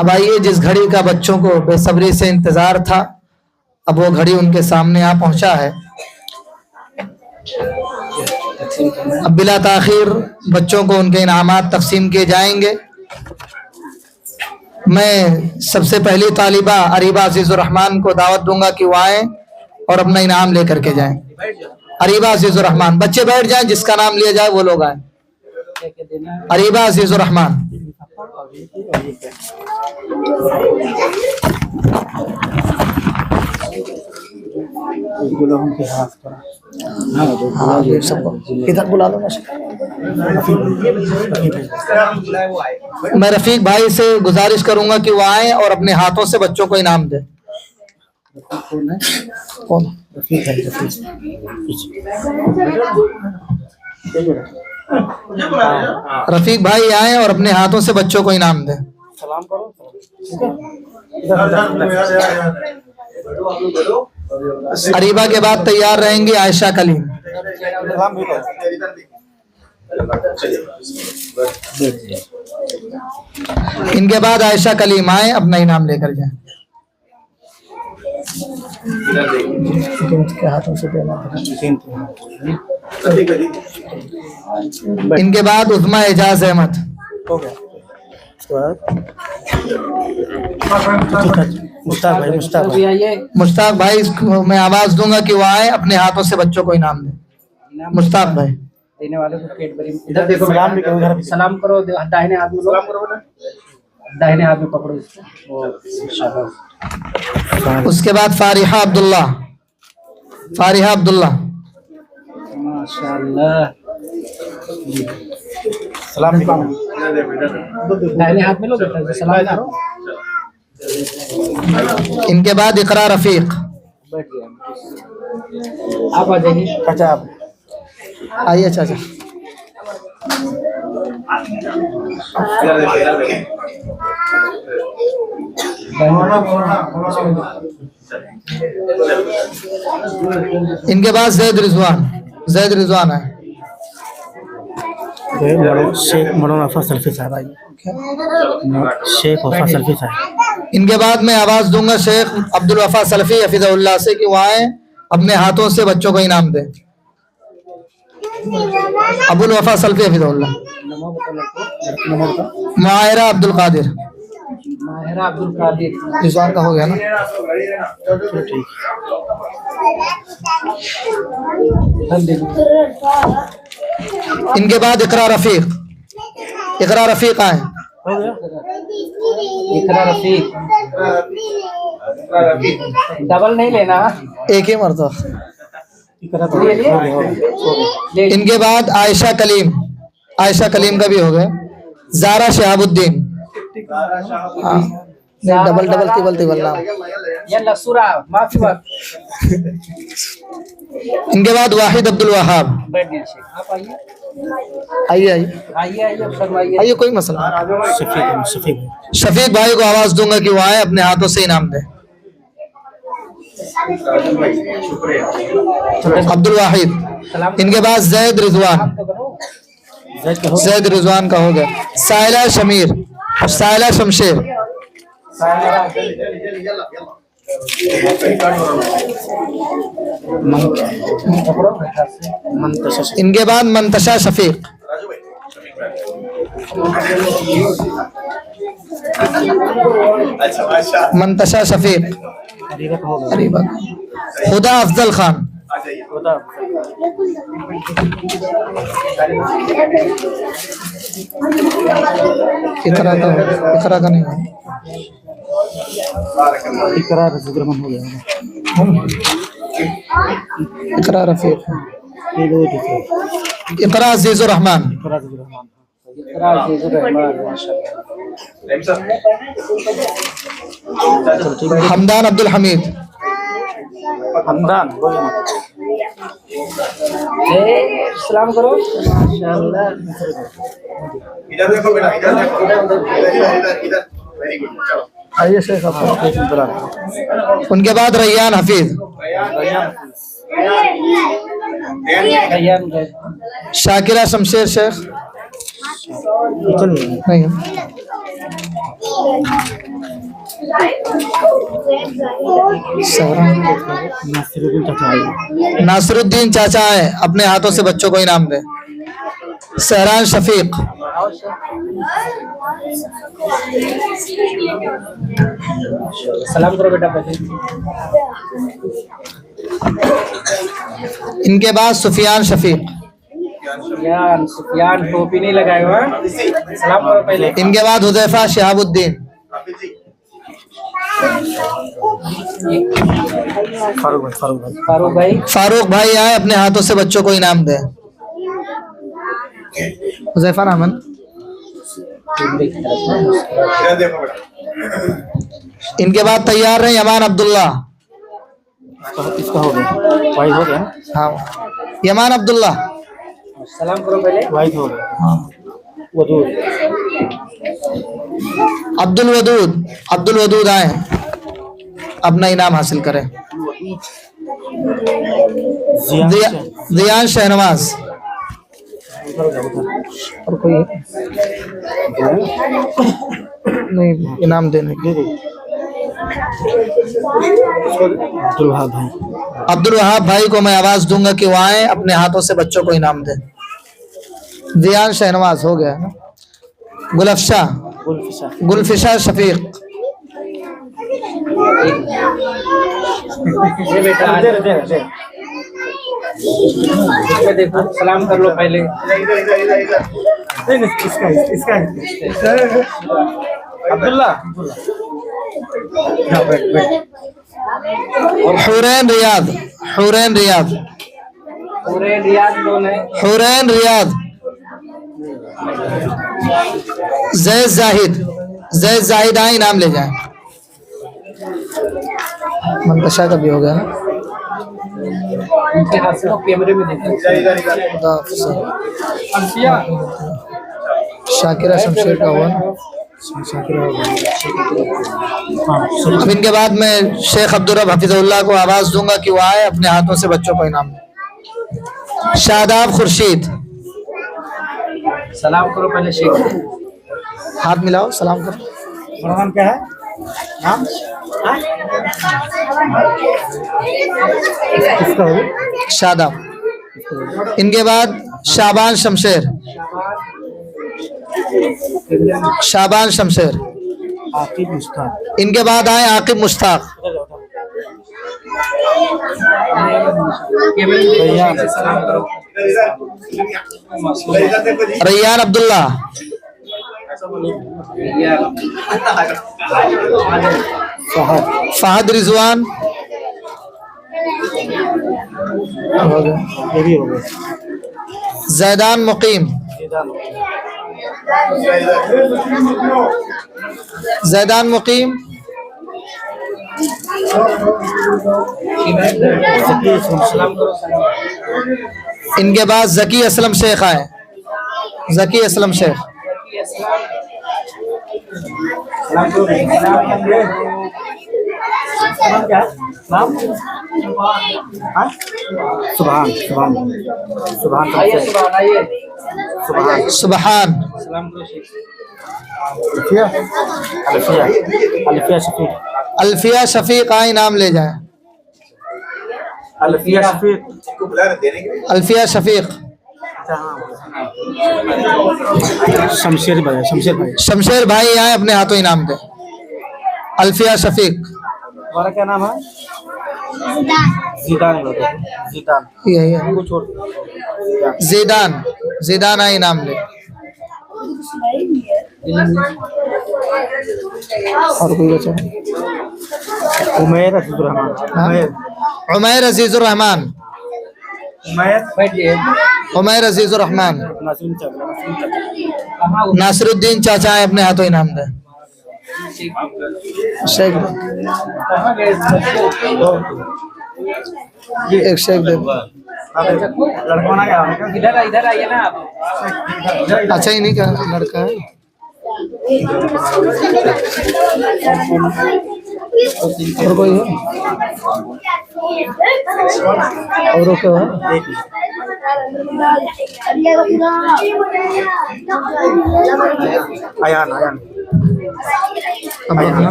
اب آئیے جس گھڑی کا بچوں کو بے صبری سے انتظار تھا اب وہ گھڑی ان کے سامنے آ پہنچا ہے. اب بلا تاخیر بچوں کو ان کے انعامات تقسیم کیے جائیں گے. میں سب سے پہلی طالبہ اریبہ عزیز الرحمان کو دعوت دوں گا کہ وہ آئیں اور اپنا انعام لے کر کے جائیں. اریبہ عزیز الرحمان بچے بیٹھ جائیں جس کا نام لیا جائے وہ لوگ آئیں. اریبہ عزیز الرحمان میں رفیق بھائی سے گزارش کروں گا کہ وہ آئیں اور اپنے ہاتھوں سے بچوں کو انعام دیں. رفیق بھائی آئیں اور اپنے ہاتھوں سے بچوں کو انعام دیں. اریبہ کے بعد تیار رہیں گی عائشہ کلیم. ان کے بعد عائشہ کلیم آئیں اپنا انعام لے کر جائیں. ان کے بعد عظمیٰ اعجاز احمد. مشتاق بھائی میں آواز دوں گا کہ وہ آئے اپنے ہاتھوں سے بچوں کو انعام دیں. مشتاق بھائی دینے والے کو کیڈبری ادھر دیکھو سلام کرو داہنے ہاتھ میں سلام کرو داہنے ہاتھ میں پکڑو اس کو. اس کے بعد فارحہ عبداللہ. فارحہ عبداللہ ماشاءاللہ سلام داہنے ہاتھ میں لو سلام کرو. ان کے بعد اقرا رفیق. آپ آ جائیے اچھا آپ آئیے. اچھا ان کے بعد زید رضوان ہے. شیخ مولانا وفا سلفی صاحب آئیے. شیخ وفا سلفی صاحب. ان کے بعد میں آواز دوں گا شیخ عبد الوفا سلفی حفظہ اللہ سے کہ وہ آئیں اپنے ہاتھوں سے بچوں کو انعام دیں. ابو الوفا سلفی حفظہ اللہ. ماہرہ عبد القادر. رضوان کا ہو گیا نا. ان کے بعد اقرا رفیق آئیں. ڈبل نہیں لینا ایک ہی مرتبہ. ان کے بعد عائشہ کلیم کا بھی ہو گیا. زارا شہاب الدین. डबल डबल टिबल टिबल नाम। يلا بسرعة ما في وقت. इनके बाद वाहिद अब्दुल वहाब। बैठिए शेख आप आइए आइए आइए आइए आइए फरमाइए. आइए, कोई मसला नहीं। शफीक भाई को आवाज दूंगा कि वो आए, अपने हाथों से इनाम दे। अब्दुल वाहिद। इनके बाद जैद रिजवान। जैद रिजवान का हो गया। साइला शमीर, साइला शमशेर। इनके बाद मंतशा शफीक। मंतशा शफीक। अरीबा। हुदा अफजल खान। इकरा का नहीं है। इकरा रफीक हो गया। इकरा रफीक। इकरा अजीजुर रहमान। हमदान अब्दुल हमीद। हमदान सलाम करो. इधर देखो बेटा, इधर देखो, इधर वेरी गुड. चलो आइए शेख। उनके बाद रैयान हफीज। शाकिरा शमशेर शेख। नहीं है। नासिरुद्दीन चाचा है, अपने हाथों से बच्चों को इनाम दे। सहरान शफीक। सलाम करो बेटा पहले. इनके बाद सुफियान शफीक। सुफियान टोपी नहीं लगाए हुआ. सलाम करो पहले. इनके बाद हुदैफा शिहाबुद्दीन। फारूक भाई. फारूक भाई आए, अपने हाथों से बच्चों को इनाम दे। हुदैफा नामन। इधर देखो बेटा. इनके बाद तैयार रहे यमान अब्दुल्ला। इसका हो गया, वाइट हो गया। हाँ, यमान अब्दुल्ला। सलाम करो पहले. वाइट हो गया। हाँ, वदूद। अब्दुल वदूद। अब्दुल वदूद आए, अपना इनाम हासिल करें। जियान शहनवाज। और कोई नहीं इनाम देने के। अब्दुल वहाब भाई को मैं आवाज दूंगा कि वो आए, अपने हाथों से बच्चों को इनाम दें। जियान शहनवाज हो गया ना। गुलफशा। गुलफिशा शफीक। ये बेटा देखो, सलाम कर लो पहले. इसका अब्दुल्ला. हुरैन रियाद। हुरैन रियाद। पूरे रियाज कौन है? हुरैन रियाद। जैद जाहिद। जैद जाहिद आए, इनाम ले जाए। मंतशा का भी हो गया ना। उनके हाथ से कैमरे में देखो. खुदा हाफिज़। शाकिरा शमशेर का हुआ ना। अब इनके बाद मैं शेख अब्दुल रब हफिज़ुल्लाह को आवाज दूंगा कि वो आए, अपने हाथों से बच्चों को इनाम दें। शादाब खुर्शीद। सलाम करो पहले शेख. हाथ मिलाओ, सलाम करो। नाम क्या है? नाम किसका हो? शादाब। इनके बाद शाबान शमशेर। शाबान शमशेर। आकिब मुश्ताक। इनके बाद आए आकिब मुश्ताक। सलाम करो. रैयान अब्दुल्ला। फहद रिजवान। हो गया। ये भी हो गया। जैदान मुकीम। जैदान मुकीम। इनके बाद जकी असलम शेख आए, जकी असलम शेख। सुभान सुभान सुभान सुभान सुबहान। अल्फिया अल्फिया अल्फिया शफीक अल्फिया शफीक आए, नाम ले जाए। अल्फिया शफीक अल्फिया शफीक। शमशेर भाई शमशेर भाई शमशेर भाई आए, अपने हाथों इनाम दे। अल्फिया शफीक। तुम्हारा क्या नाम है? जीदान जीदान यही है। को छोड़ जीदान, जीदान आए, इनाम ले। और कोई बचा? उमैर अजीजुर रहमान उमैर अजीजुर रहमान। उमैर अजीजुर रहमान। नासिरुद्दीन चाचा आए, अपने हाथों इनाम दे। शेख एक शेख दे। इधर आइए ना आप। अच्छा ही नहीं, क्या लड़का है? और कोई है? और क्या है? अयान अयान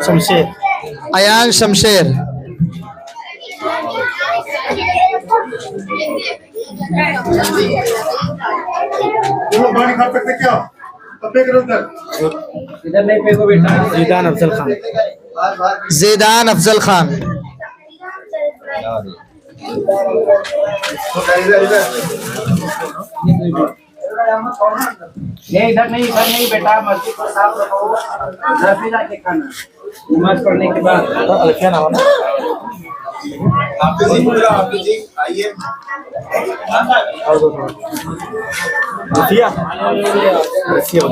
शमशेर अयान शमशेर। पानी खा सकते क्या? इधर नहीं फेंको बेटा। जीदान अफजल खान ज़ेदान अफजल खान। नहीं इधर नहीं बेटा, मस्जिद को साफ रखो, घर पे जाके खाना नमाज पढ़ने के बाद। अल्फिया नाम है ना? अल्फिया अल्फिया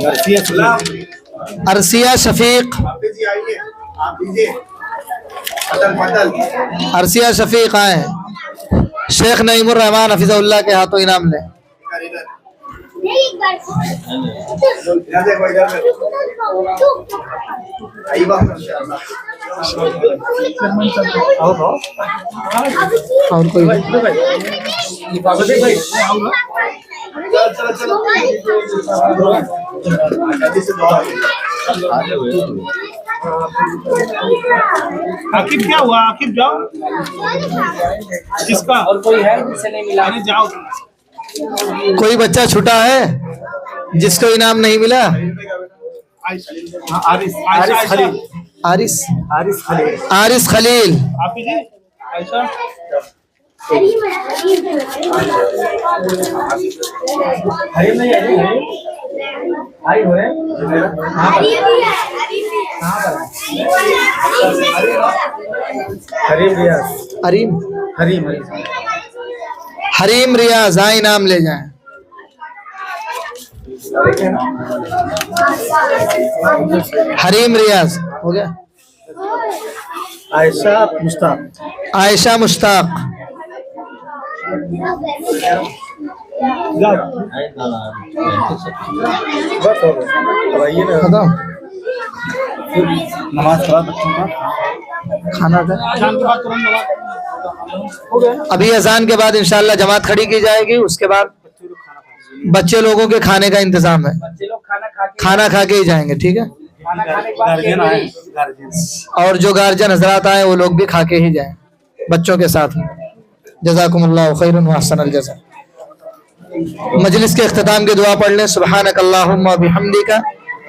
अरसिया शफीक। अरसिया शफीक आए। शेख नईमुर रहमान हफिज़हुल्लाह के हाथों इनाम ले। और कोई? आखिर क्या हुआ? आखिर जाओ। किसका? और कोई है जिससे नहीं मिला? जाओ। कोई बच्चा छूटा है जिसको इनाम नहीं मिला? आरिस खलील। आरिस आरिस खलील आरिस खलील। आपी जी आयशा हरी नहीं है, आई हुए हरीम रियाज हरीम हरीम हरीम रियाज आए, इनाम ले जाएं। हरीम रियाज हो गया। आयशा मुश्ताक आयशा मुश्ताक। बस हो गया। अब आइए ना, खत्म। नमाज पढ़ा बच्चों का, खाना का शाम के बाद तुरंत दवा अभी अजान के बाद इंशाल्लाह जमात खड़ी की जाएगी। उसके बाद बच्चे लोगों के खाने का इंतजाम है, बच्चे लोग खाना खा के ही जाएंगे, ठीक है। खाना खाने के बाद गार्जियन आए गार्जियन और जो गार्जियन हजरात आए वो लोग भी खा के ही जाएं बच्चों के साथ में। जज़ाकुमुल्लाहु खैरन व अहसनल जज़ा। मजलिस के इख्तिताम की दुआ पढ़ लें। सुब्हानक अल्लाहुम्मा व बिहम्दिका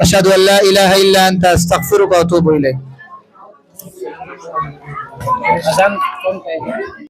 अशहदु अल्ला इलाहा इल्ला अंता अस्तगफिरुका व अतूबु इलैक। अजान कौन कहेगा?